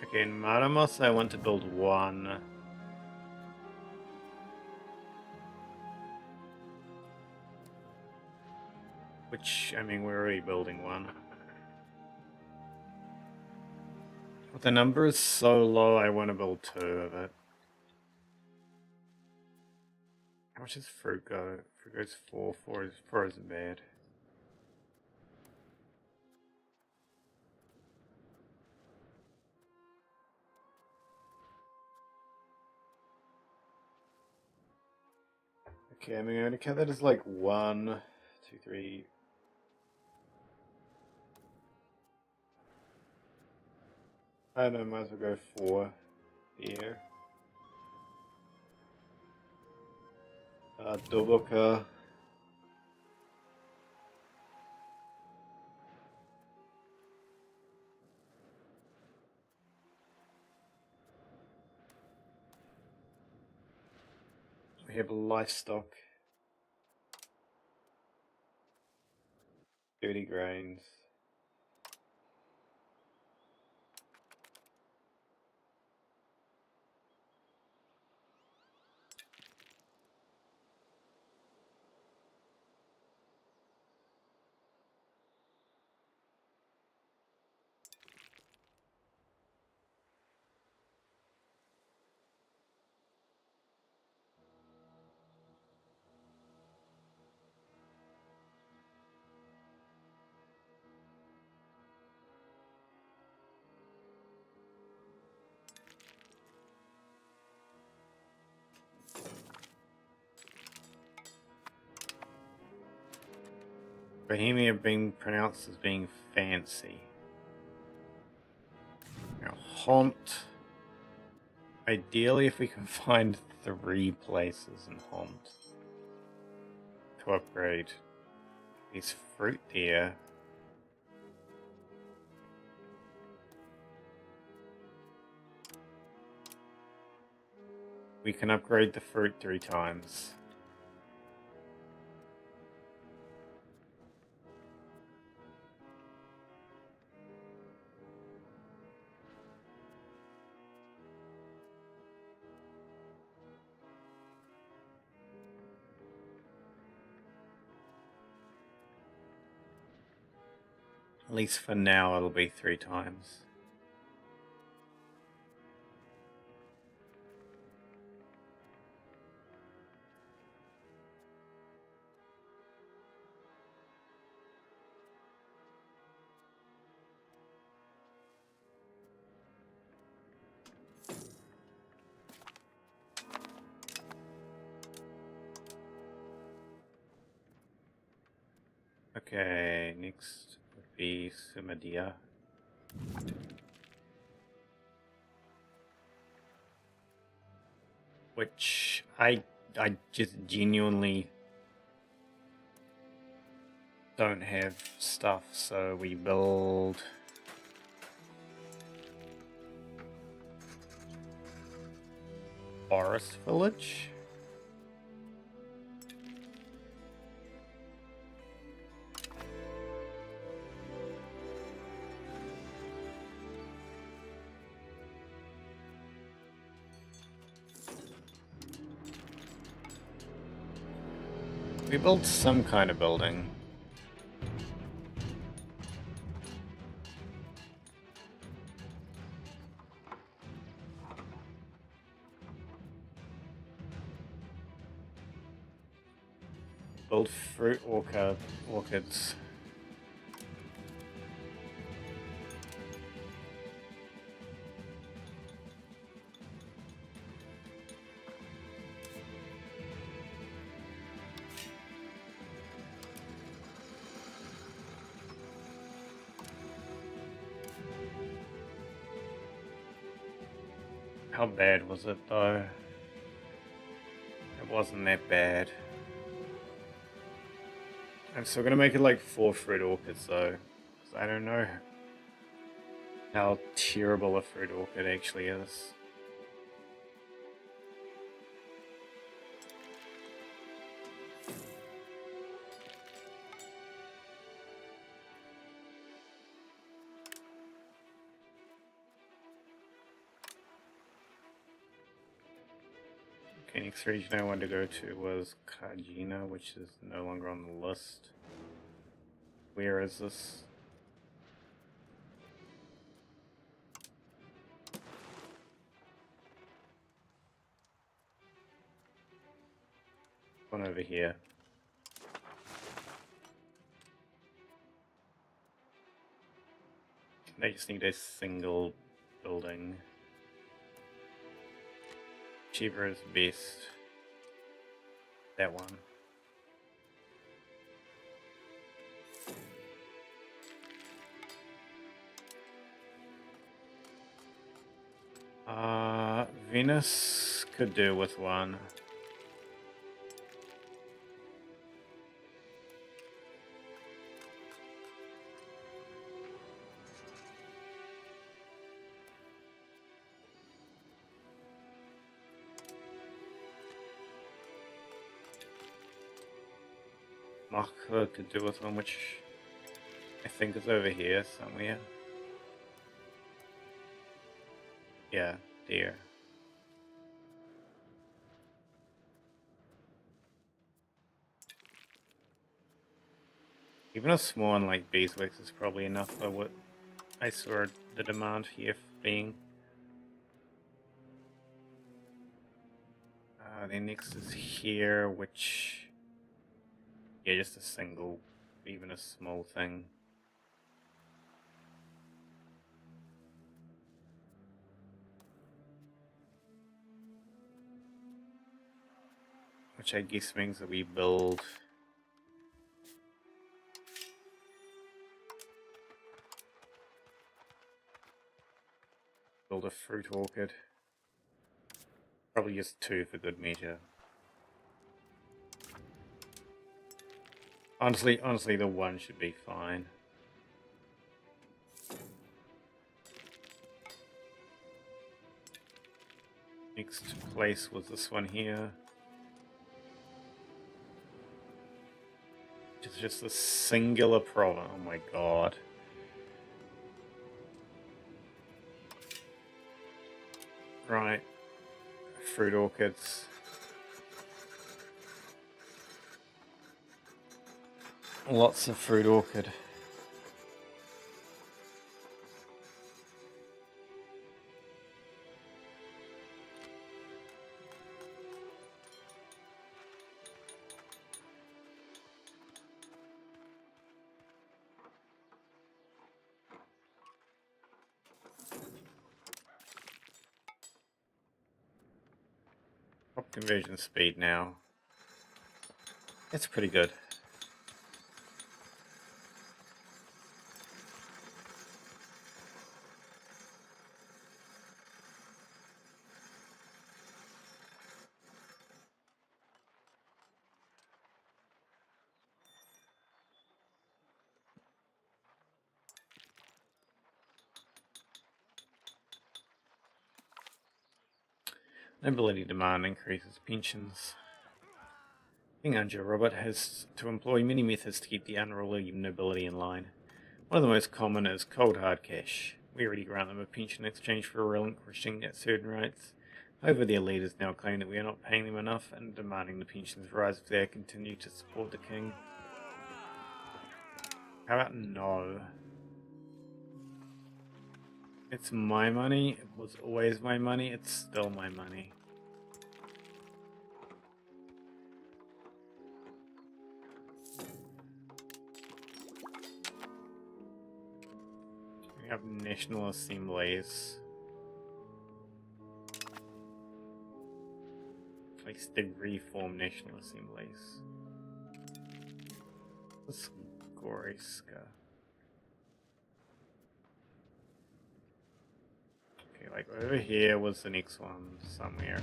Okay, in Maramos I want to build 1. Which, I mean, we're already building 1. But the number is so low, I want to build 2 of it. How much does fruit go? Fruit goes 4. 4 isn't bad. Okay, I'm going to count that as like 1, 2, 3. I don't know, might as well go 4 here. Doboka. We have livestock. 30 grains. Bohemia being pronounced as being fancy. Now, Hont. Ideally, if we can find 3 places in Hont to upgrade. There's fruit there. We can upgrade the fruit 3 times. At least for now, it'll be 3 times. Okay, next would be Sumadia. Which I just genuinely don't have stuff, so we build Forest Village. We built some kind of building. Build fruit orchids. How bad was it though? It wasn't that bad. I'm still gonna make it like 4 fruit orchids though, 'cause I don't know how terrible a fruit orchid actually is. Okay, next region I wanted to go to was Kajina, which is no longer on the list. Where is this? One over here. They just need a single building. Cheaper is best. That one. Venus could do with one. Marco could do with one, which I think is over here somewhere. Yeah, there. Even a small one like beeswax is probably enough for what I saw the demand here being. Then next is here, which, yeah, just a single, even a small thing. Which I guess means that we build a fruit orchid. Probably just 2 for good measure. Honestly, the 1 should be fine. Next place was this one here. It's just a singular problem. Oh my god. Right. Fruit orchids. Lots of fruit orchid. Crop conversion speed now. It's pretty good. Nobility demand increases pensions. King Anja Robert has to employ many methods to keep the unruly nobility in line. One of the most common is cold hard cash. We already grant them a pension in exchange for relinquishing certain rights. However, their leaders now claim that we are not paying them enough and demanding the pensions rise if they continue to support the king. How about no? It's my money. It was always my money. It's still my money. We have national assemblies. At least the reform national assemblies. Let's Goriska. Okay, like over here was the next one somewhere.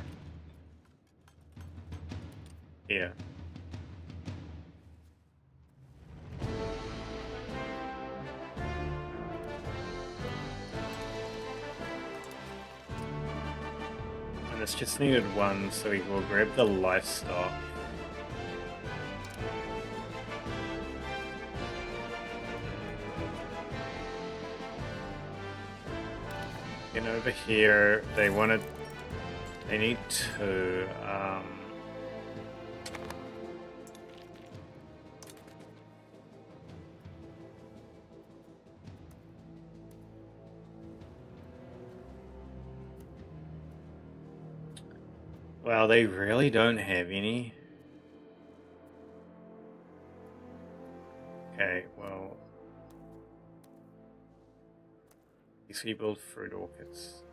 Here. And it's just needed one, so we will grab the livestock. And over here, they need to, well, they really don't have any. Okay, well, we build fruit orchards.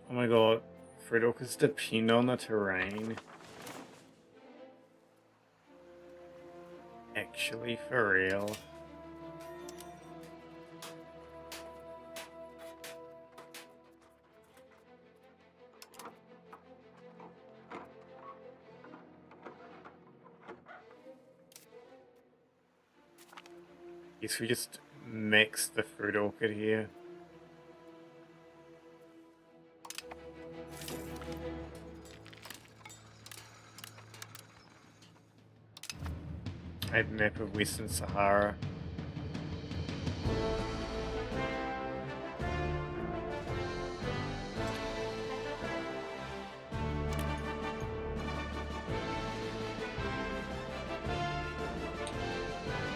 Oh my god, fruit orchards depend on the terrain. Actually, for real. Guess we just mix the fruit orchard here. A map of Western Sahara.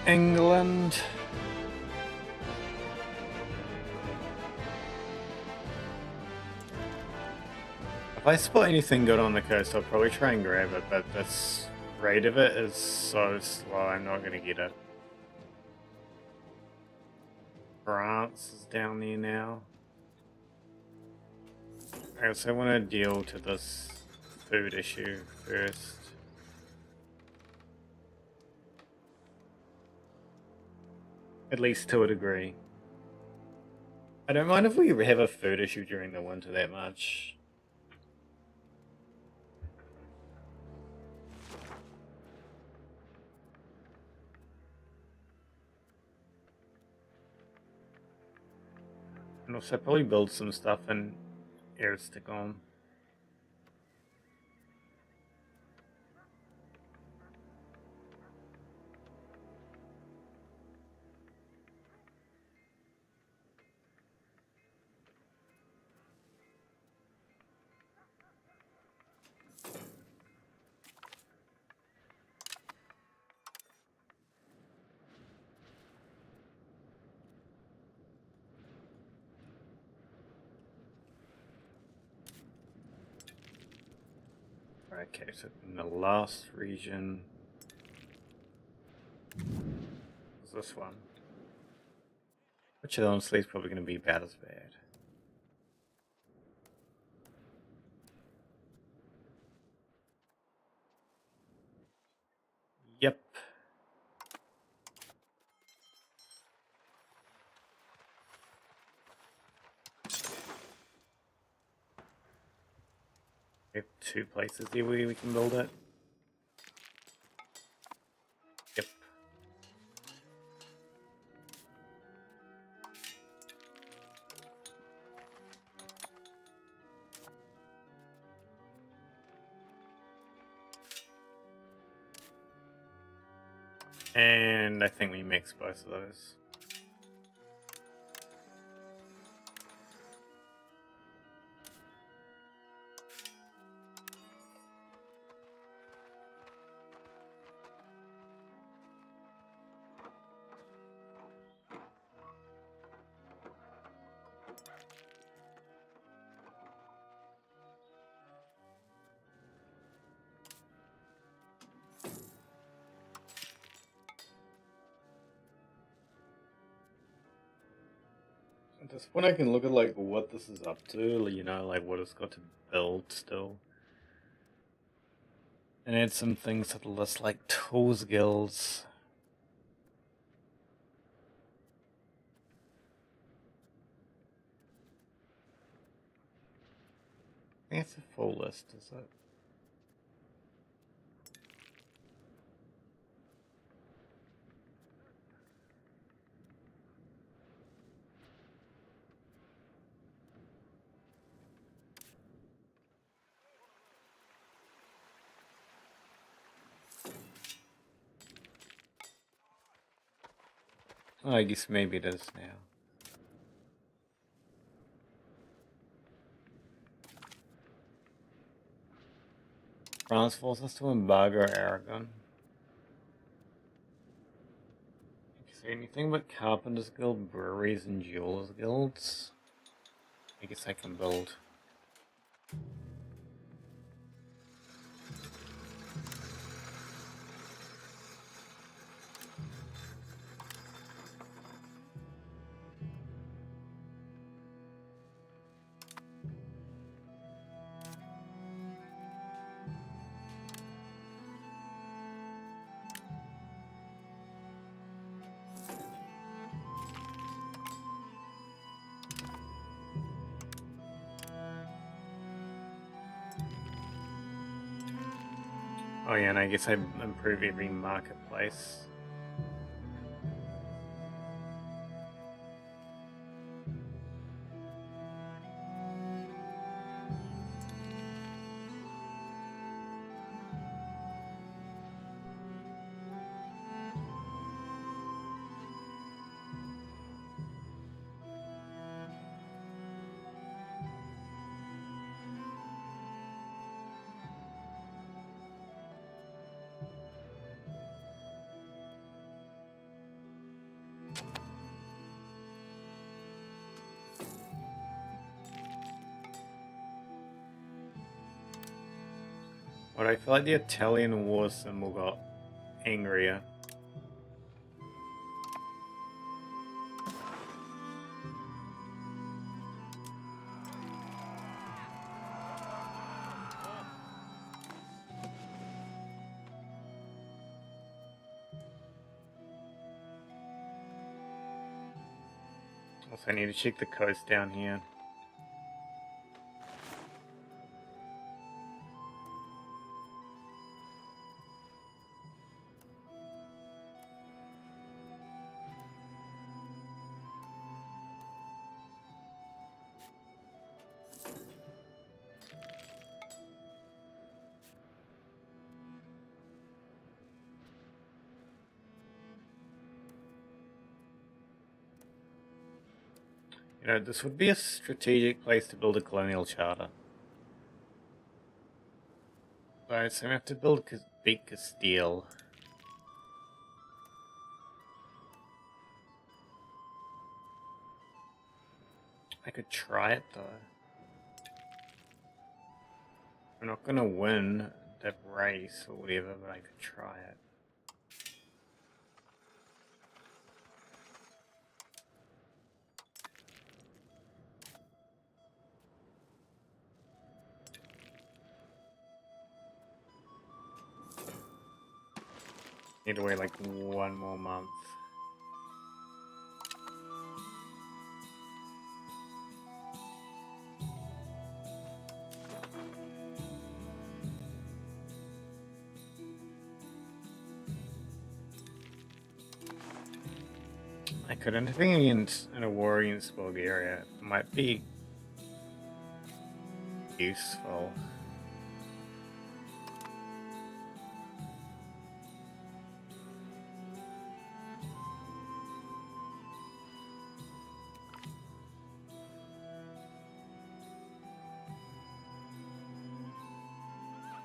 England. If I spot anything good on the coast, I'll probably try and grab it, but this rate of it is so slow, I'm not going to get it. France is down there now. I also want to deal to this food issue first. At least to a degree. I don't mind if we have a food issue during the winter that much. And also probably build some stuff in Airstickon. Okay, so in the last region is this one, which which honestly is probably going to be about as bad. Yep. We have 2 places here where we can build it. Yep. And I think we mix both of those. At this point I can look at like what this is up to, you know, like what it's got to build still. And add some things to the list like tools guilds. I think it's a full list, is it? Oh, I guess maybe it is now. France forces us to embargo Aragon. Is there anything but Carpenters Guild, Breweries, and Jewelers Guilds? I guess I can build. Oh yeah, and I guess I improve every marketplace. But I feel like the Italian war symbol got angrier. Also, I need to check the coast down here. You know, this would be a strategic place to build a colonial charter. Right, so we have to build Big Castile. I could try it though. We're not gonna win that race or whatever, but I could try it. Need to wait like 1 more month. I could intervene in a war against Bulgaria. It might be useful.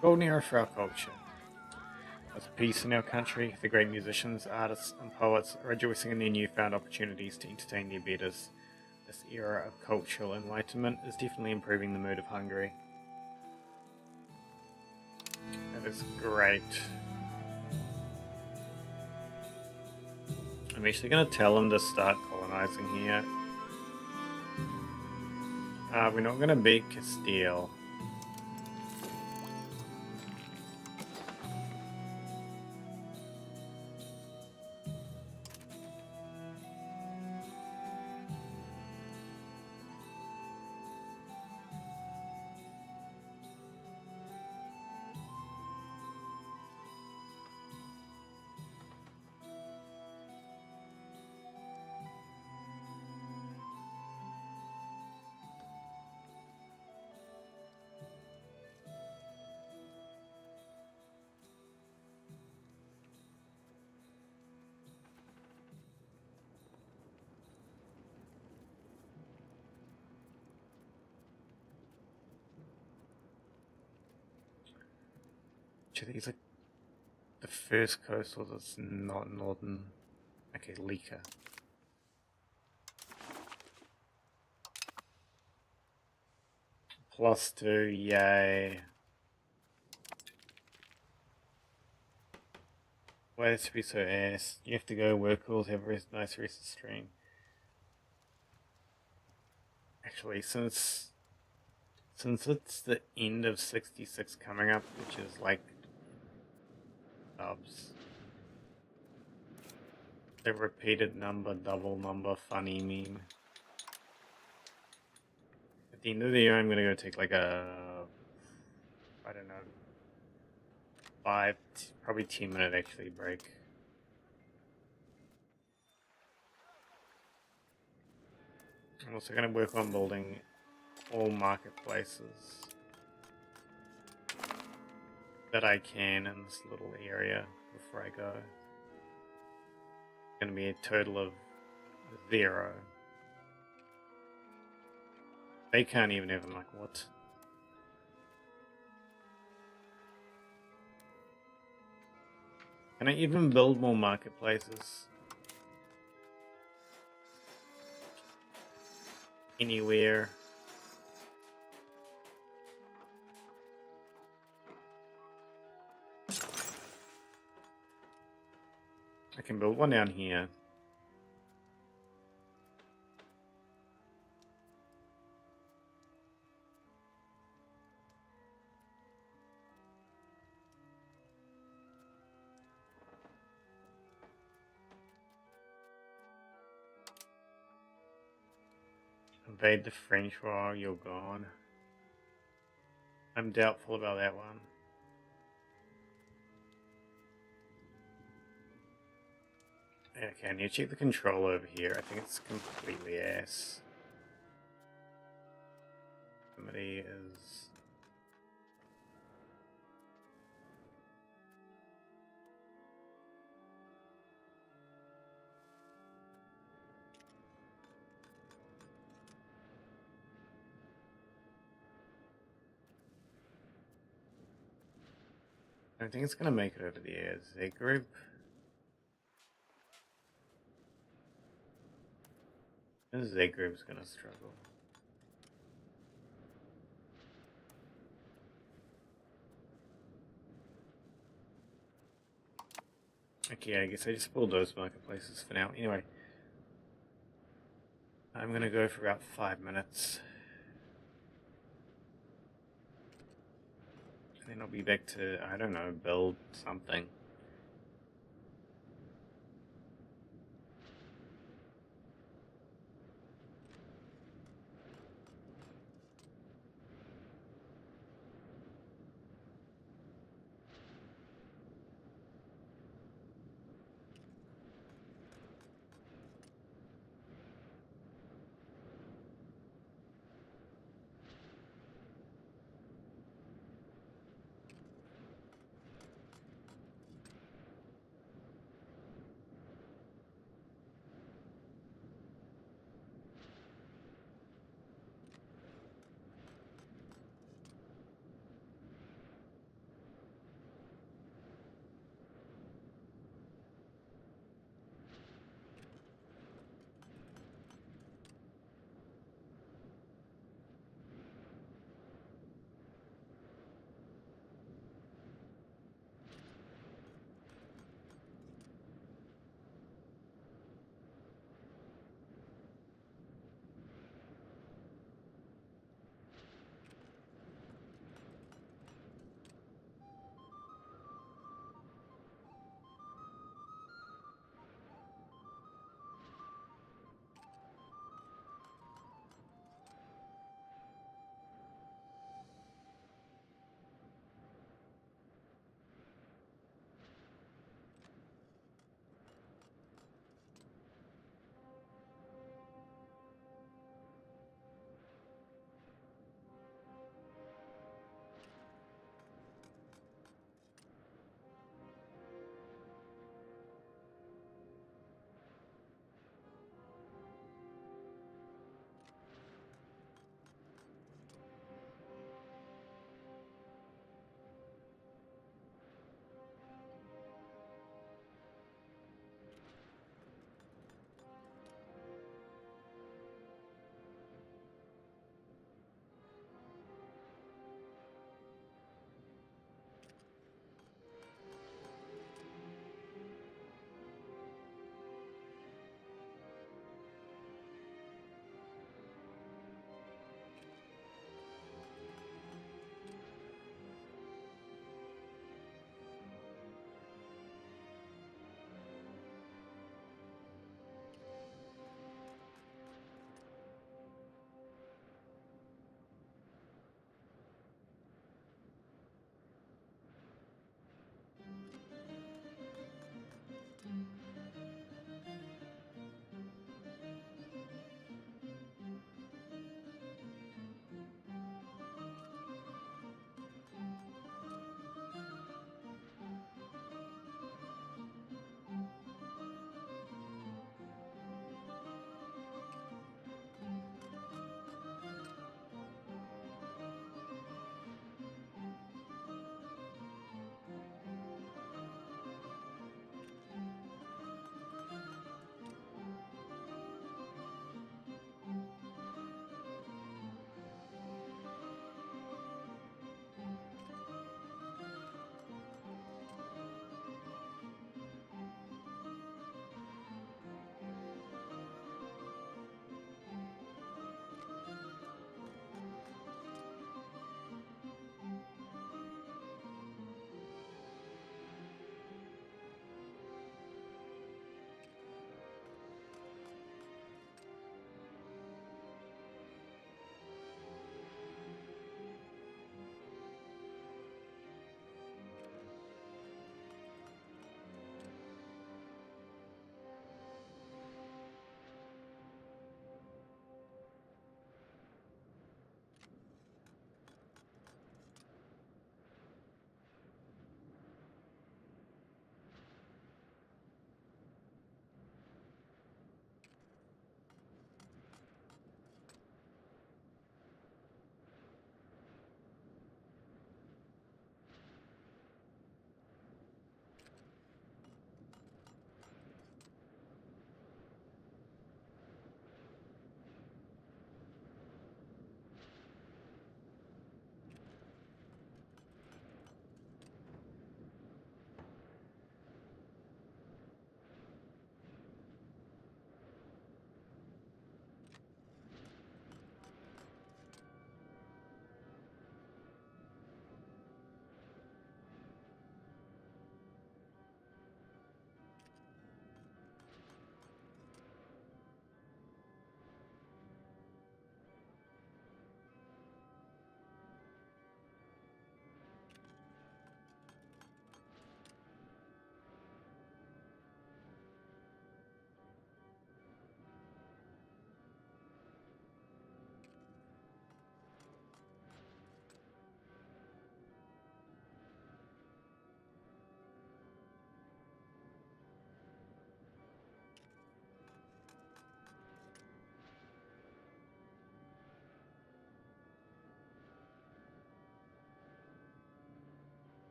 Golden era for our culture. There's peace in our country. The great musicians, artists, and poets are rejoicing in their newfound opportunities to entertain their betters. This era of cultural enlightenment is definitely improving the mood of Hungary. That is great. I'm actually going to tell them to start colonizing here. We're not going to beat Castile. These are the first coastal that's not northern. Okay, Lika. +2, yay. Why this to be so ass? You have to go work rules, have a nice recent stream. Actually, since it's the end of 66 coming up, which is like subs. The repeated number, double number, funny meme. At the end of the year, I'm gonna go take like a, I don't know, 5, probably 10-minute actually break. I'm also gonna work on building all marketplaces that I can in this little area before I go. It's gonna be a total of 0. They can't even have them, like, what? Can I even build more marketplaces? Anywhere? I can build one down here. Invade the French while you're gone. I'm doubtful about that one. Okay, I need to check the control over here. I think it's completely ass. Somebody is... I don't think it's gonna make it over the air. Z group. The Z group's gonna struggle. Okay, I guess I just pulled those marketplaces for now. Anyway, I'm gonna go for about 5 minutes. And then I'll be back to, I don't know, build something.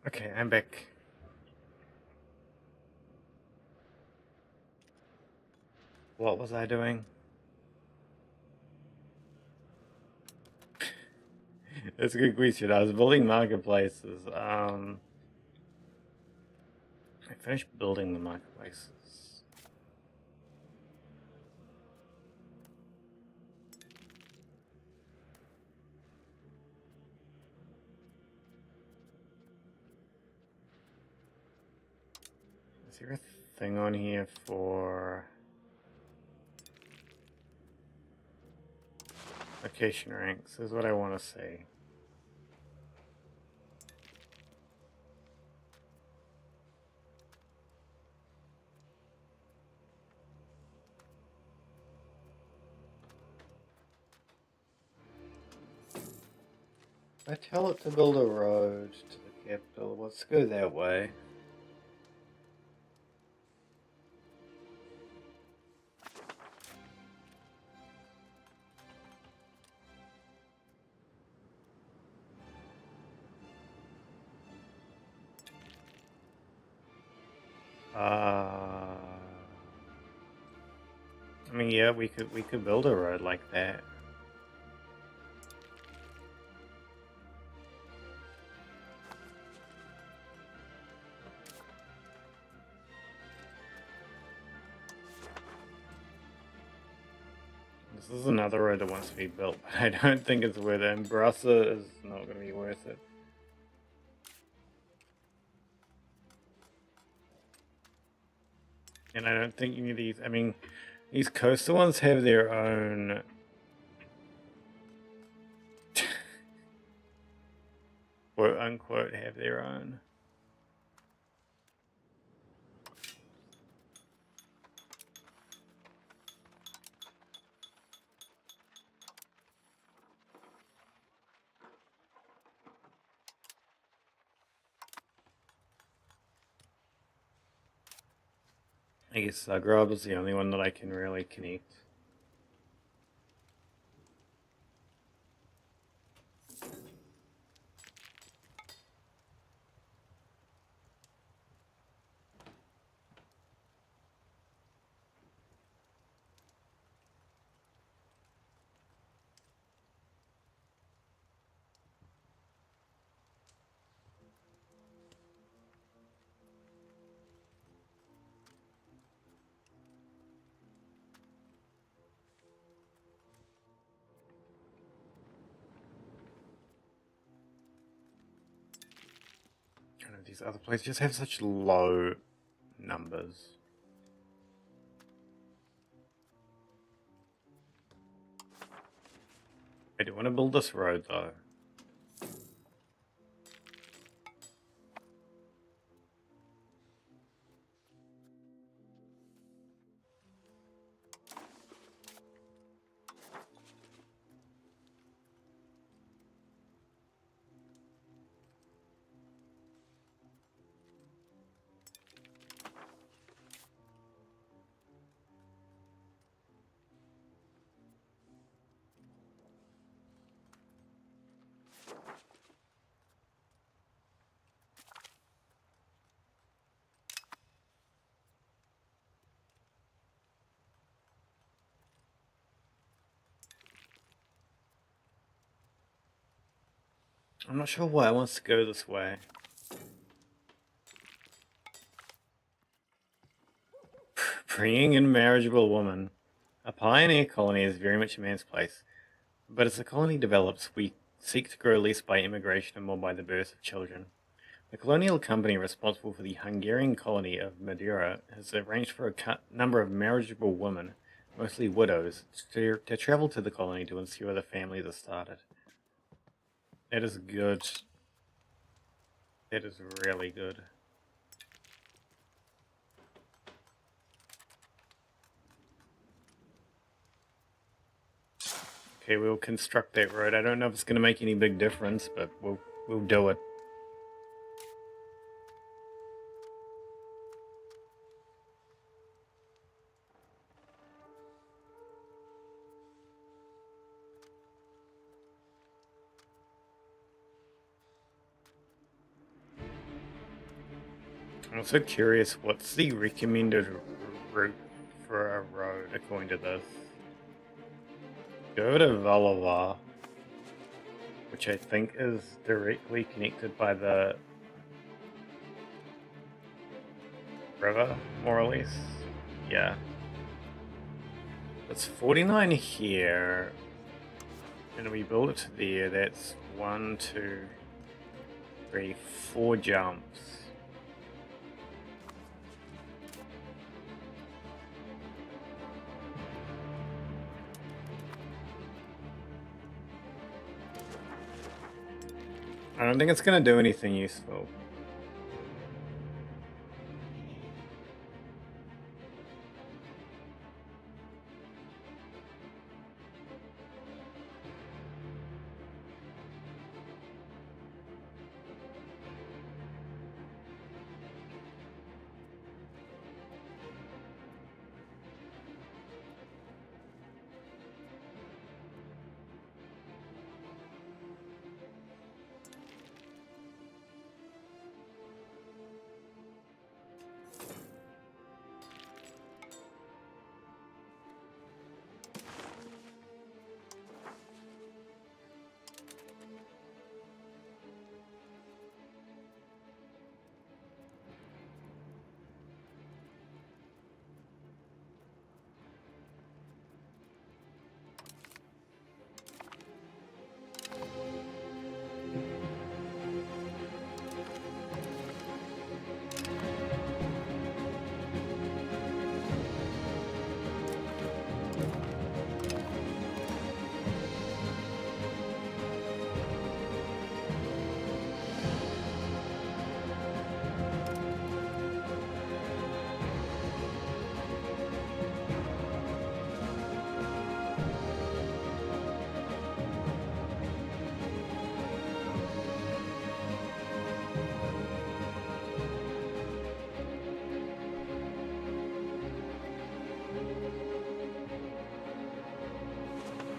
Okay, I'm back. What was I doing? That's a good question. I was building marketplaces. I finished building the marketplaces. Is there a thing on here for location ranks? Is what I want to see. I tell it to build a road to the capital. Let's go that way. I mean, yeah, we could build a road like that. This is another road that wants to be built, but I don't think it's worth it. And Brasa is not going to be worth it. And I don't think any of these, I mean, these coastal ones have their own quote unquote have their own. I guess Zagreb is the only one that I can really connect. I don't know, these other places just have such low numbers. I do want to build this road though. I'm not sure why it wants to go this way. Bringing in marriageable woman. A pioneer colony is very much a man's place. But as the colony develops, we seek to grow less by immigration and more by the birth of children. The colonial company responsible for the Hungarian colony of Madeira has arranged for a number of marriageable women, mostly widows, to travel to the colony to ensure the families are started. That is good. That is really good. Okay, we'll construct that road. I don't know if it's going to make any big difference, but we'll do it. I'm also curious, what's the recommended route for a road according to this? Go to Valova, which I think is directly connected by the river, more or less. Yeah. It's 49 here, and we build it to there. That's 1, 2, 3, 4 jumps. I don't think it's going to do anything useful.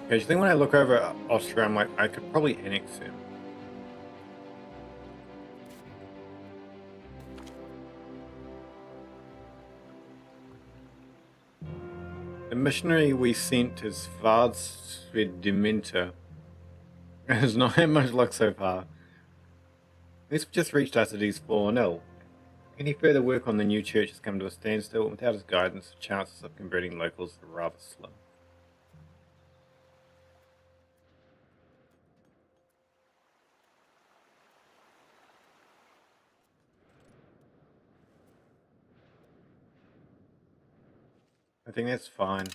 Occasionally when I look over at Austria, I'm like, I could probably annex him. The missionary we sent is Svardsvedimenta. Has not had much luck so far. He's just reached us that he's fallen ill. Any further work on the new church has come to a standstill, and without his guidance, the chances of converting locals are rather slim. I think that's fine.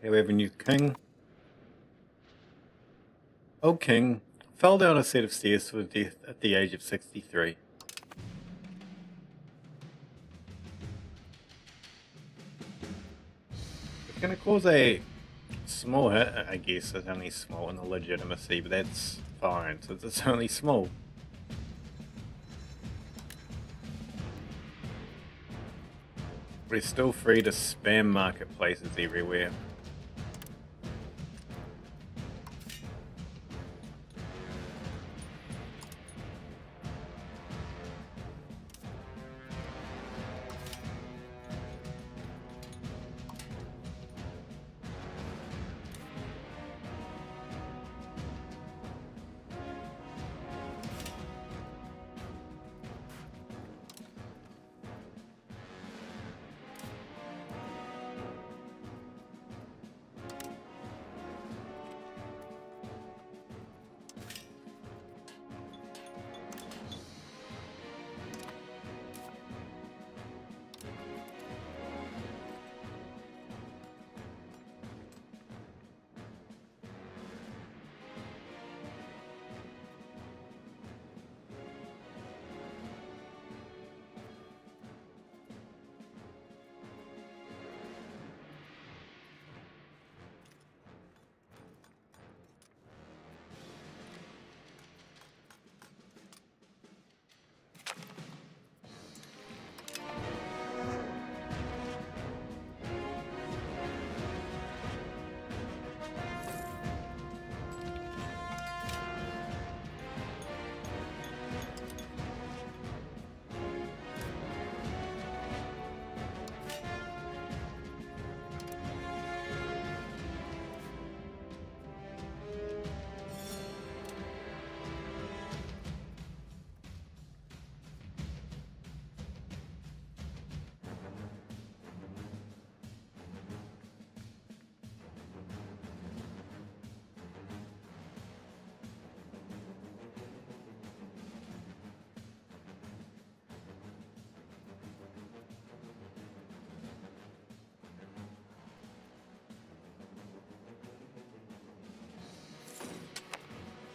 Okay, we have a new king. Old king fell down a set of stairs to his death at the age of 63. It's going to cause a small hit, I guess. It's only small in the legitimacy, but that's fine since it's only small. We're still free to spam marketplaces everywhere.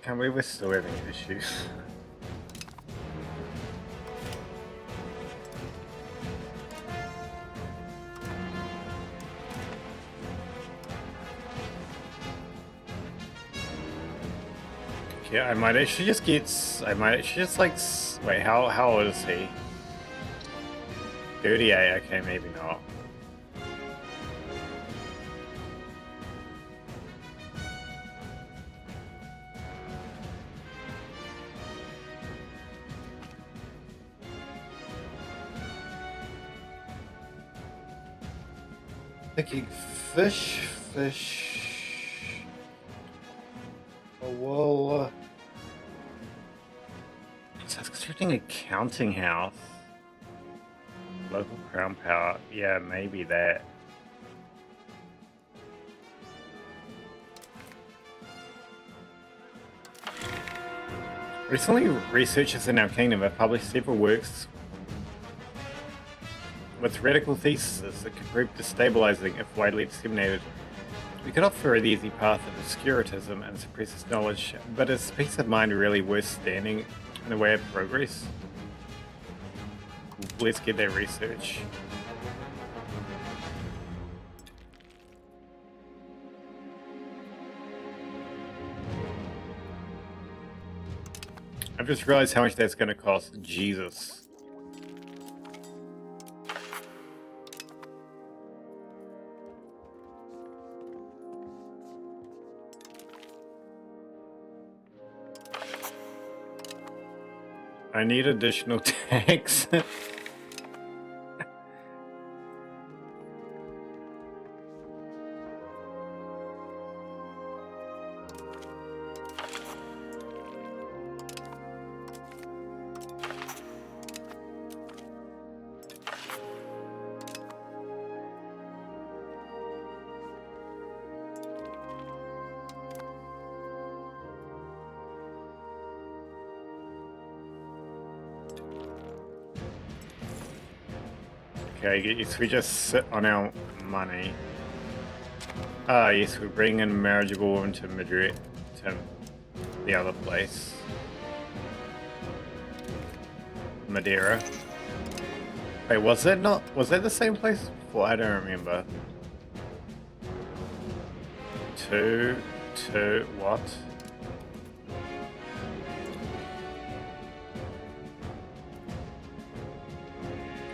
Can't believe we're still having issues. Yeah, I might actually just get. I might actually just like. Wait, how old is he? 38. Okay, maybe not. Thinking fish. Oh, well. So I was expecting a counting house. Local crown power. Yeah, maybe that. Recently, researchers in our kingdom have published several works with radical theses that could prove destabilizing if widely disseminated. We could offer the easy path of obscurantism and suppress its knowledge, but is peace of mind really worth standing in the way of progress? Let's get that research. I've just realized how much that's going to cost. Jesus. I need additional tax. Okay, yes, we just sit on our money. Ah, yes, we bring in marriageable woman to Madrid, to the other place. Madeira. Wait, was that the same place before? I don't remember. Two, what?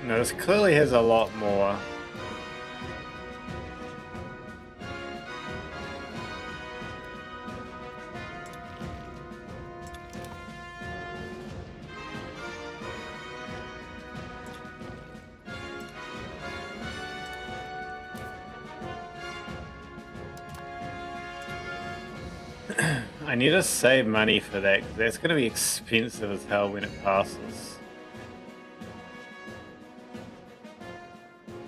No, this clearly has a lot more. I need to save money for that, because that's going to be expensive as hell when it passes.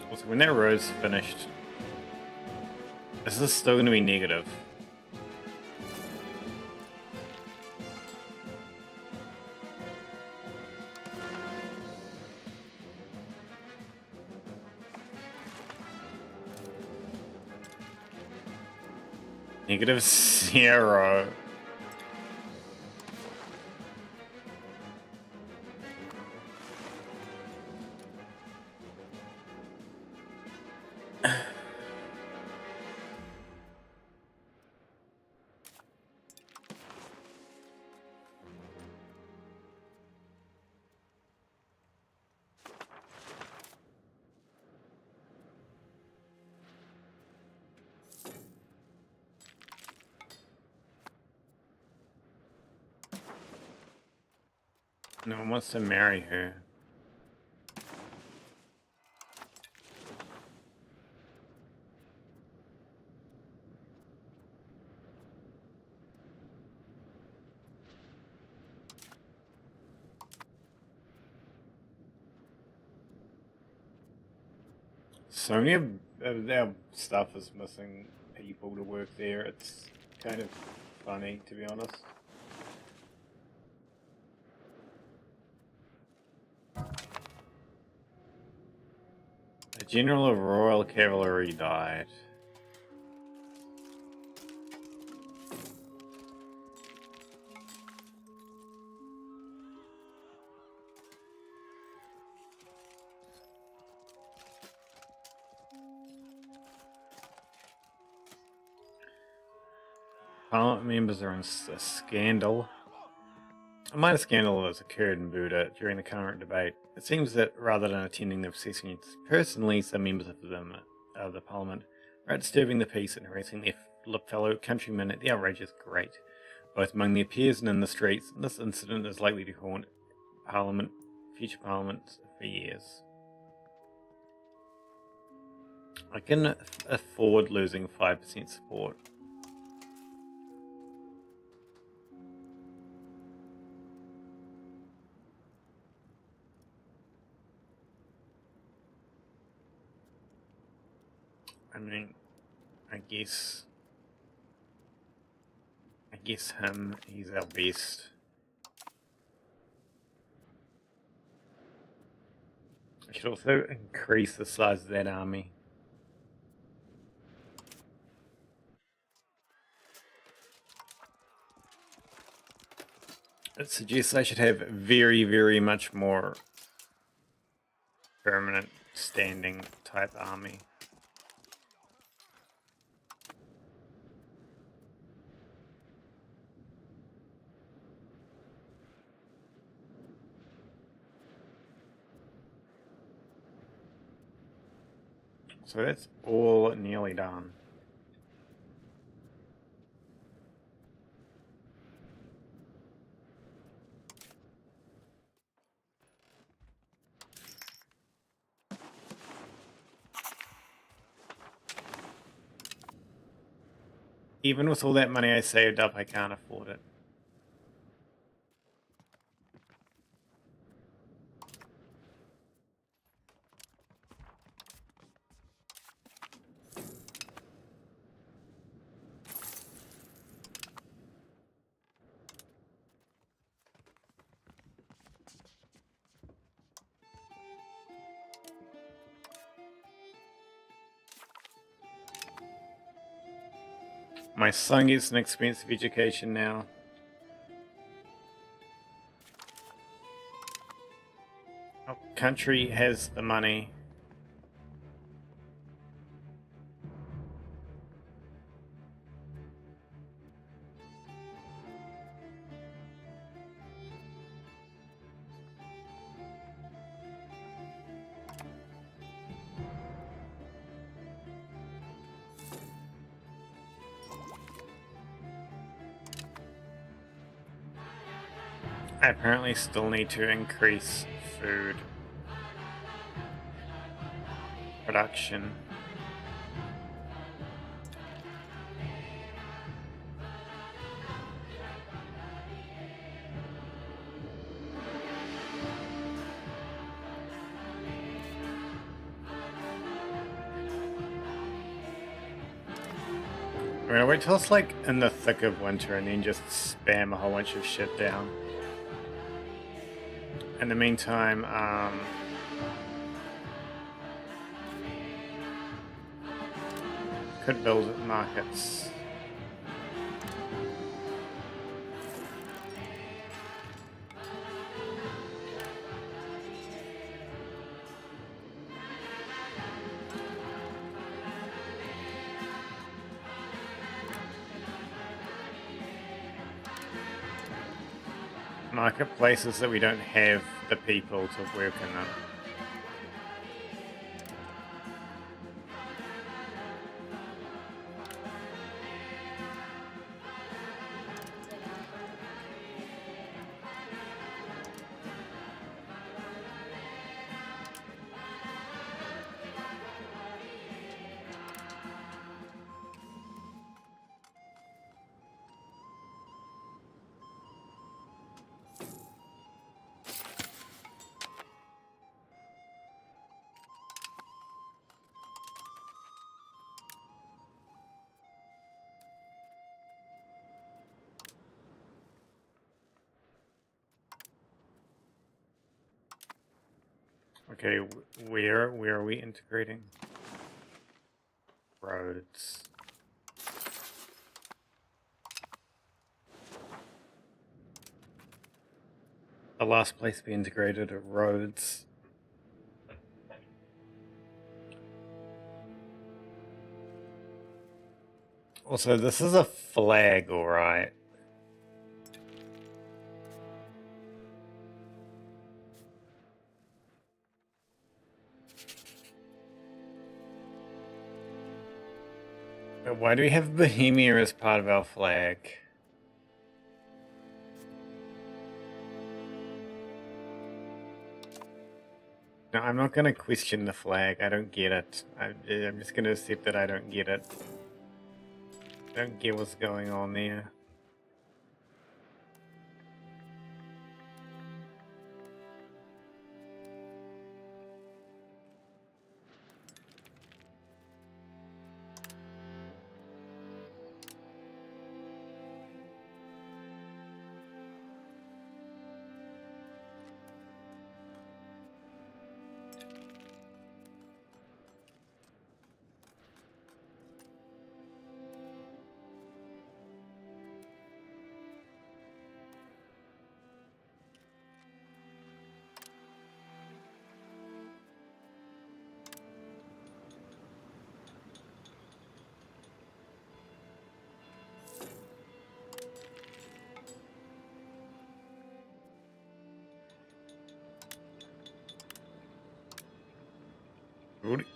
Also, when that road's finished, is this still going to be negative? -0. No one wants to marry her. So many of our stuff is missing people to work there. It's kind of funny, to be honest. A general of Royal Cavalry died. Parliament members are in a scandal. A minor scandal has occurred in Buda during the current debate. It seems that rather than attending the sessions personally, some members of the Parliament are disturbing the peace and harassing their fellow countrymen at the outrageous rate, both among their peers and in the streets. This incident is likely to haunt future parliaments for years. I can afford losing 5% support. I mean, I guess he's our best. I should also increase the size of that army. It suggests I should have very, very much more permanent standing type army. So that's all nearly done. Even with all that money I saved up, I can't afford it. My son gets an expensive education now. Our country has the money. I apparently still need to increase food production. I mean, I'll wait till it's like in the thick of winter and then just spam a whole bunch of shit down. In the meantime, could build markets. Marketplaces that we don't have the people to work in them. Okay, where are we integrating? Roads. The last place we integrated are roads. Also, this is a flag, alright. But why do we have Bohemia as part of our flag? No, I'm not going to question the flag. I don't get it. I'm just going to accept that I don't get it. I don't get what's going on there.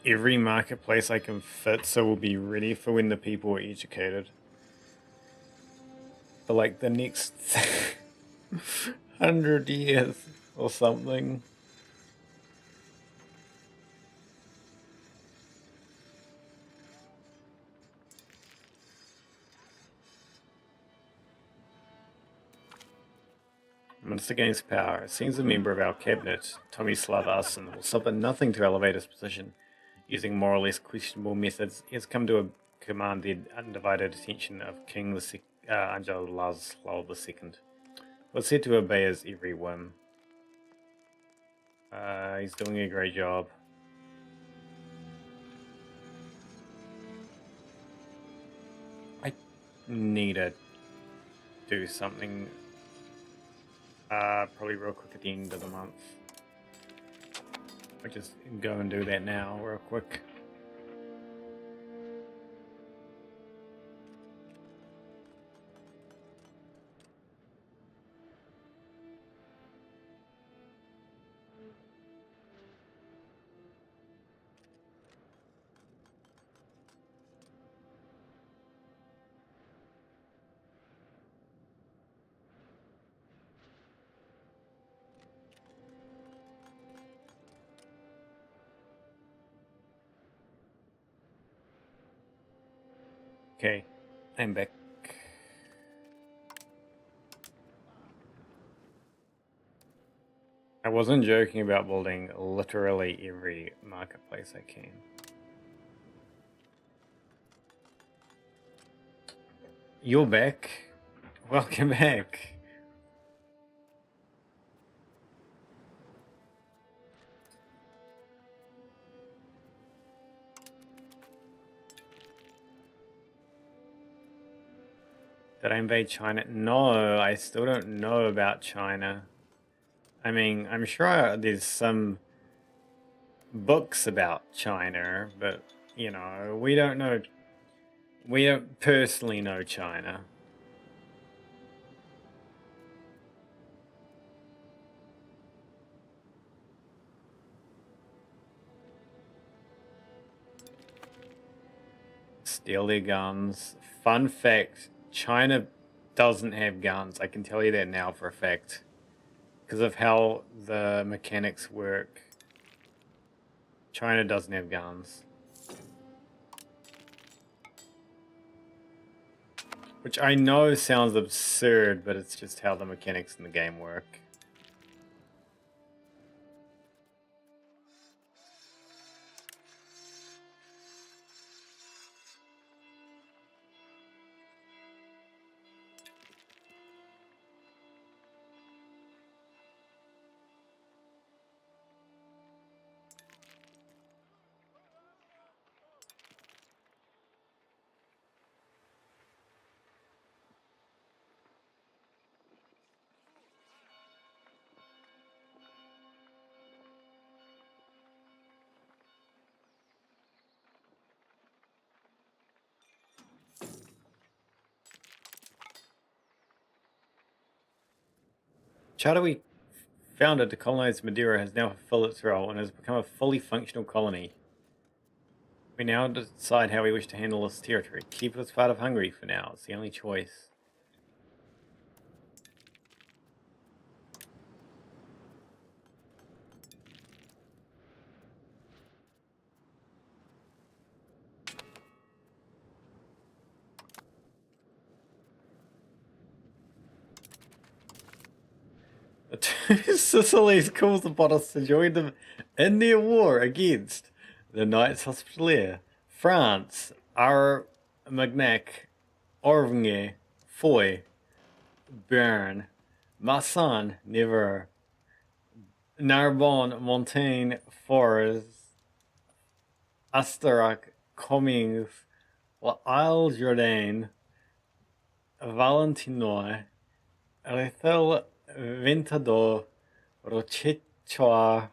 Every marketplace I can fit so we'll be ready for when the people are educated. For like the next 100 years or something. Minister gains power. Seems a member of our cabinet, Tomislav Arsen, will suffer nothing to elevate his position. Using more or less questionable methods, he has come to command the undivided attention of King Angel Laszlo II. Was said to obey his every whim. He's doing a great job. I need to do something probably real quick at the end of the month. I'll just go and do that now real quick. Okay, I'm back. I wasn't joking about building literally every marketplace I can. You're back. Welcome back. Did I invade China? No, I still don't know about China. I mean, I'm sure there's some books about China, but, you know, we don't know. We don't personally know China. Steal their guns. Fun fact, China doesn't have guns. I can tell you that now for a fact. Because of how the mechanics work. China doesn't have guns. Which I know sounds absurd, but it's just how the mechanics in the game work. charter we founded to colonize Madeira has now fulfilled its role and has become a fully functional colony. We now decide how we wish to handle this territory. Keep it as part of Hungary for now. It's the only choice. The two Sicilies calls upon us to join them in their war against the Knights Hospitalier, France, Armagnac, Orvgne, Foy, Bern, Masson, Nevers, Narbonne, Montaigne, Forez, Astarac, Comines, Isle Jourdain, Valentinois, Rethel, Ventador, Rochechua,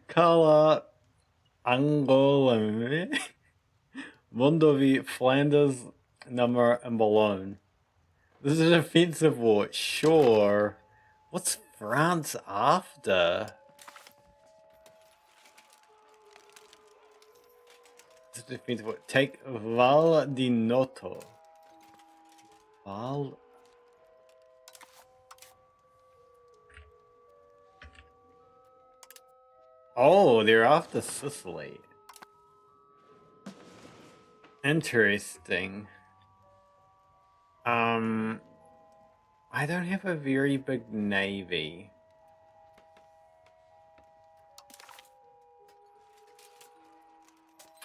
Cala, Angoulême, Mondovì, Flanders, Namur, and Boulogne. This is a defensive war, sure. What's France after? It's a defensive war. Take Val di Noto. Val. Oh, they're after Sicily. Interesting. I don't have a very big navy.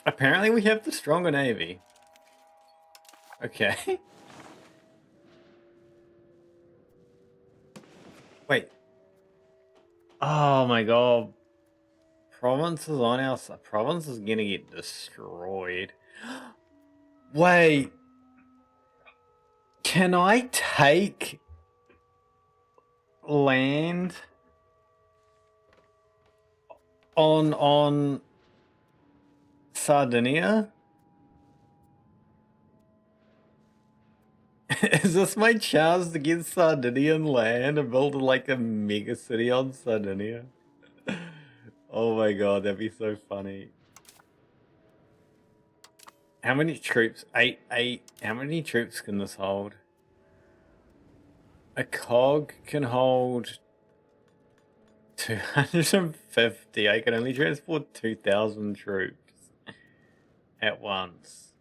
Apparently we have the stronger navy. Okay. Wait. Oh my god. Province is on our side. Province is gonna get destroyed. Wait. Can I take land on Sardinia? Is this my chance to get Sardinian land and build like a mega city on Sardinia? Oh my god, that'd be so funny. How many troops? Eight. How many troops can this hold? A cog can hold 250. I can only transport 2,000 troops at once.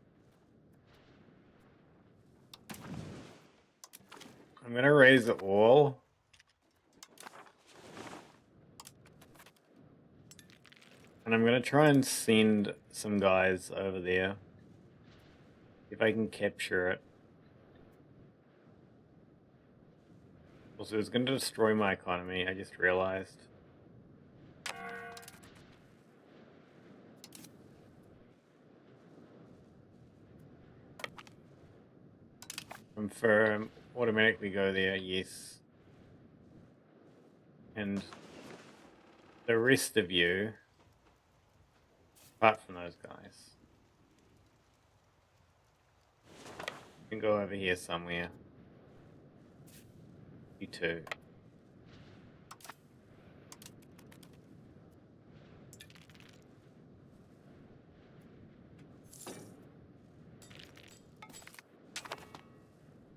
I'm gonna raise it all. And I'm gonna try and send some guys over there. If I can capture it. Also, it's gonna destroy my economy, I just realized. Confirm, automatically go there, yes. And the rest of you, apart from those guys, you can go over here somewhere. You too.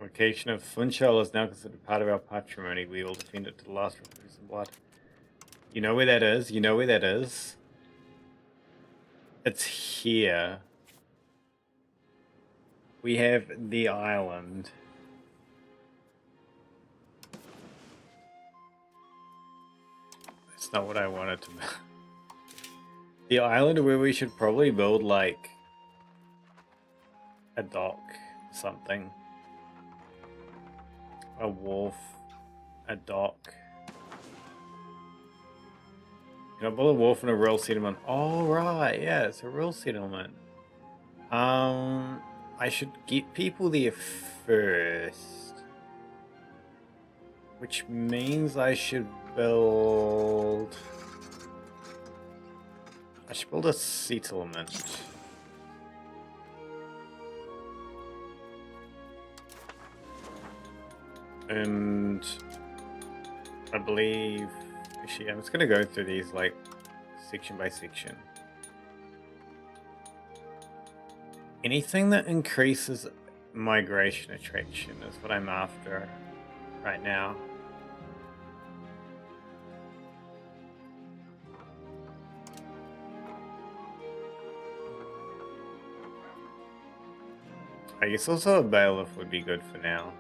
Location of Funchal is now considered part of our patrimony. We will defend it to the last drop of some blood. You know where that is? You know where that is? It's here. We have the island. That's not what I wanted to build. The island where we should probably build like a dock, something. A wharf, a dock. Can I build a wharf and a real settlement? Oh right, yeah, it's a real settlement. I should get people there first. Which means I should build a settlement. And I believe, actually, I'm just going to go through these like section by section. Anything that increases migration attraction is what I'm after right now. I guess also a bailiff would be good for now.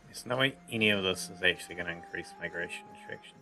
There's no way any of this is actually going to increase migration attraction.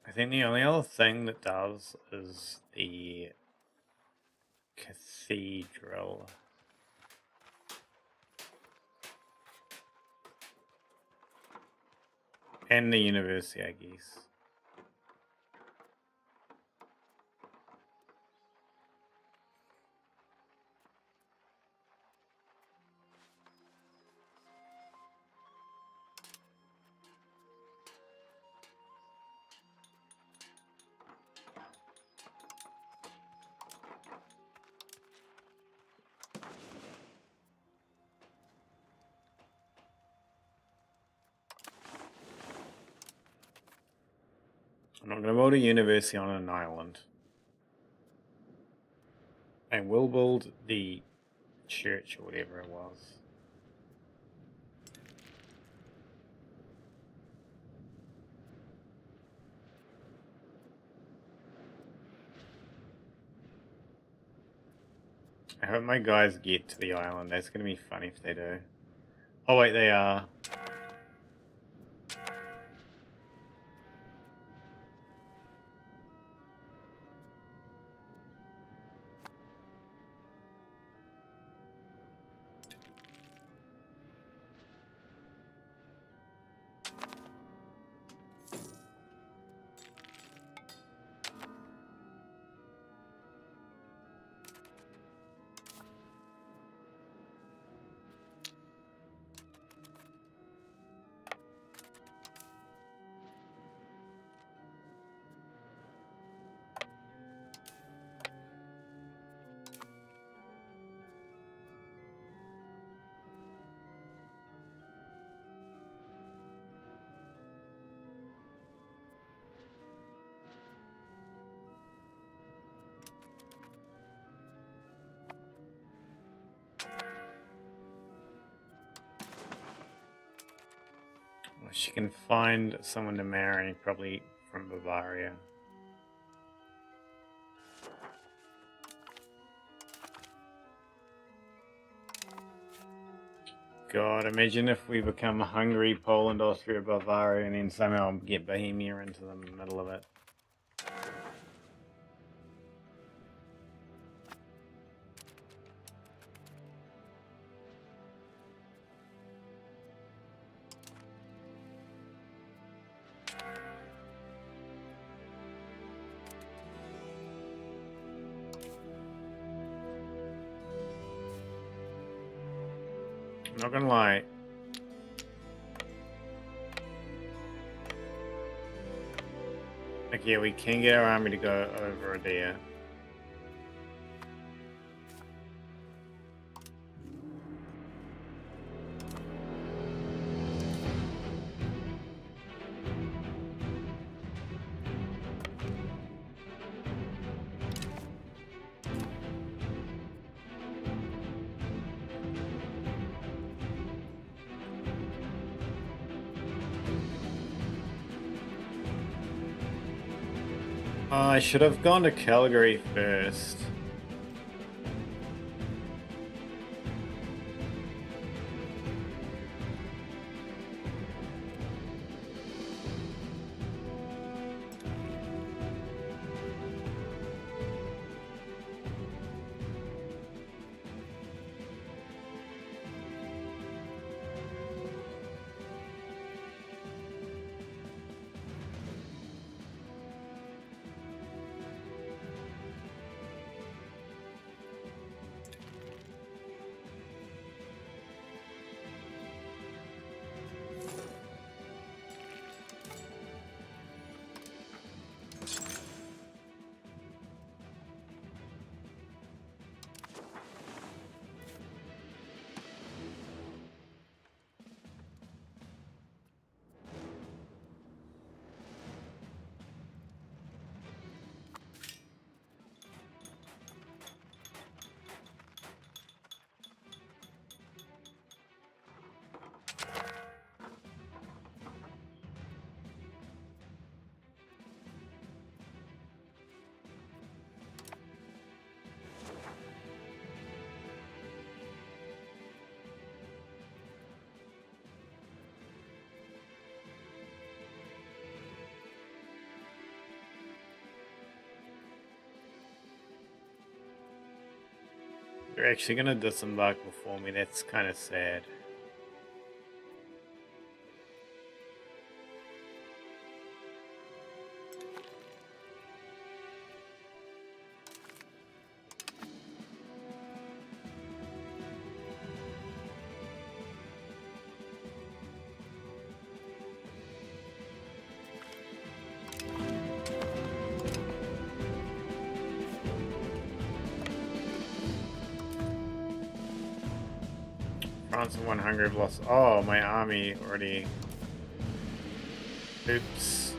I think the only other thing that does is the cathedral. And the university, I guess. I'm not going to build a university on an island. I will build the church or whatever it was. I hope my guys get to the island. That's going to be funny if they do. Oh wait, they are. She can find someone to marry, probably from Bavaria. God, imagine if we become Hungary, Poland, Austria, Bavaria, and then somehow get Bohemia into the middle of it. I'm not gonna lie. Like, yeah, we can get our army to go over there. I should have gone to Calgary first. They're actually gonna disembark before me, that's kind of sad. France and 1 Hungary have lost. Oh, my army already. Oops.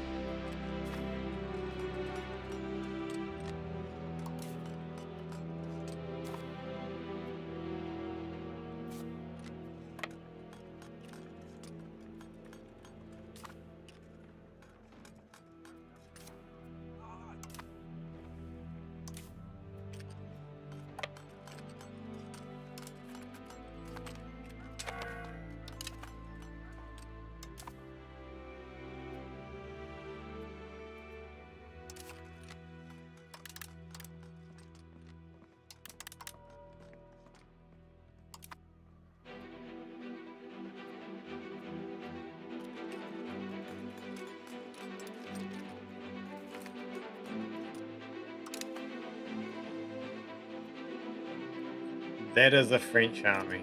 That is a French army.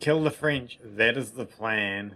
Kill the French, that is the plan.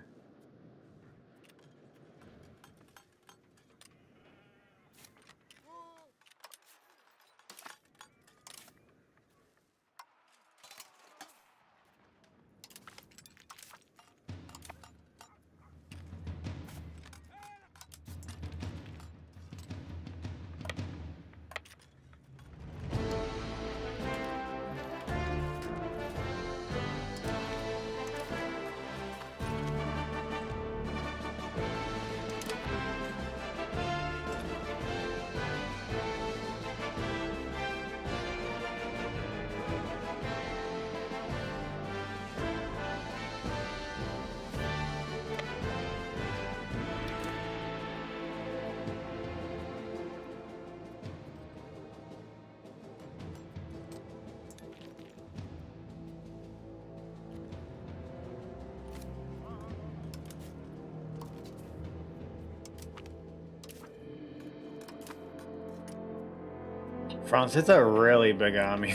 France has a really big army.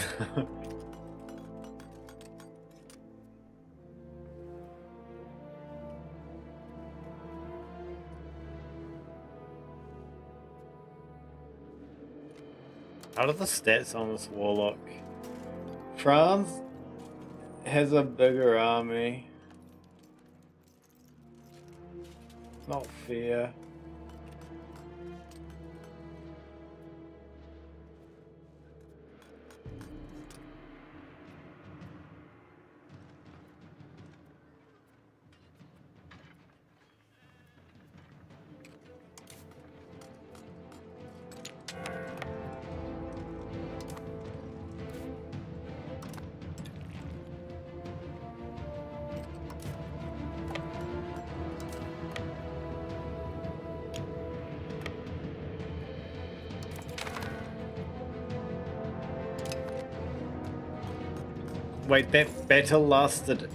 How are the stats on this war look? France has a bigger army. It's not fair. Wait, that battle lasted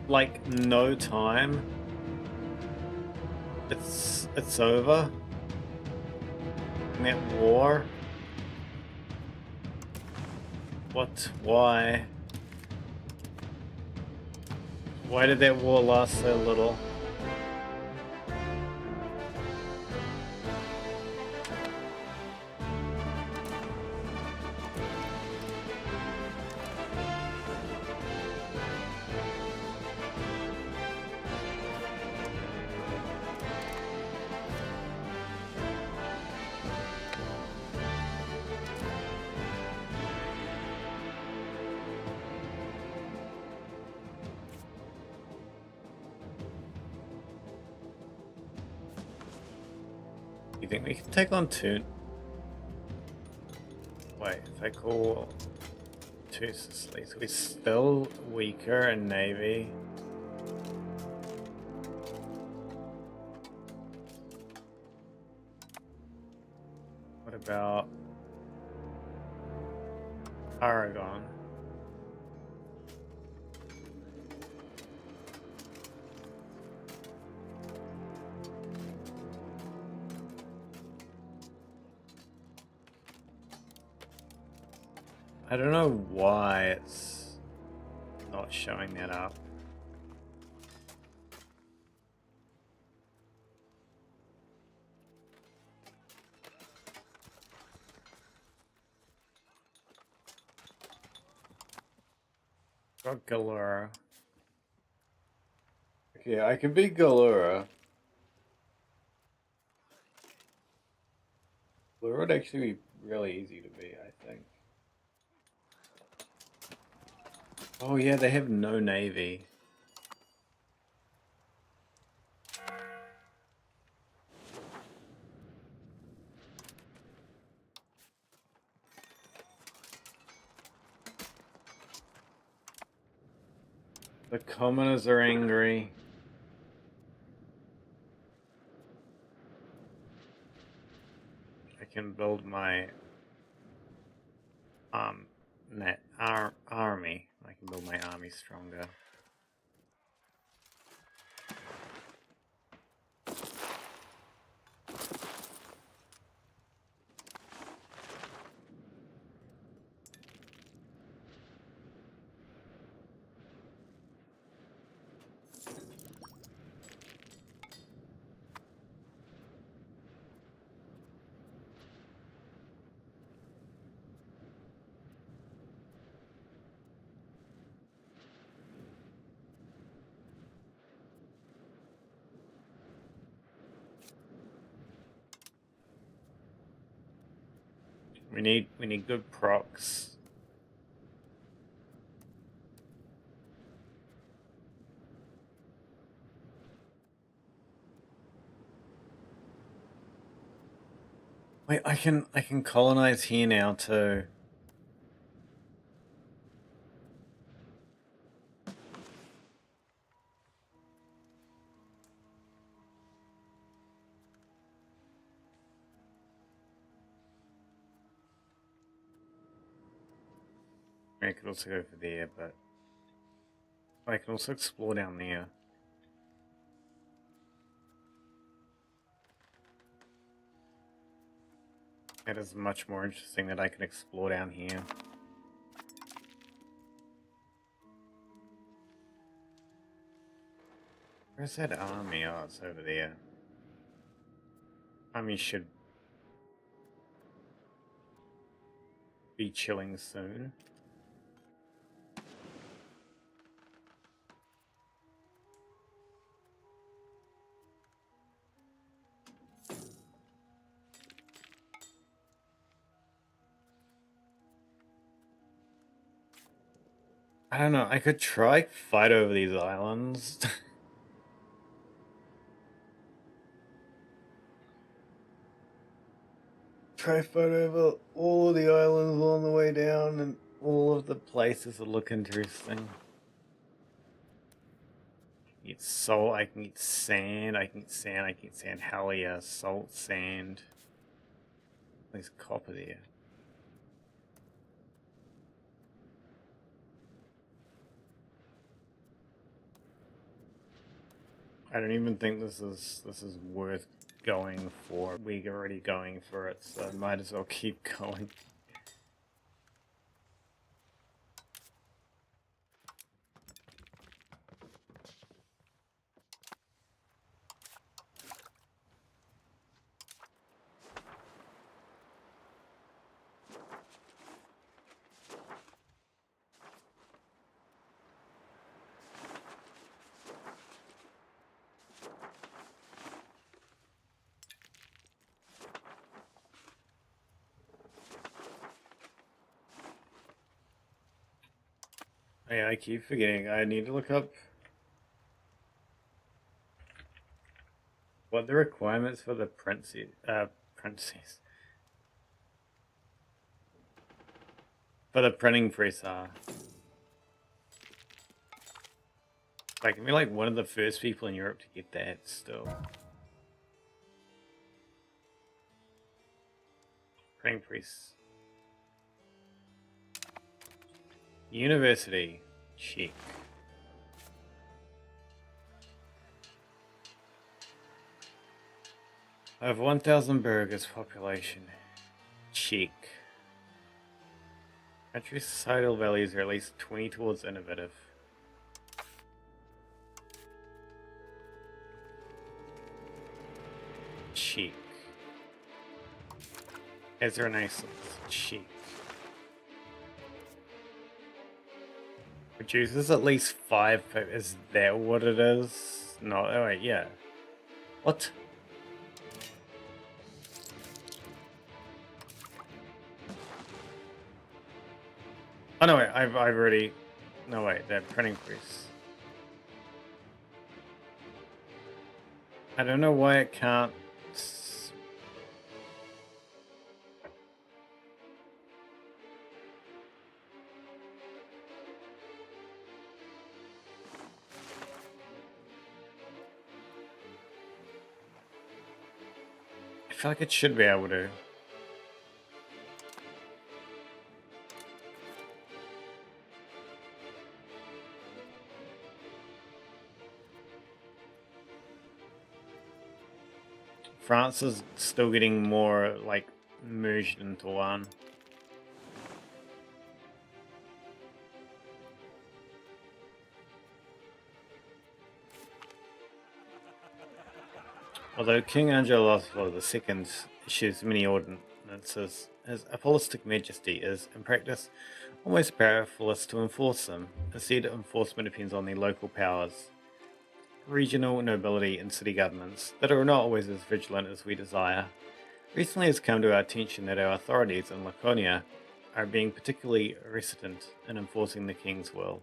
like no time. It's over. And that war. What? Why? Why did that war last so little? You think we can take on two? Wait, if I call two Sicilies, we're still weaker in navy. What about Aragon? I don't know why it's not showing that up. Got Galura. Okay, I can beat Galura. Galura would actually be really easy to beat, I think. Oh yeah, they have no navy. The commoners are angry. I can build my army. I can build my army stronger. We need good procs. Wait, I can colonize here now too. I could also go for there, but I can also explore down there. That is much more interesting that I can explore down here. Where's that army? Oh, it's over there. Army should be chilling soon. I don't know, I could try fight over these islands. Try fight over all of the islands on the way down, and all of the places that look interesting. Get salt, I can get sand, I can get sand, I can get sand. Hell yeah, salt, sand. There's copper there. I don't even think this is worth going for. We're already going for it, so might as well keep going. Yeah, I keep forgetting. I need to look up what the requirements for the princess for the printing press are. Like, I'm like one of the first people in Europe to get that still. Printing press. University. Check. I have 1,000 burgers population. Check. Country societal values are at least 20 towards innovative. Check. Is there a nice check? Produces at least 5. Is that what it is? No, oh wait, yeah. What? Oh no, wait, I've already. No wait, that printing press. I don't know why it can't. I feel like it should be able to. France is still getting more like merged into one. Although King Angelos II issues many ordinances, his apostolic majesty is, in practice, almost powerless to enforce them. Instead, enforcement depends on the local powers, regional nobility, and city governments that are not always as vigilant as we desire. Recently, it's come to our attention that our authorities in Laconia are being particularly reticent in enforcing the king's will.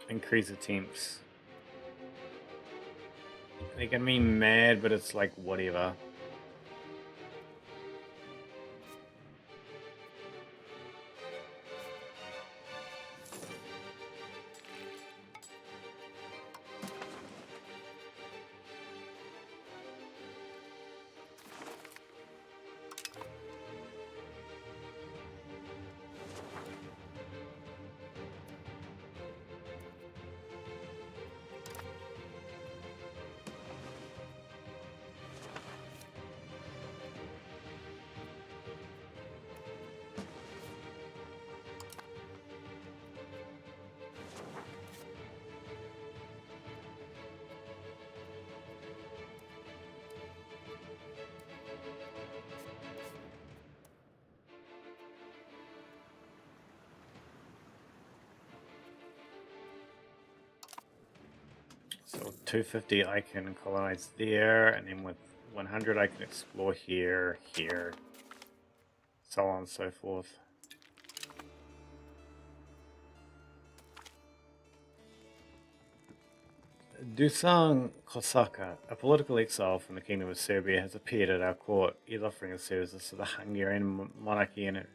Increase attempts. They get me mad, but it's like whatever. 250 I can colonize there, and then with 100 I can explore here, here, so on and so forth. Dusan Kosaka, a political exile from the Kingdom of Serbia, has appeared at our court. He is offering his services to the Hungarian monarchy in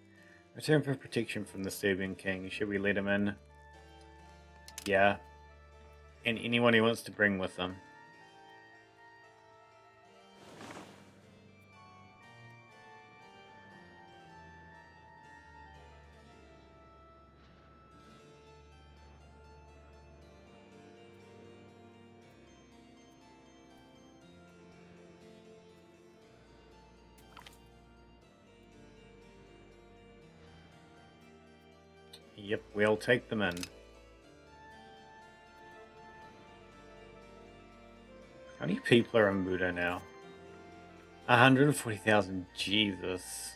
return for protection from the Serbian king. Should we let him in? Yeah. And anyone he wants to bring with them. Yep, we'll take them in. How many people are in Buda now? 140,000, Jesus.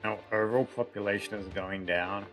Our overall population is going down.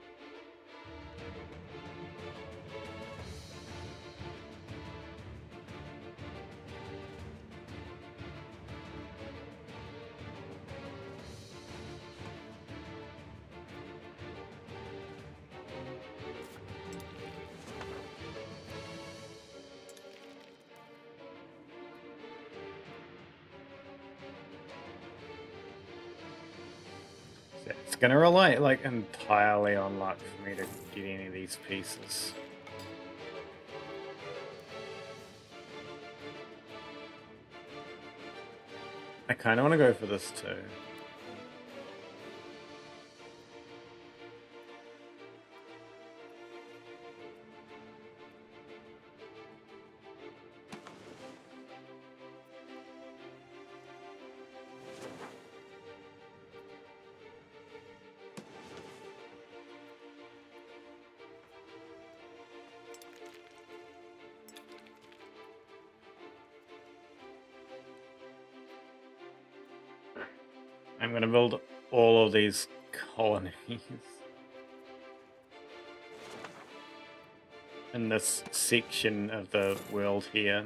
It's gonna rely like entirely on luck for me to get any of these pieces. I kind of want to go for this too. I'm gonna build all of these colonies in this section of the world here.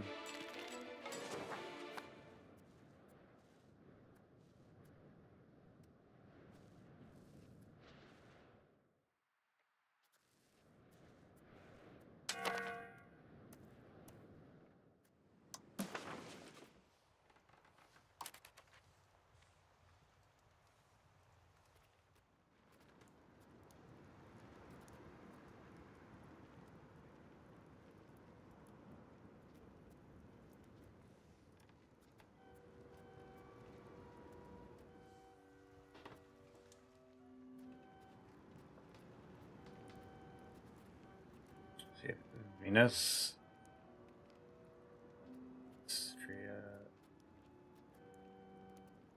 Venus, Istria.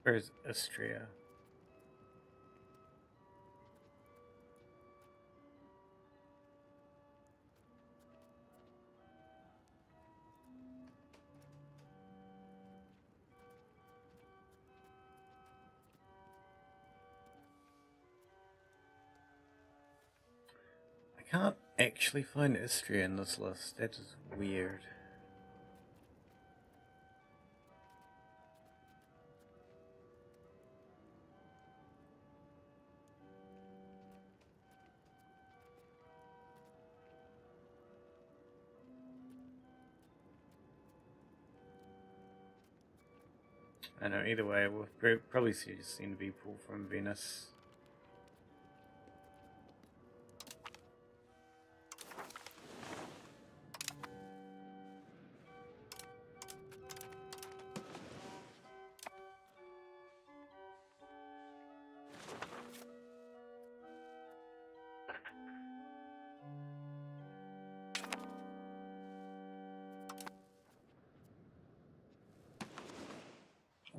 Where's Istria? I can't actually find Istria in this list. That is weird. I know, either way, we'll probably see just seen people from Venus.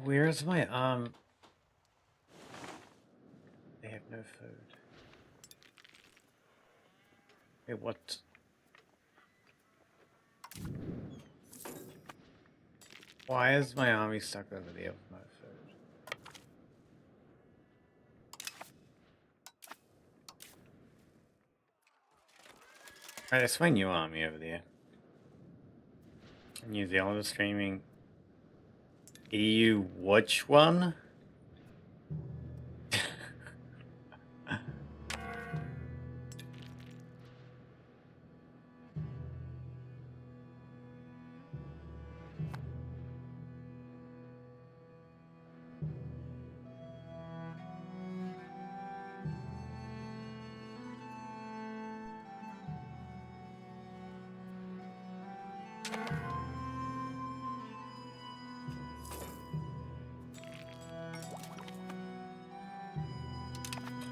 Where's my They have no food. Wait, what? Why is my army stuck over there with no food? Right, that's my new army over there. New Zealand is streaming. EU which one?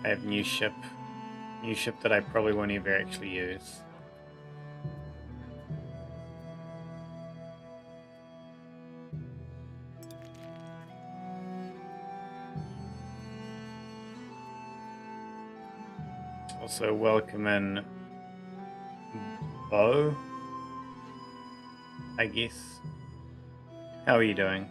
I have new ship that I probably won't ever actually use. Also welcome in Bo, I guess. How are you doing?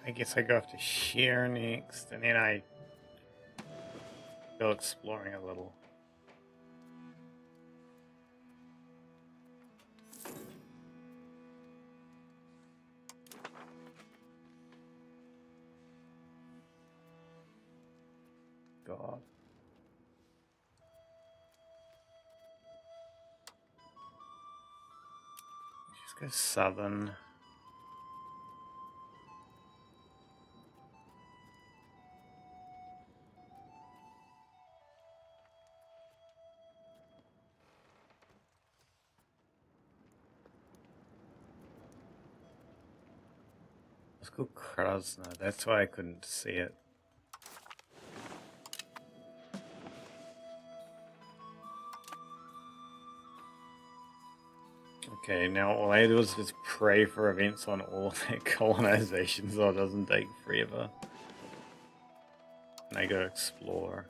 I guess I go off to share next, and then I go exploring a little. God. Just go southern. Let's go Krasna. That's why I couldn't see it. Okay, now all I do is just pray for events on all that colonization so it doesn't take forever. And I go explore.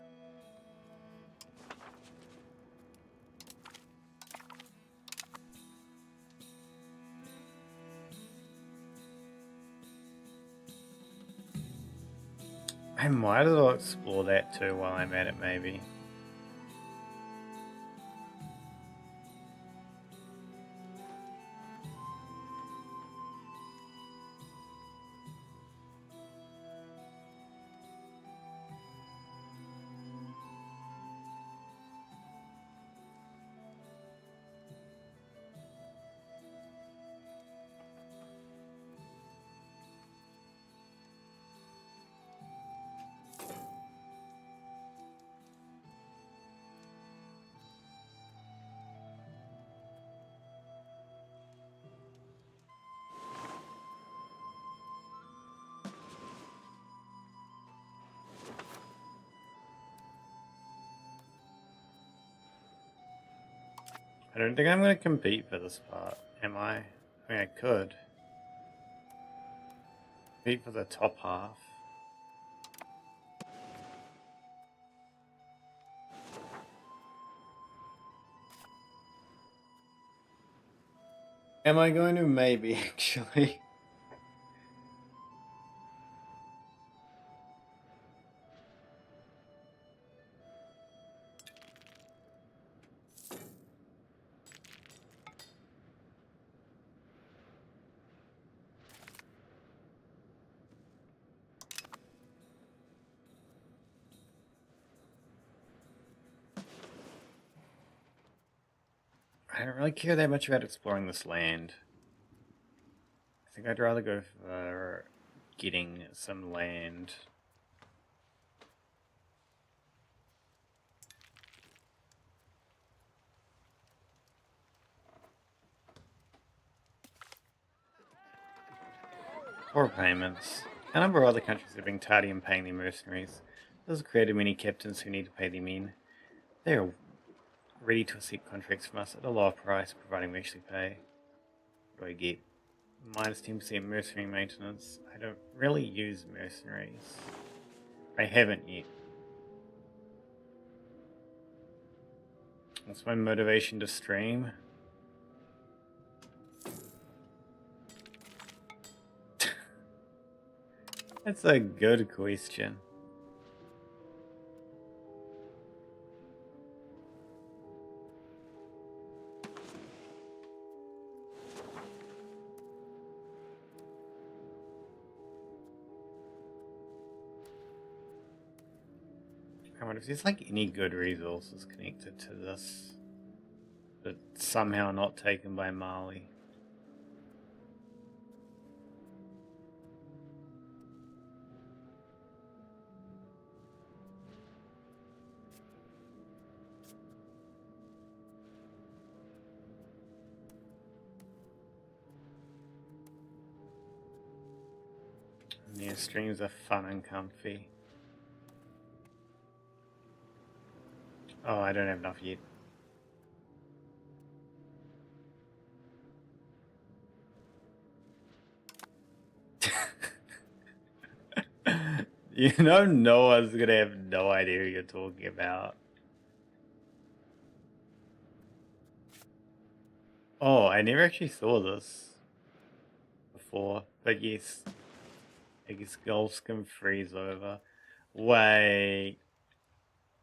I might as well explore that too while I'm at it, maybe. I don't think I'm going to compete for this part, am I? I mean, I could. Compete for the top half. Am I going to? Maybe, actually. I don't really care that much about exploring this land. I think I'd rather go for getting some land. Poor payments. A number of other countries are being tardy in paying their mercenaries. This has created many captains who need to pay their men. They are ready to accept contracts from us at a lower price, providing we actually pay. What do I get? Minus 10% mercenary maintenance. I don't really use mercenaries. I haven't yet. What's my motivation to stream? That's a good question. I wonder if there's like any good resources connected to this, but somehow not taken by Mali. Yeah, streams are fun and comfy. Oh, I don't have enough yet. You know, no one's gonna have no idea who you're talking about. Oh, I never actually saw this before, but yes, I guess gulfs can freeze over. Wait.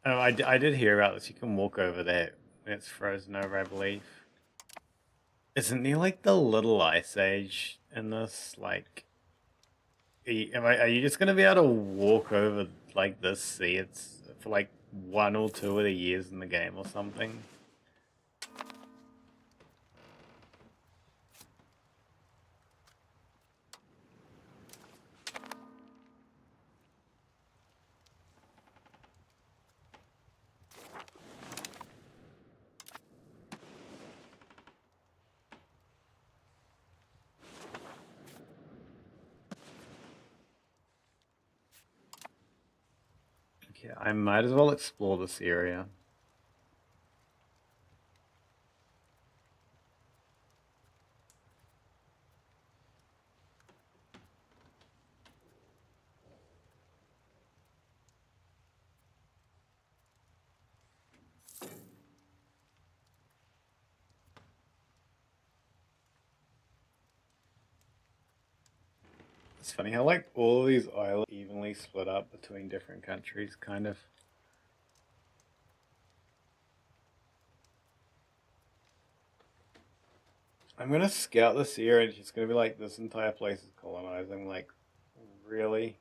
Oh, I did hear about this. You can walk over that when it's frozen over, I believe. Isn't there like the little ice age in this? Like, are you just gonna be able to walk over like this sea? It's for like 1 or 2 of the years in the game or something. Okay, I might as well explore this area. It's funny how like all of these islands evenly split up between different countries, kind of. I'm gonna scout this area and it's gonna be like this entire place is colonized. I'm like, really?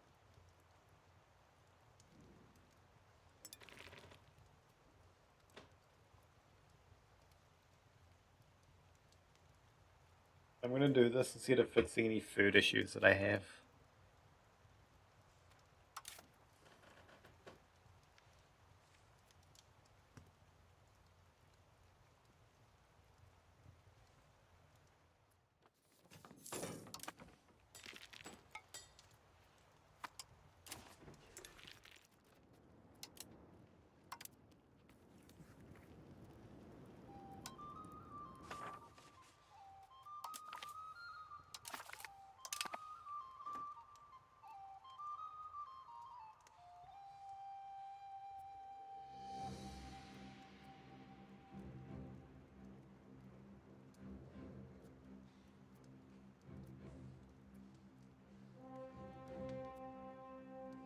I'm gonna do this instead of fixing any food issues that I have.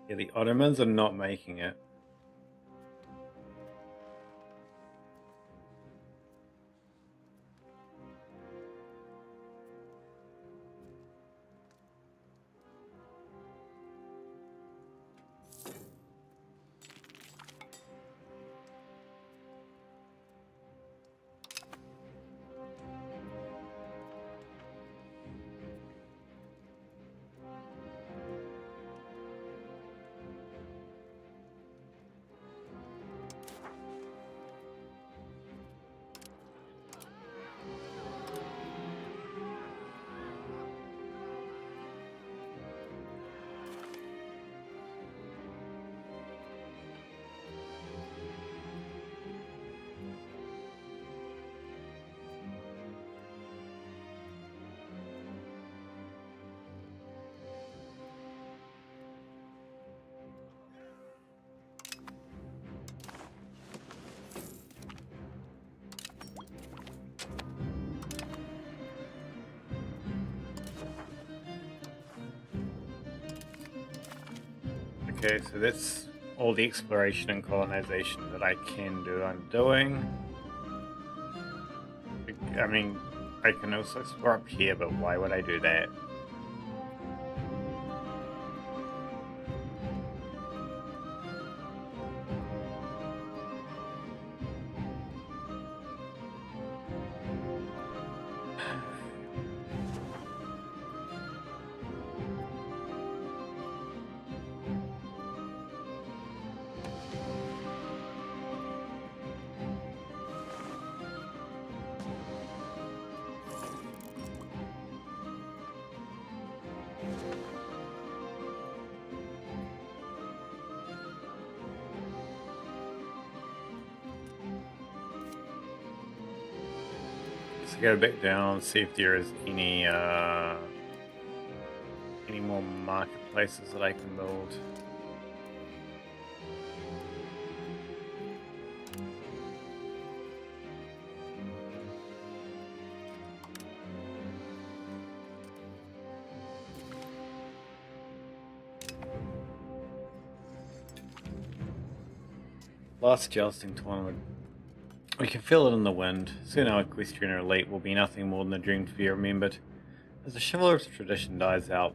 Yeah, the Ottomans are not making it. Okay, so that's all the exploration and colonization that I can do. I'm doing. I mean, I can also explore up here, but why would I do that? Let's go back down, see if there is any more marketplaces that I can build. Last jousting tournament. We can feel it in the wind. Soon our equestrian elite will be nothing more than a dream to be remembered. As the chivalrous tradition dies out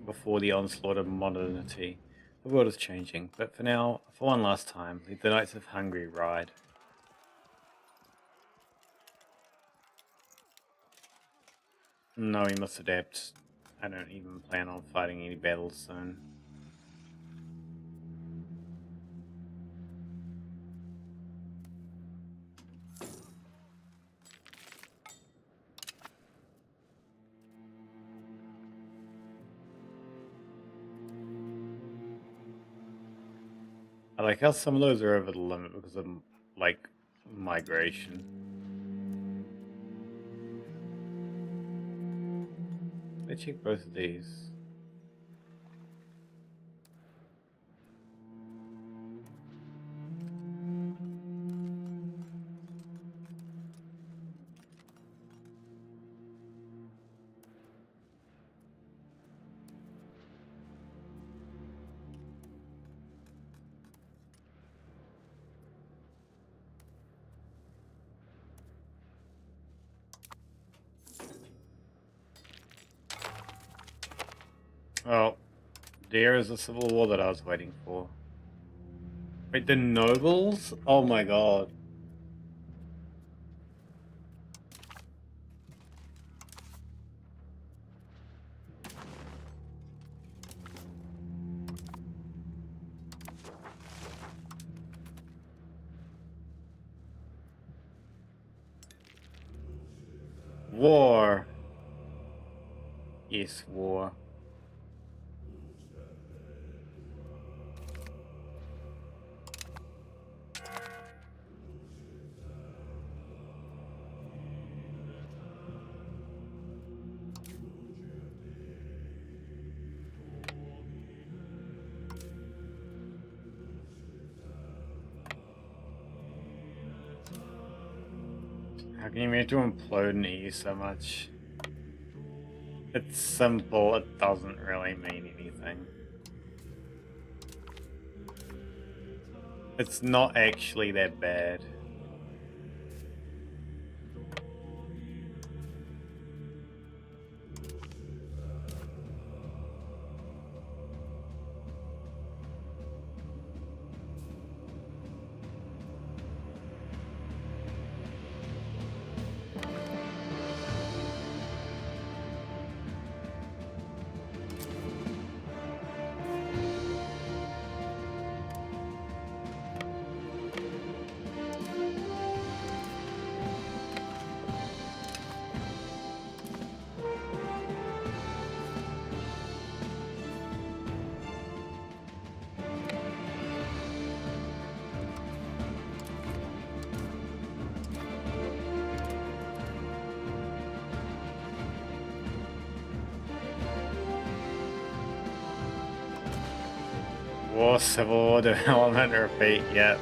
before the onslaught of modernity, the world is changing, but for now, for one last time, let the Knights of Hungary ride. No, we must adapt. I don't even plan on fighting any battles soon. I like how some of those are over the limit because of, like, migration. Let's check both of these. Oh, there is the civil war that I was waiting for. Wait, the nobles? Oh my god. War. Yes, war. How can you make it to implode an EU so much? It's simple, it doesn't really mean anything. It's not actually that bad. War, civil war, development, repeat, yep.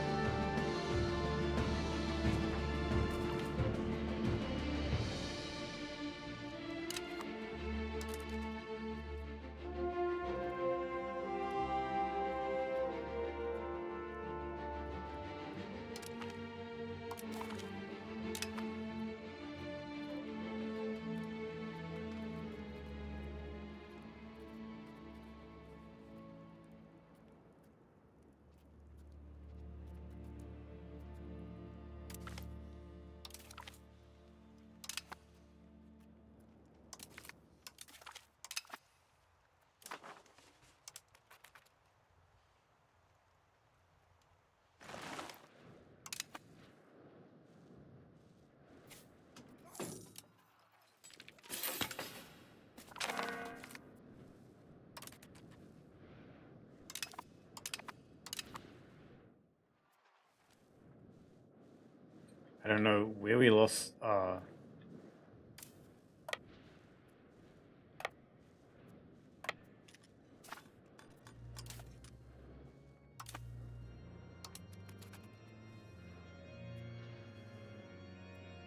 I don't know where we lost.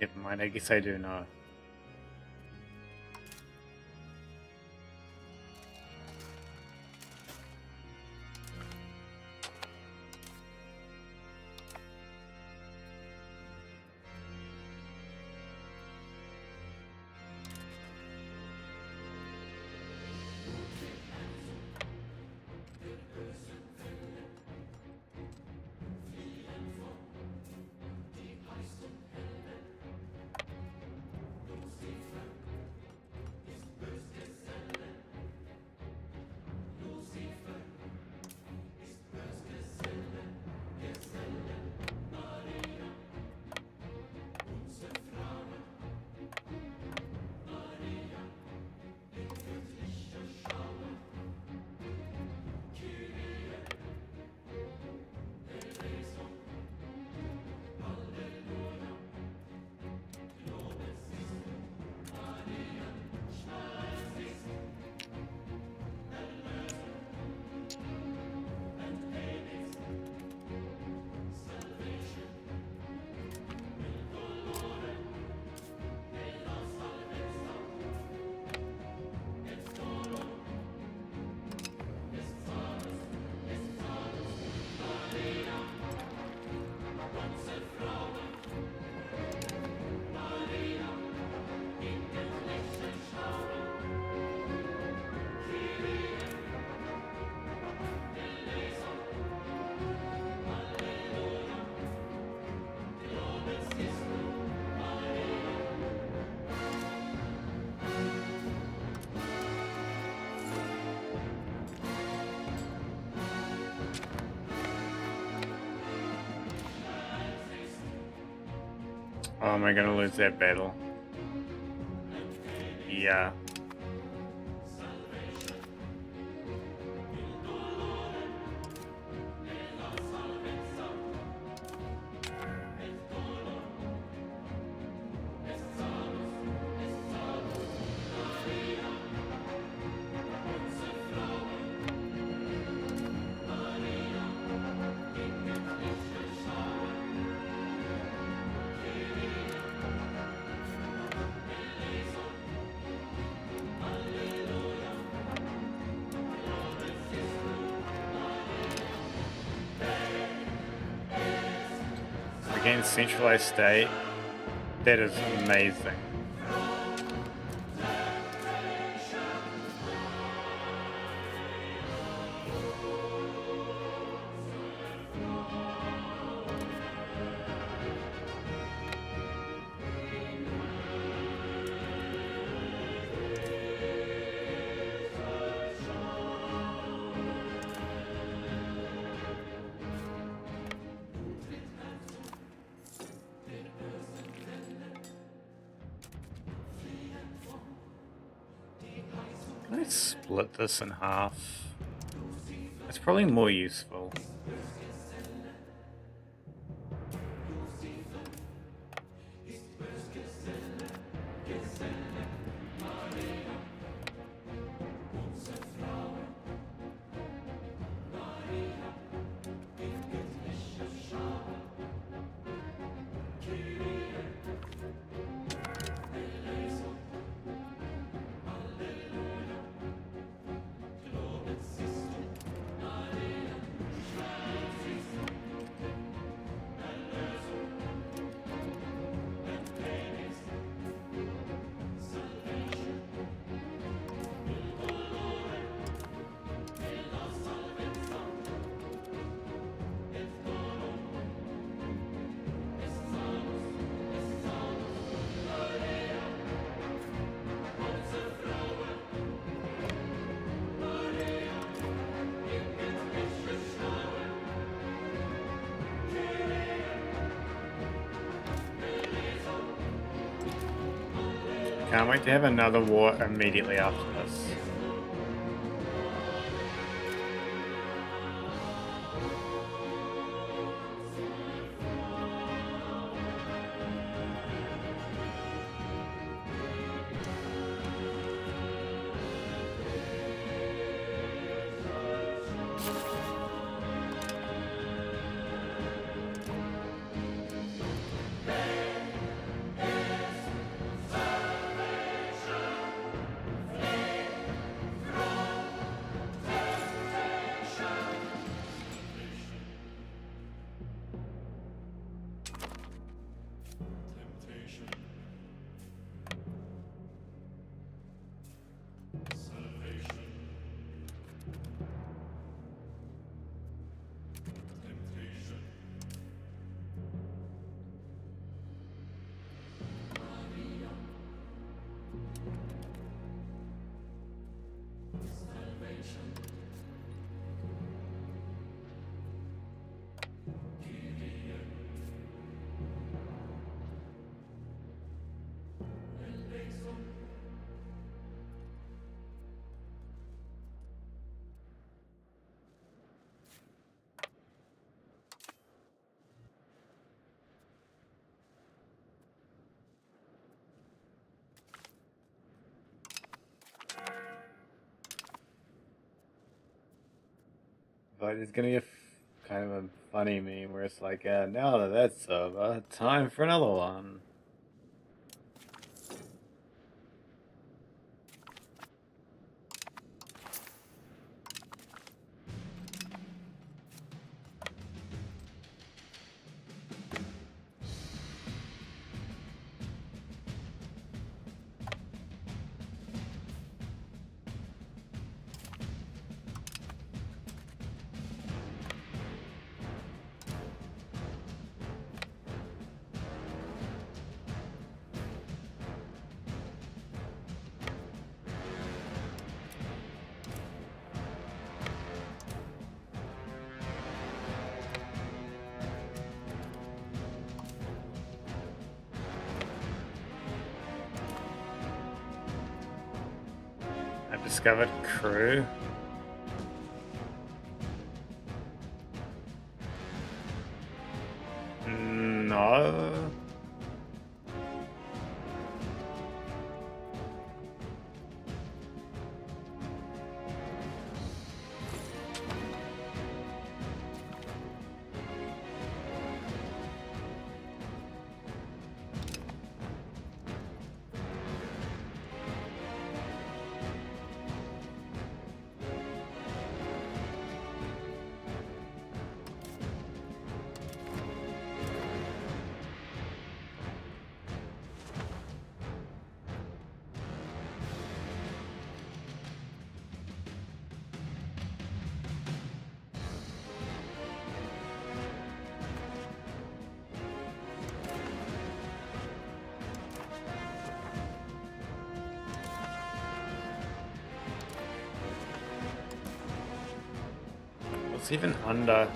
Never mind, I guess I do know. Oh, am I gonna lose that battle? Yeah. Against centralized state, that is amazing. Can I split this in half? It's probably more useful. Can't wait to have another war immediately after this. But it's gonna be kind of a funny meme where it's like, now that that's over, time for another one. I discovered crew. No. What's even under?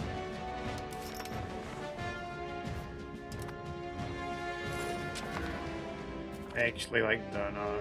I actually don't know.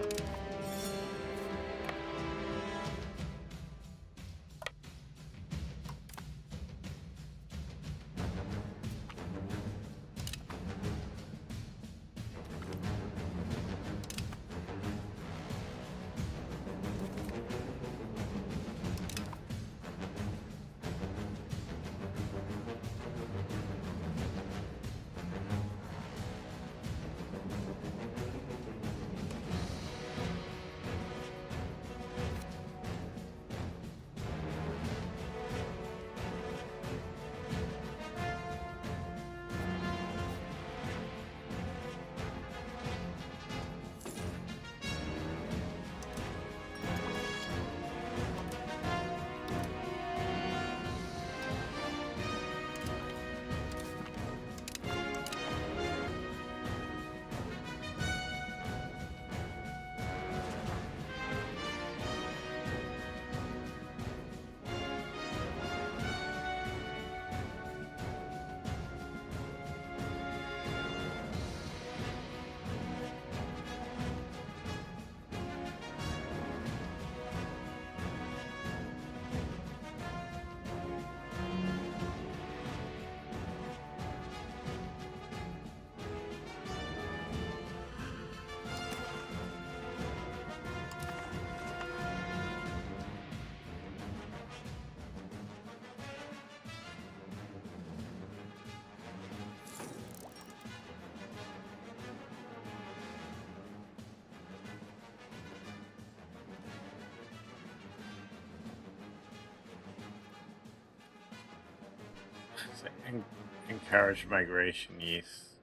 It's like encourage migration, yes.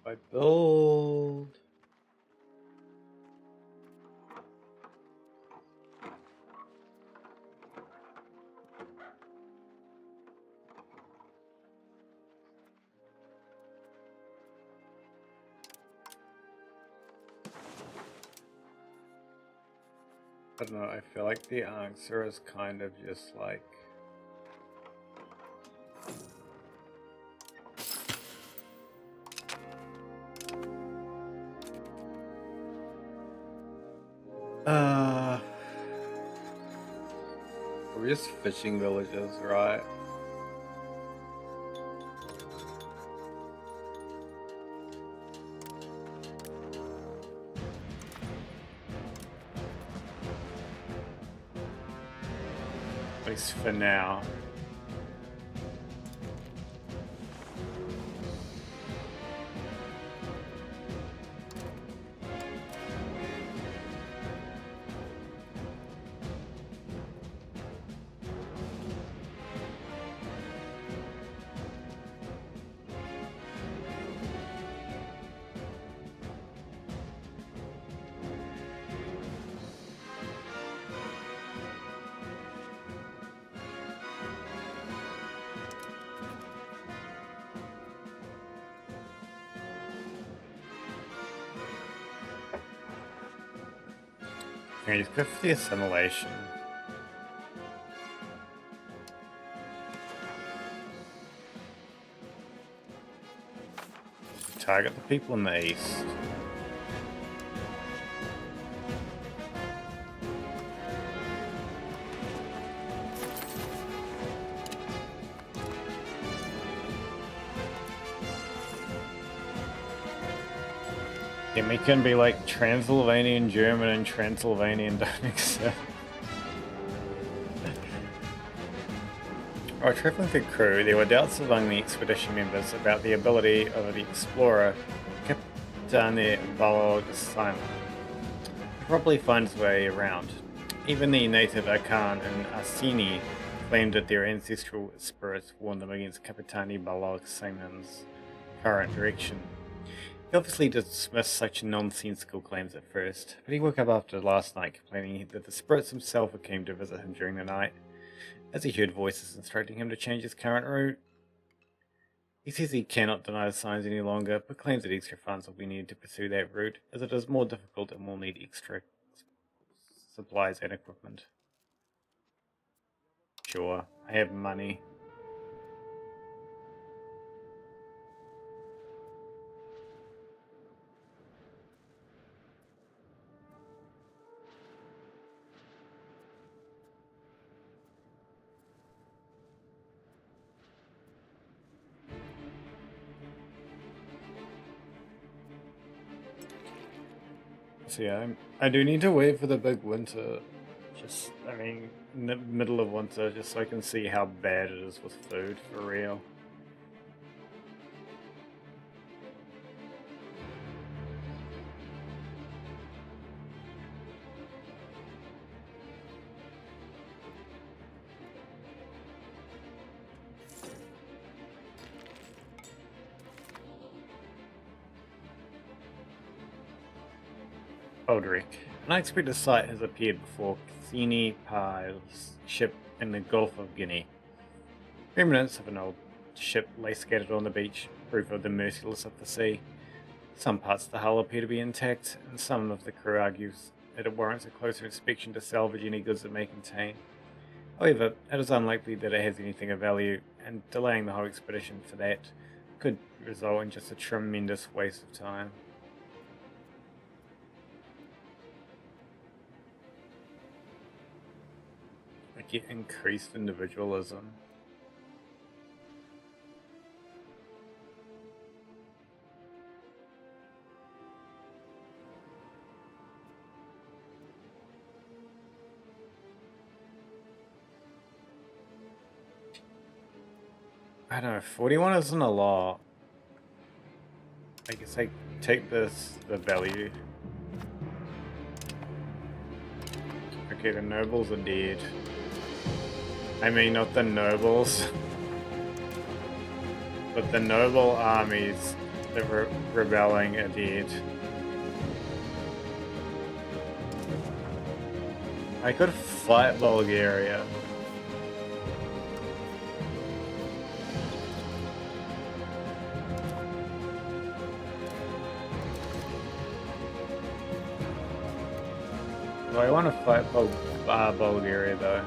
I build. I don't know, I feel like the answer is kind of just like... We're just fishing villages, right? At least for now. Okay, just go for the assimilation. Target the people in the east. Yeah, we can be like Transylvanian German and Transylvanian don't accept. While traveling the crew, there were doubts among the expedition members about the ability of the explorer, Captain Balog Simon, to probably find his way around. Even the native Akan and Asini claimed that their ancestral spirits warned them against Capitani Balog Simon's current direction. He obviously dismissed such nonsensical claims at first, but he woke up after last night complaining that the spirits themselves came to visit him during the night, as he heard voices instructing him to change his current route. He says he cannot deny the signs any longer, but claims that extra funds will be needed to pursue that route, as it is more difficult and will need extra supplies and equipment. Sure, I have money. So yeah, I do need to wait for the big winter. I mean, in the middle of winter, just so I can see how bad it is with food, for real. Odric. An unexpected sight has appeared before Cassini Pile's ship in the Gulf of Guinea. Remnants of an old ship lay scattered on the beach, proof of the merciless of the sea. Some parts of the hull appear to be intact, and some of the crew argues that it warrants a closer inspection to salvage any goods it may contain. However, it is unlikely that it has anything of value, and delaying the whole expedition for that could result in just a tremendous waste of time. I get increased individualism. I don't know, 41 isn't a lot. I guess I take the value. Okay, the nobles are dead. I mean, not the nobles, but the noble armies that were rebelling are dead. I could fight Bulgaria. Do I want to fight Bulgaria though?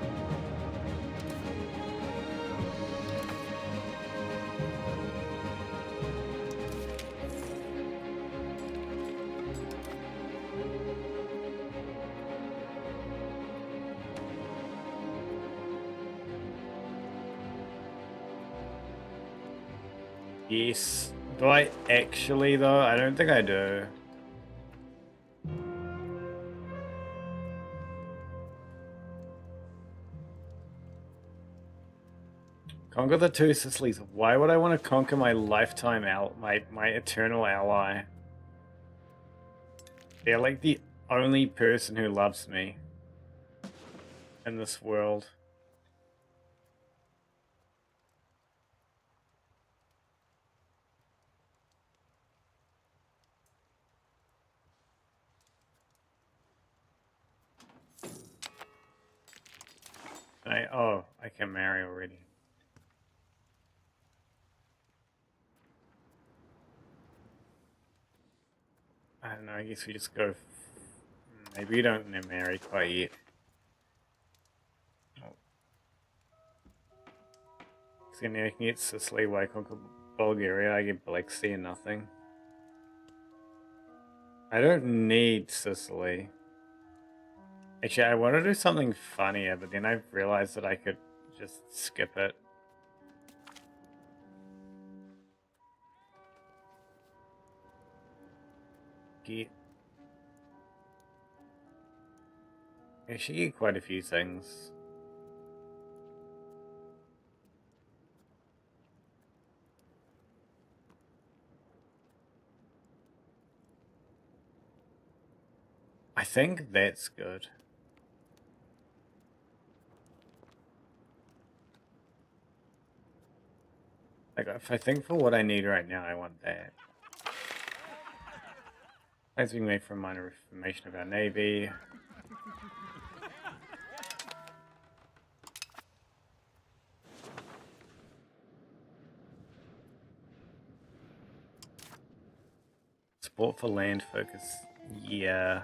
Yes. Do I actually though? I don't think I do. Conquer the two Sicilies. Why would I want to conquer my lifetime my eternal ally? They're like the only person who loves me in this world. I can marry already. I don't know, I guess we just go... Maybe we don't marry quite yet. So now I can get Sicily, why conquer Bulgaria, I get Black Sea and nothing. I don't need Sicily. Actually, I want to do something funnier, but then I realized that I could just skip it. I should get quite a few things. I think that's good. Like, if I think for what I need right now, I want that. Plans being made for minor reformation of our navy. Support for land focus. Yeah.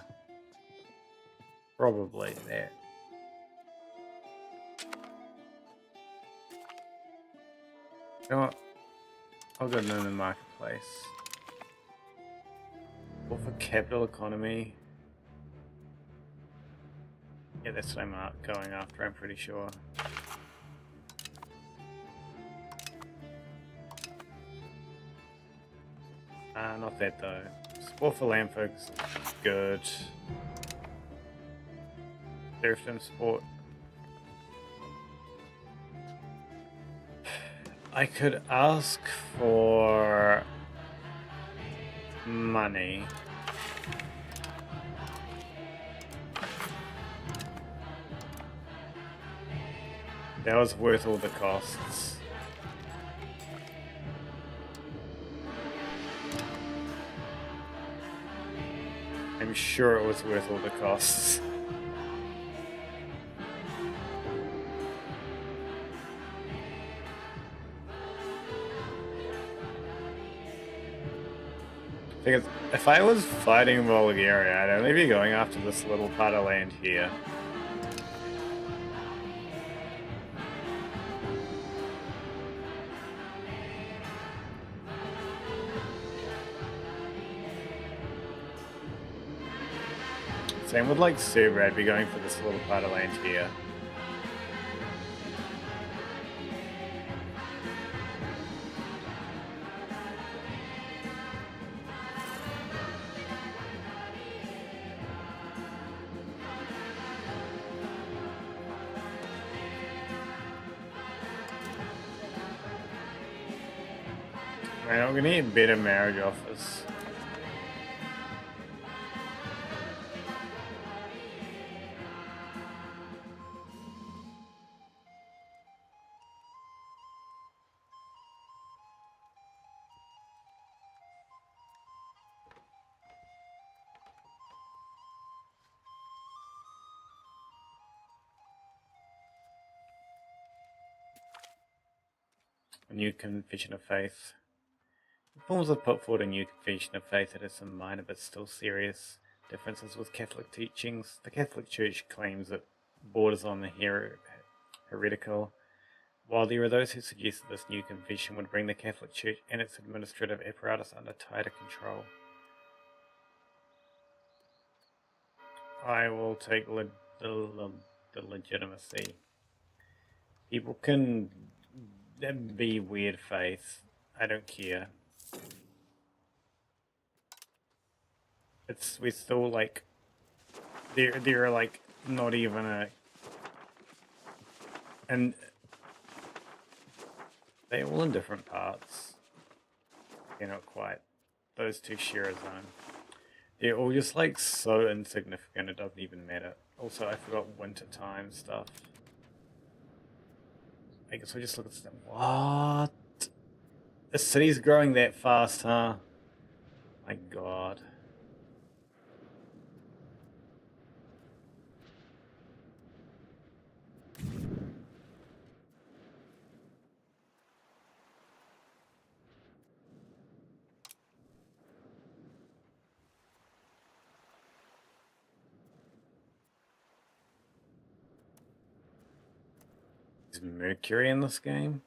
Probably that. You know what? I'll go in the marketplace. Support for capital economy. Yeah, that's what I'm going after, I'm pretty sure. Not that though. Support for land focus is good. Serfdom support. I could ask for money. That was worth all the costs. I'm sure it was worth all the costs. Because if I was fighting Bulgaria, I'd only be going after this little part of land here. Same with like Serbia, I'd be going for this little part of land here. Man, I'm gonna need better marriage offers. A new confession of faith. Reforms have put forward a new confession of faith that is some minor but still serious. Differences with Catholic teachings. The Catholic Church claims it borders on the heretical, while there are those who suggest that this new confession would bring the Catholic Church and its administrative apparatus under tighter control. I will take the legitimacy. People can be weird faith. I don't care. We're still like there are like not even a, and they're all in different parts. They're not quite. Those two share a zone. They're all just like so insignificant it doesn't even matter. Also, I forgot winter time stuff. I guess we just look at stuff. What? The city's growing that fast, huh? My god. Is Mercury in this game?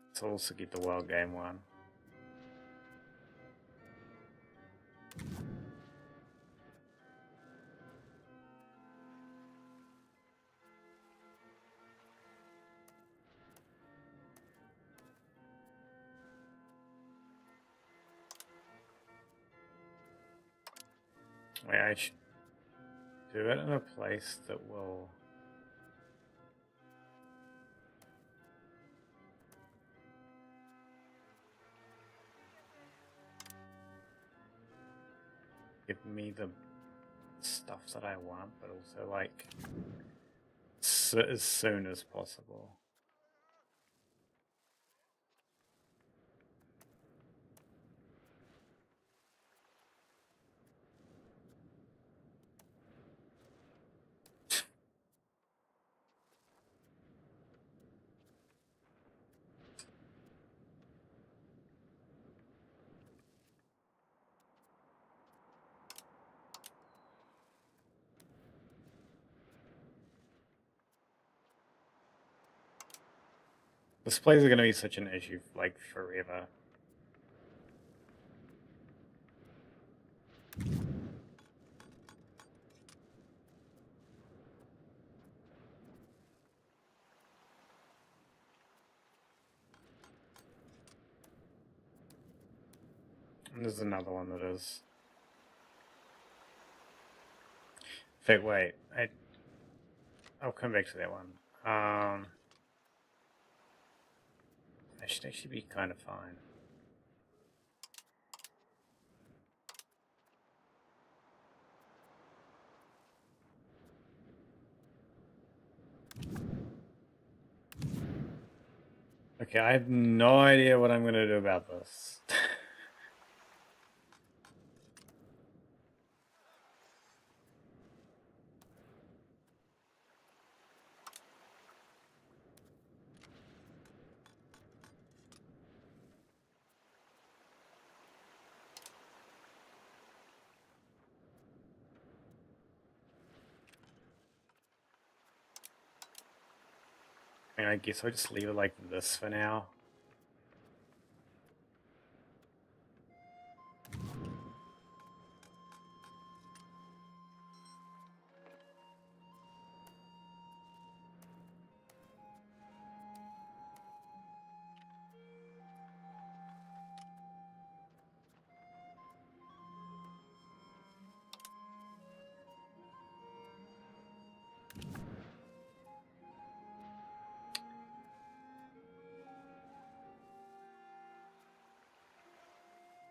Let's also get the World Game one. Wait, I should do it in a place that will... give me the stuff that I want, but also like as soon as possible. Displays are going to be such an issue, like, forever. And there's another one that is. In fact, wait, I'll come back to that one. That should actually be kind of fine. Okay, I have no idea what I'm going to do about this. I mean, I guess I'll just leave it like this for now.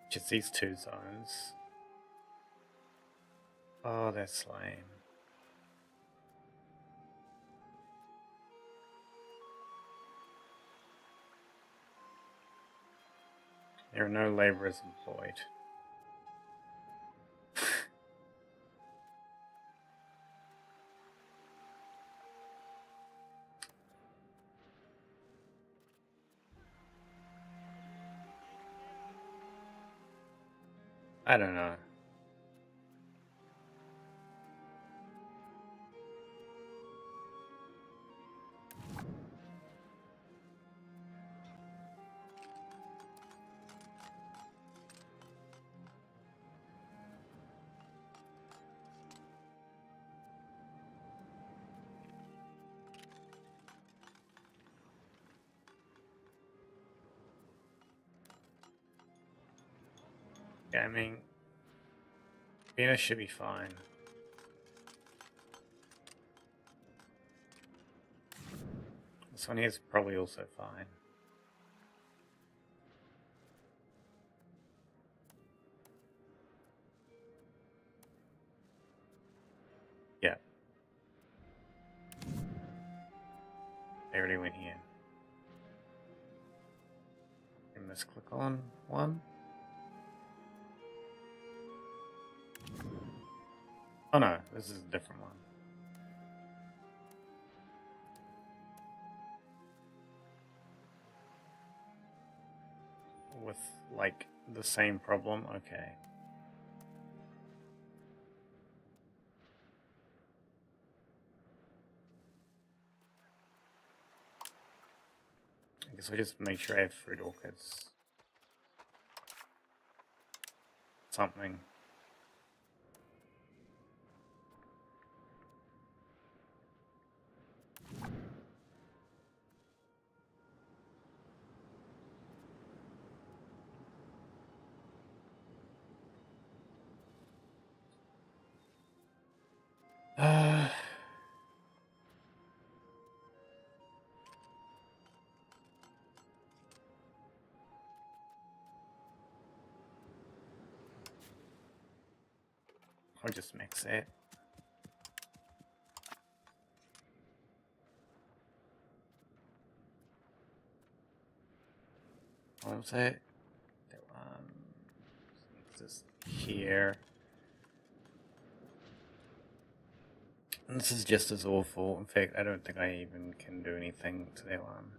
Just these two zones. Oh, that's lame. There are no laborers employed. I don't know. Yeah, I mean, Venus should be fine. This one here is probably also fine. Yeah. They already went here. And let's click on one. Oh no, this is a different one. With, like, the same problem? Okay. I guess I just make sure I have fruit orchids. Something. I'll just mix it. What was it? That one. This here. And this is just as awful. In fact, I don't think I even can do anything to that one.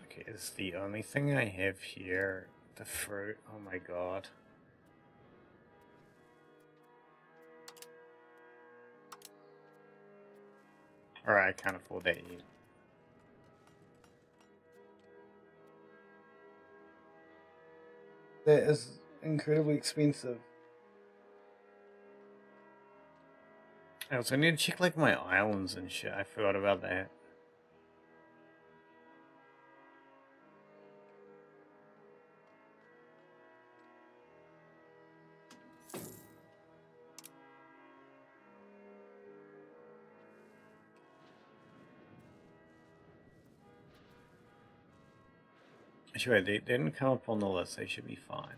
Okay, is the only thing I have here the fruit? Oh my god. Alright, I can't afford that yet. That is incredibly expensive. I also need to check like my islands and shit. I forgot about that. Sure, they didn't come up on the list. They should be fine.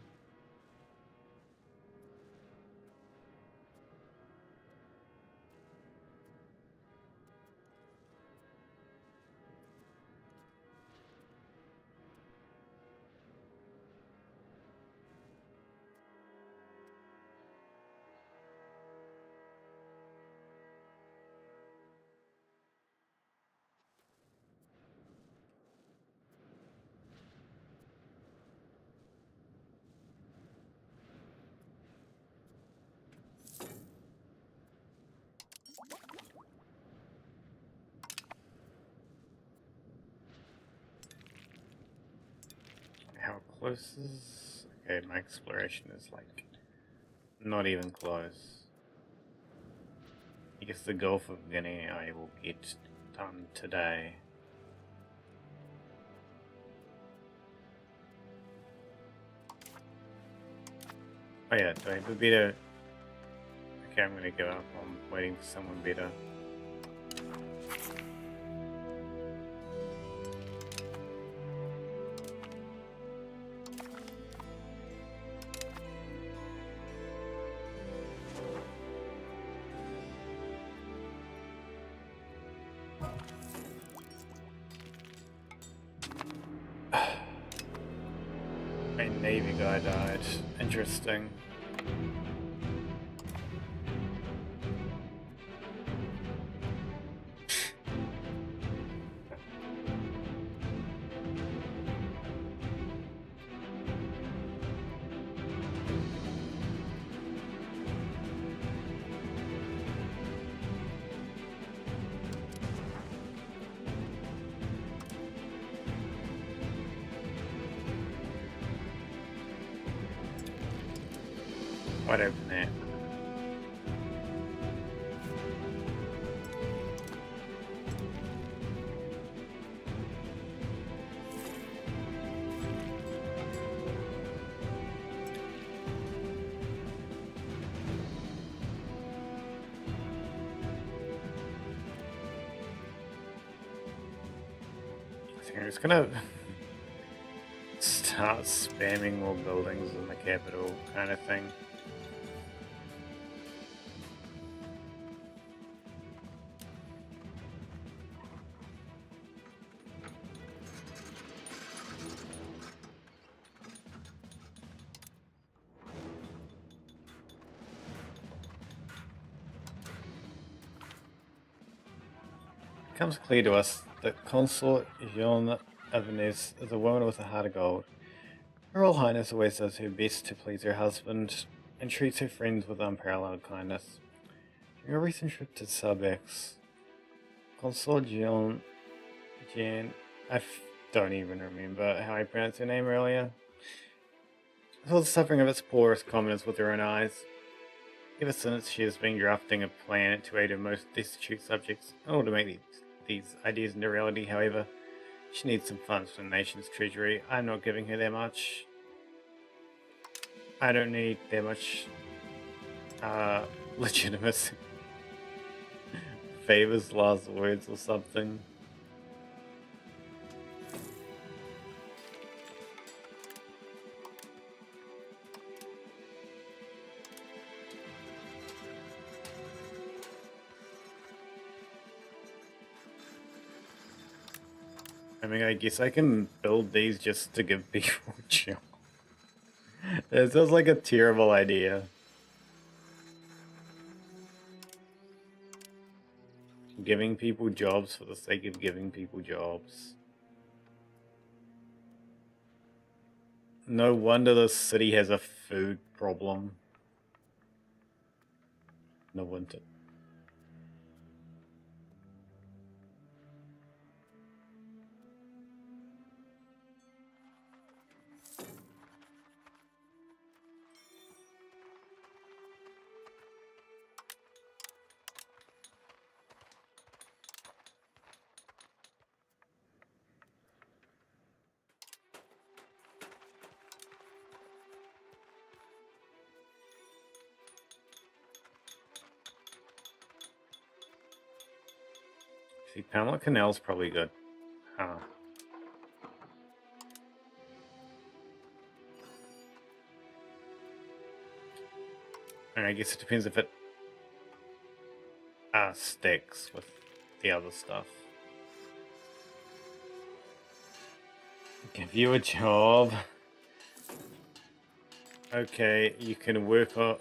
How close is... Okay, my exploration is like not even close. I guess the Gulf of Guinea I will get done today. Oh yeah, do I have a better... Okay, I'm gonna give up. I'm waiting for someone better. A Navy guy died. Interesting. Wide open there. I think I'm just gonna start spamming more buildings in the capital kind of thing. It becomes clear to us that Consort Jean Avanes is a woman with a heart of gold. Her Royal Highness always does her best to please her husband and treats her friends with unparalleled kindness. During a recent trip to Subex, Consort Jean, don't even remember how I pronounced her name earlier, saw the suffering of its poorest commoners with her own eyes. Ever since, she has been drafting a plan to aid her most destitute subjects. In order to make these ideas into reality, however, she needs some funds from the nation's treasury. I'm not giving her that much. I don't need that much legitimacy. Famous last words or something. I mean, I guess I can build these just to give people jobs. It sounds like a terrible idea. Giving people jobs for the sake of giving people jobs. No wonder the city has a food problem. No wonder. See, Panama Canal's probably good. Huh. And I guess it depends if it sticks with the other stuff. Give you a job. Okay, you can work on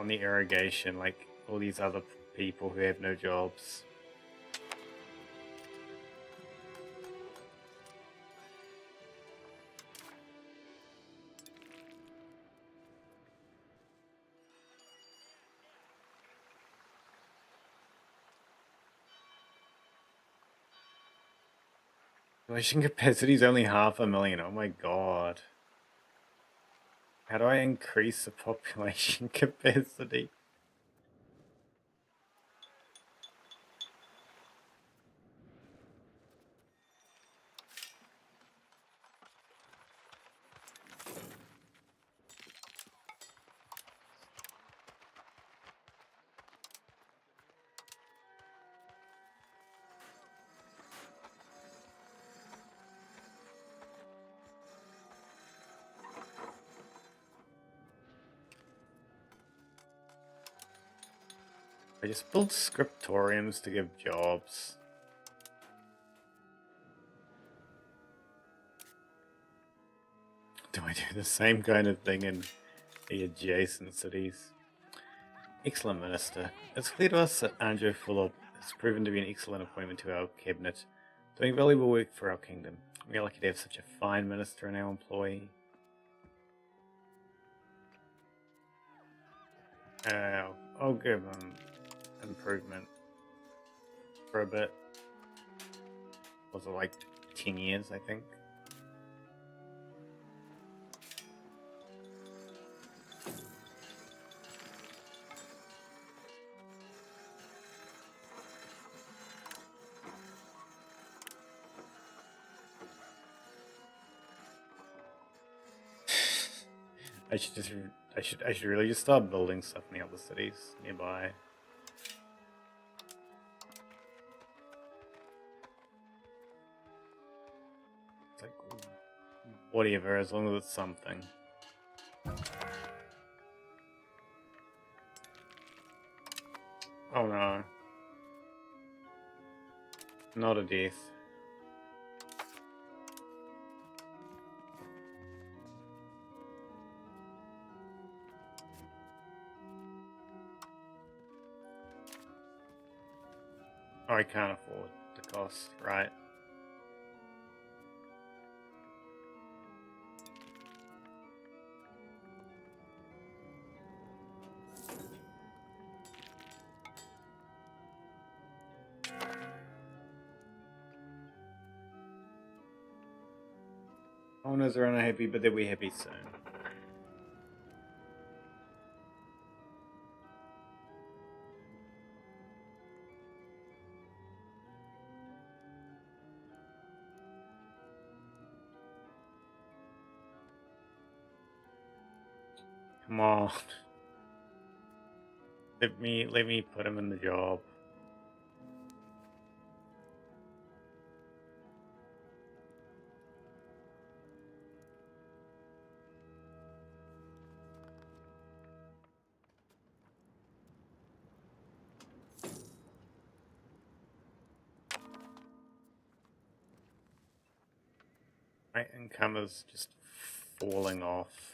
the irrigation like all these other people who have no jobs. Population capacity is only 500,000. Oh my god. How do I increase the population capacity? I just built scriptoriums to give jobs. Do I do the same kind of thing in the adjacent cities? Excellent, Minister. It's clear to us that Andrew Fulop has proven to be an excellent appointment to our cabinet, doing valuable work for our kingdom. We are lucky to have such a fine minister in our employ. I'll give him improvement for a bit. Was it like 10 years, I think? I should really just start building stuff in the other cities nearby. It's like whatever, as long as it's something. Oh no. Not a death. Oh, I can't afford the cost, right? Owners are unhappy, but they'll be happy soon. Come on. Let me put him in the job. My income is just falling off.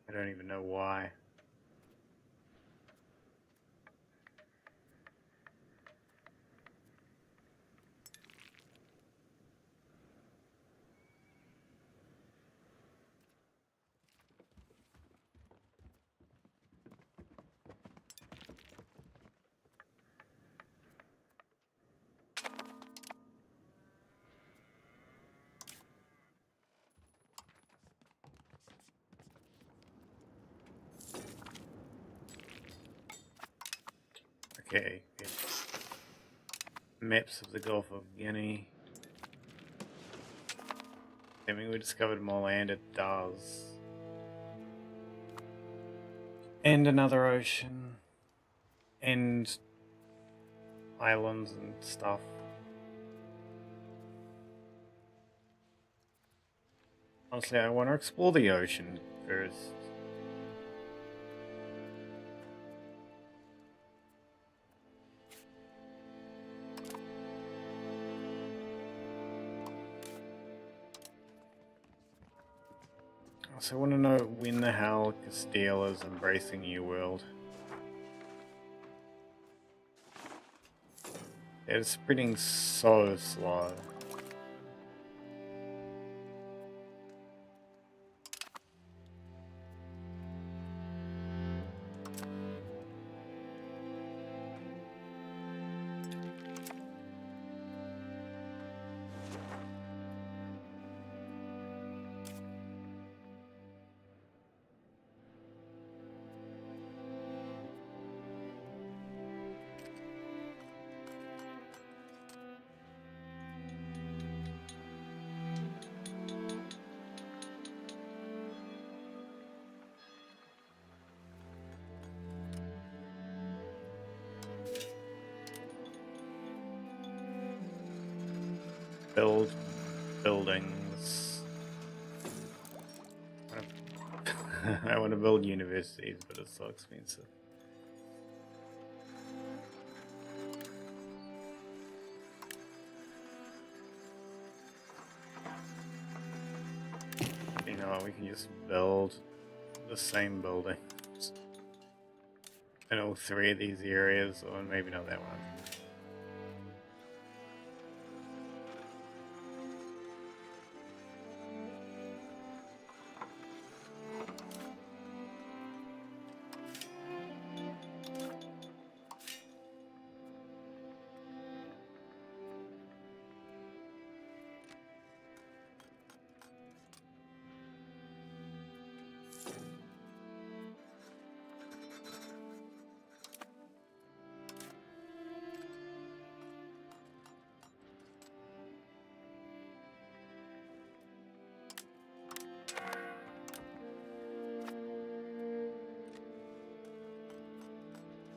I don't even know why. Okay, good. Maps of the Gulf of Guinea. I mean, we discovered more land, it does. And another ocean. And islands and stuff. Honestly, I want to explore the ocean first. So I want to know when the hell Castile is embracing New World. It's spreading so slow. Build buildings. I want to build universities, but it's so expensive. we can just build the same buildings in all three of these areas, or maybe not that one.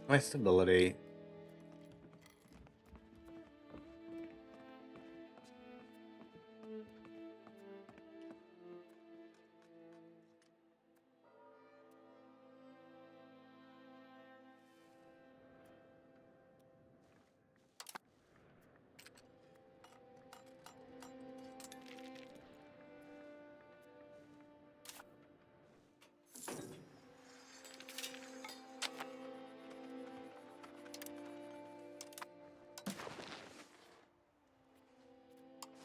My stability.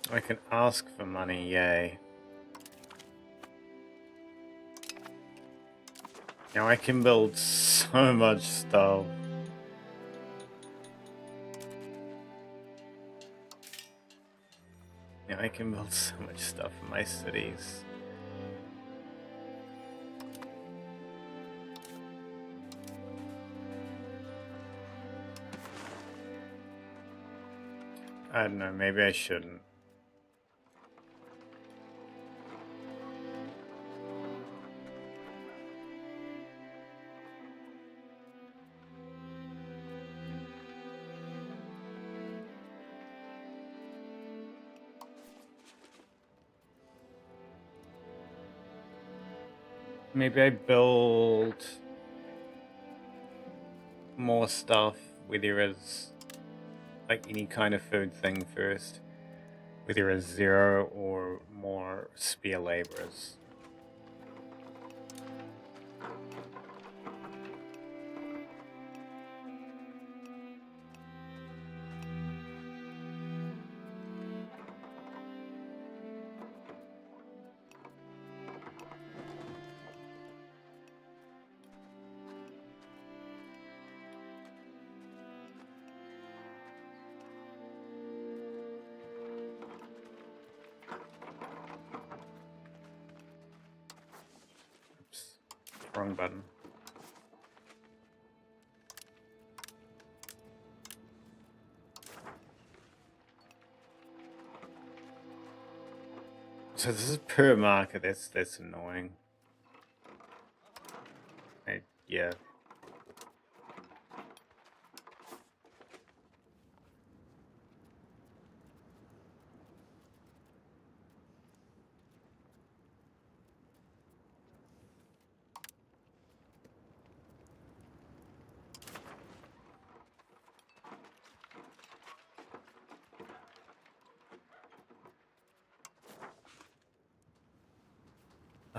I can ask for money, yay. Now I can build so much stuff. Now I can build so much stuff in my cities. I don't know, maybe I shouldn't. Maybe I build more stuff whether it's like any kind of food thing first, whether it's 0 or more spear laborers. Wrong button. So this is per market, that's annoying. Yeah.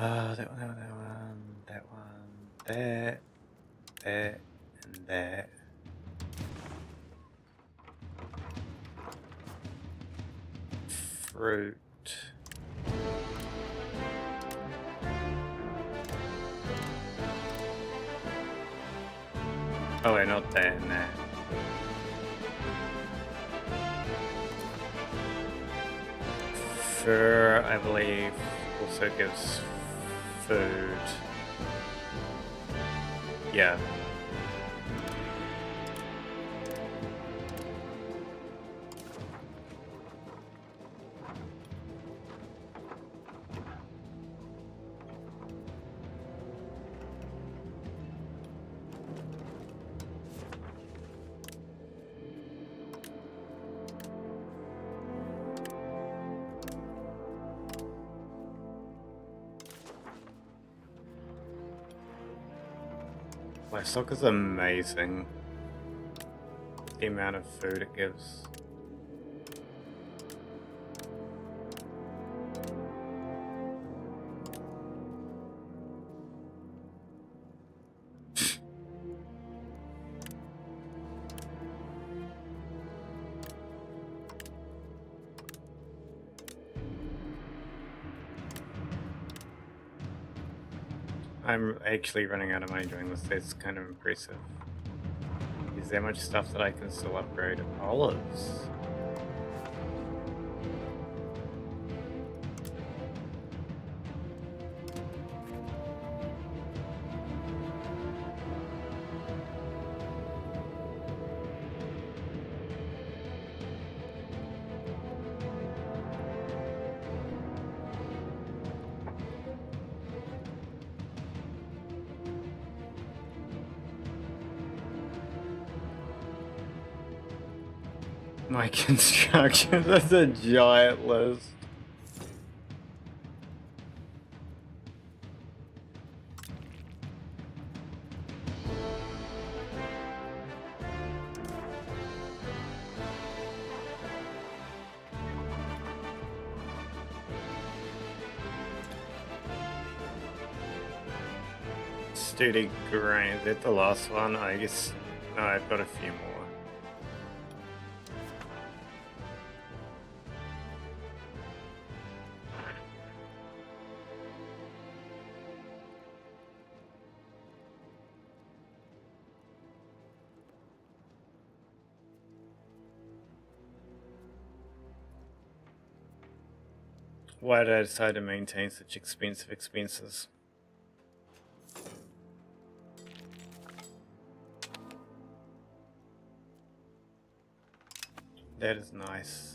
That one, that one, that, and that. Fruit. Oh wait, not that and that. Fur, I believe, also gives food. Yeah. Livestock is amazing. The amount of food it gives. I'm actually running out of money doing this. That's kind of impressive. Is there much stuff that I can still upgrade? Olives. My construction, that's a giant list. Sturdy grain, is that the last one? I guess, no, I've got a few more. Why did I decide to maintain such expensive expenses? That is nice.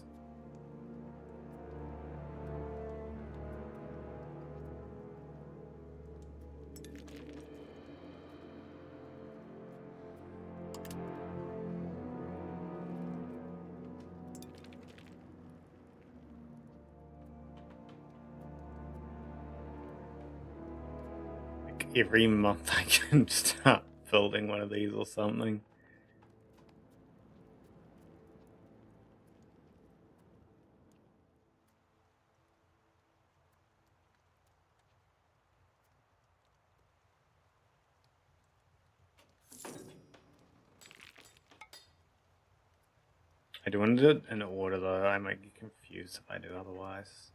Every month I can start building one of these or something. I do want to do it in order though, I might get confused if I do otherwise.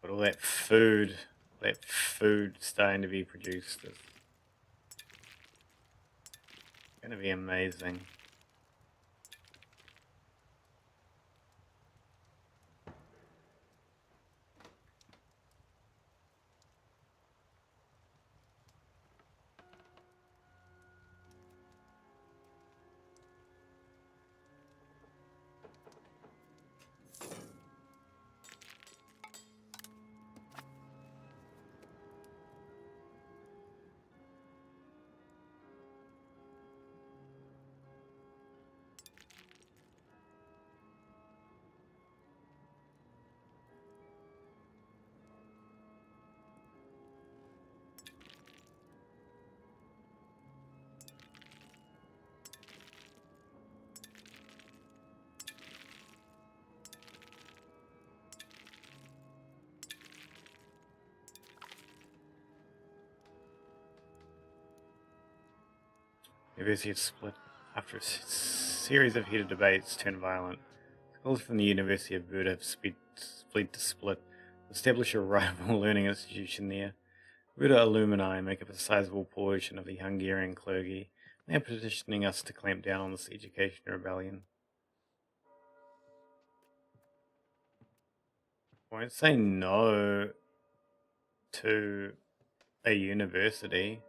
But all that food starting to be produced is going to be amazing. University had split after a series of heated debates turned violent. Scholars from the University of Buda have split to establish a rival learning institution there. Buda alumni make up a sizable portion of the Hungarian clergy. They are petitioning us to clamp down on this education rebellion. I won't say no to a university.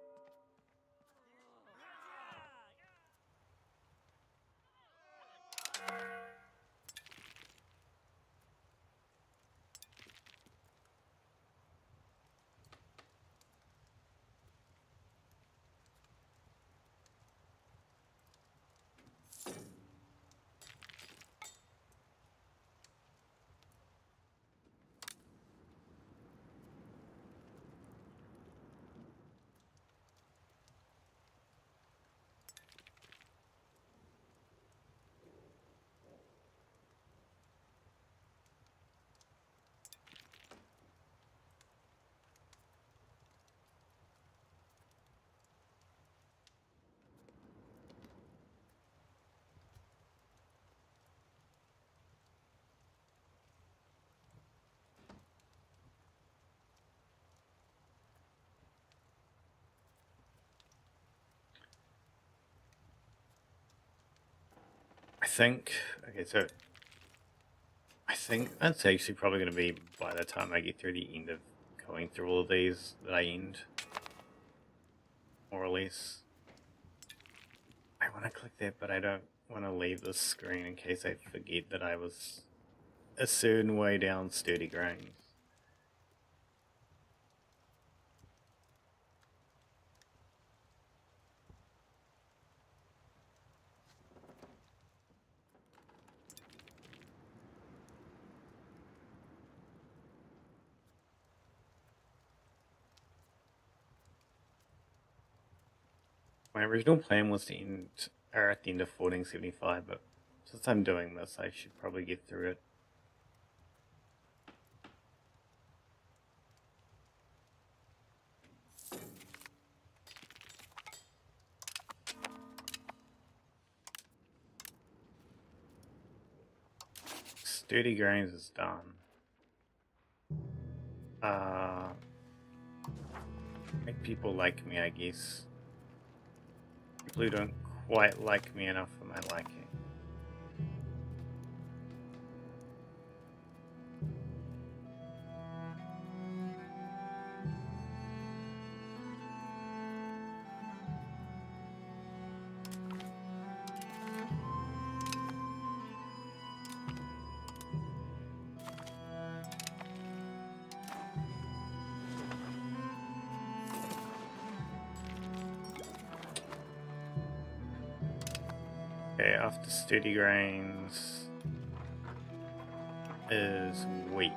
think, okay, so I think that's actually probably going to be by the time I get through the end of going through all of these that I end, more or less. I want to click that, but I don't want to leave this screen in case I forget that I was a certain way down sturdy grains. My original plan was to end at the end of 1475, but since I'm doing this, I should probably get through it. Sturdy grains is done. Make people like me, I guess. People who don't quite like me enough for my liking. Okay, after sturdy grains is wheat.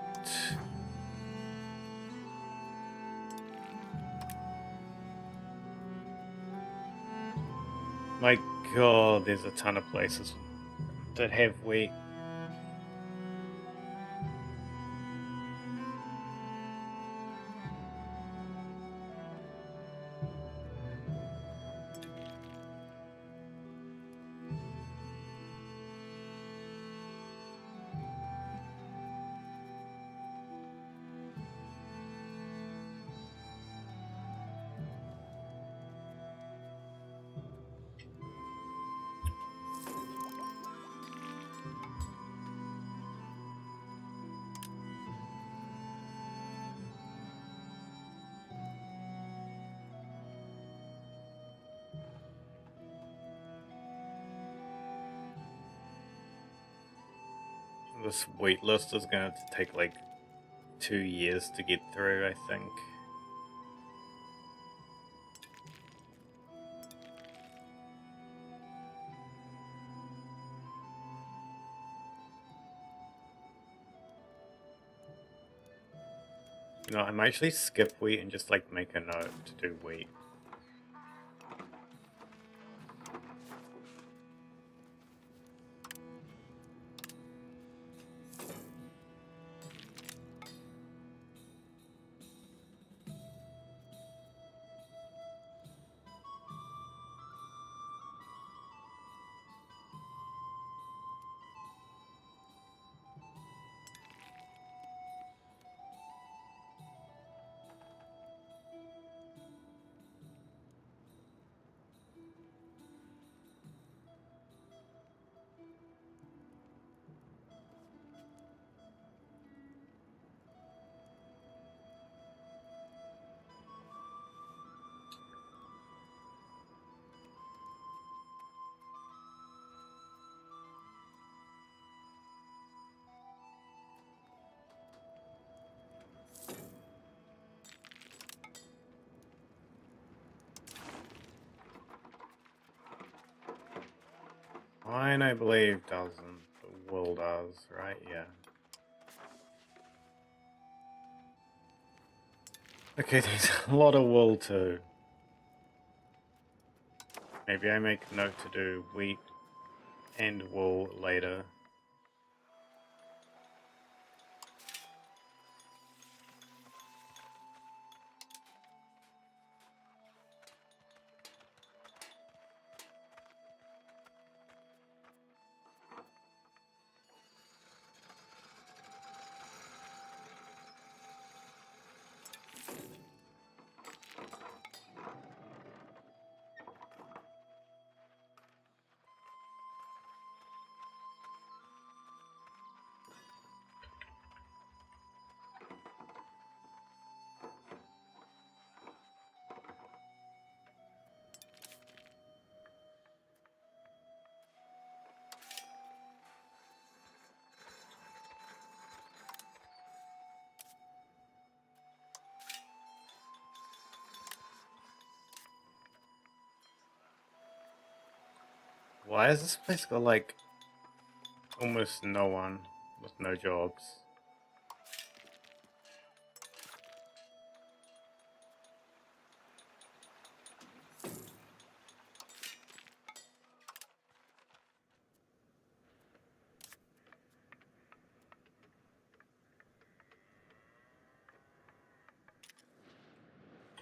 My god, there's a ton of places that have wheat. This wait list is going to take like 2 years to get through, I think. You know, I might actually skip wheat and just like make a note to do wheat. Mine, I believe, doesn't. The wool does, right? Yeah. Okay, there's a lot of wool too. Maybe I make a note to do wheat and wool later. Why has this place got like almost no one with no jobs?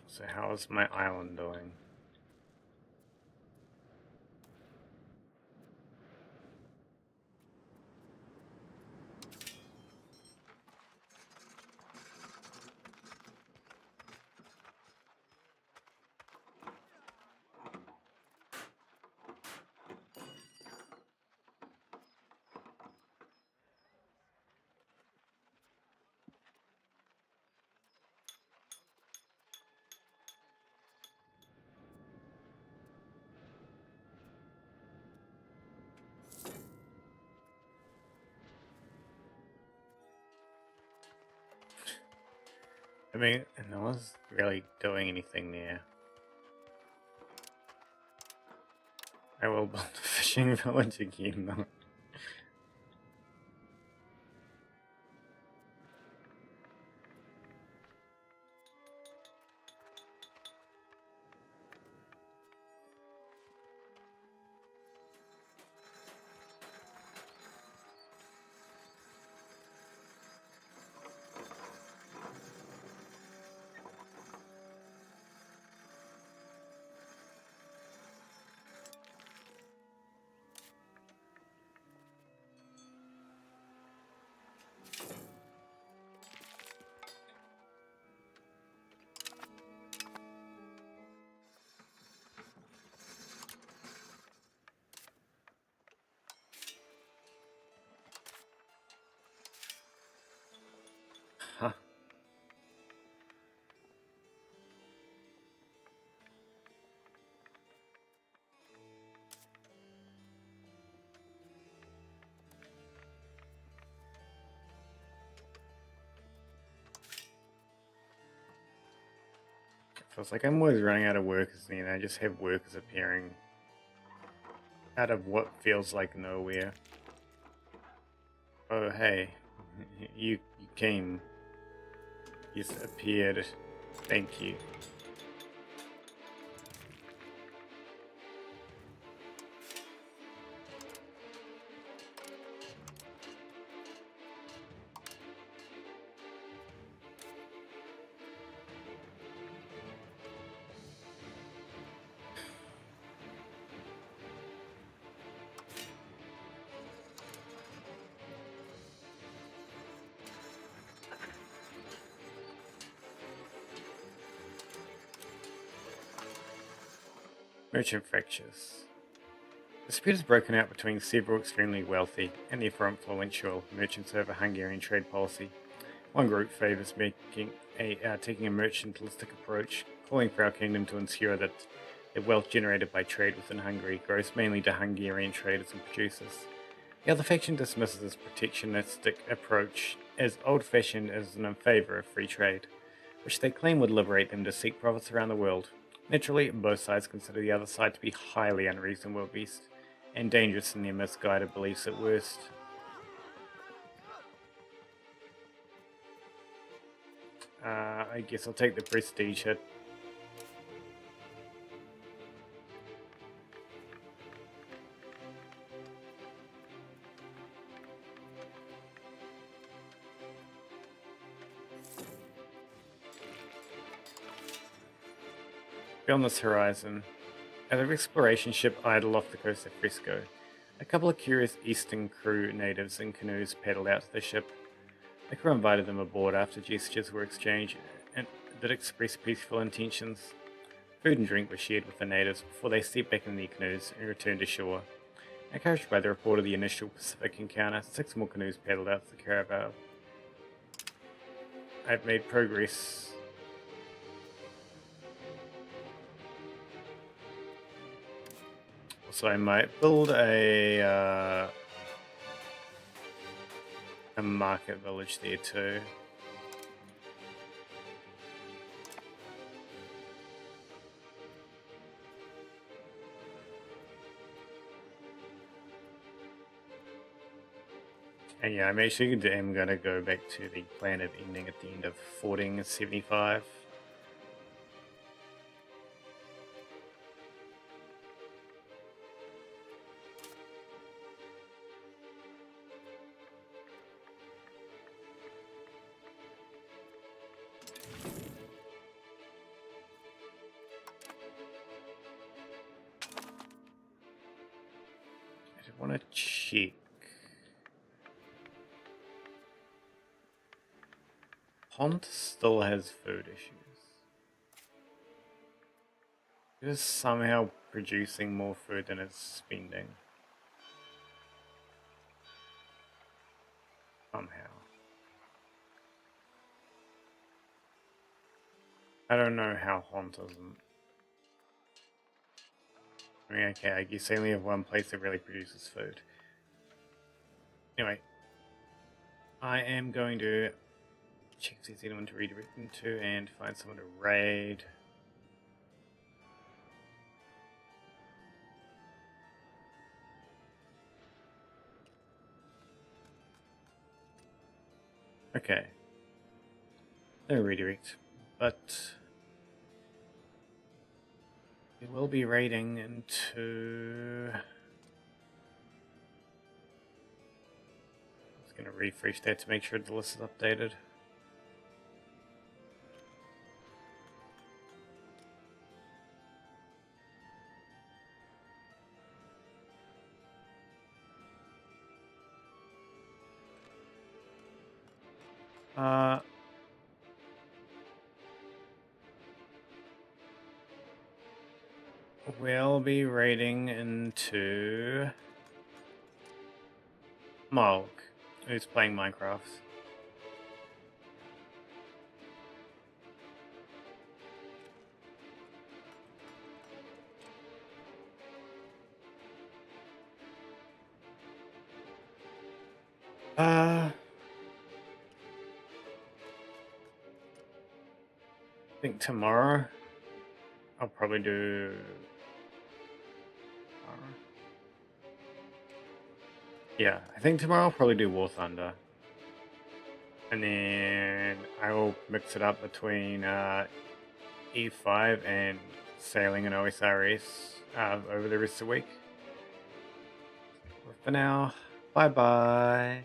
So how is my island doing? I mean, no one's really doing anything there. I will build a fishing village again though. Huh. Feels like I'm always running out of workers, and I just have workers appearing out of what feels like nowhere. Oh hey, you came. You just appeared. Thank you. Merchant fractures. The dispute has broken out between several extremely wealthy and therefore influential merchants over Hungarian trade policy. One group favours taking a mercantilistic approach, calling for our kingdom to ensure that the wealth generated by trade within Hungary goes mainly to Hungarian traders and producers. The other faction dismisses this protectionistic approach as old-fashioned and in favour of free trade, which they claim would liberate them to seek profits around the world. Naturally, both sides consider the other side to be highly unreasonable at best, and dangerous in their misguided beliefs at worst. I guess I'll take the prestige hit. Beyond this horizon, as an exploration ship idled off the coast of Frisco, a couple of curious Eastern crew natives in canoes paddled out to the ship. The crew invited them aboard after gestures were exchanged and that expressed peaceful intentions. Food and drink were shared with the natives before they stepped back in their canoes and returned to shore. Encouraged by the report of the initial Pacific encounter, 6 more canoes paddled out to the caravel. I've made progress. So I might build a market village there too. And yeah, I'm actually am gonna go back to the planet ending at the end of 1475. I just want to check. Pont still has food issues. It is somehow producing more food than it's spending. Somehow. I don't know how Hont isn't. I mean, okay, I guess they only have one place that really produces food. Anyway, I am going to check if there's anyone to redirect them to and find someone to raid. Okay. No redirect, but we will be raiding into... I'm just going to refresh that to make sure the list is updated. We'll be raiding into Mulk, who's playing Minecraft. I think tomorrow I'll probably do... Yeah, I think tomorrow I'll probably do War Thunder. And then I will mix it up between E5 and sailing an OSRS over the rest of the week. But for now, bye-bye.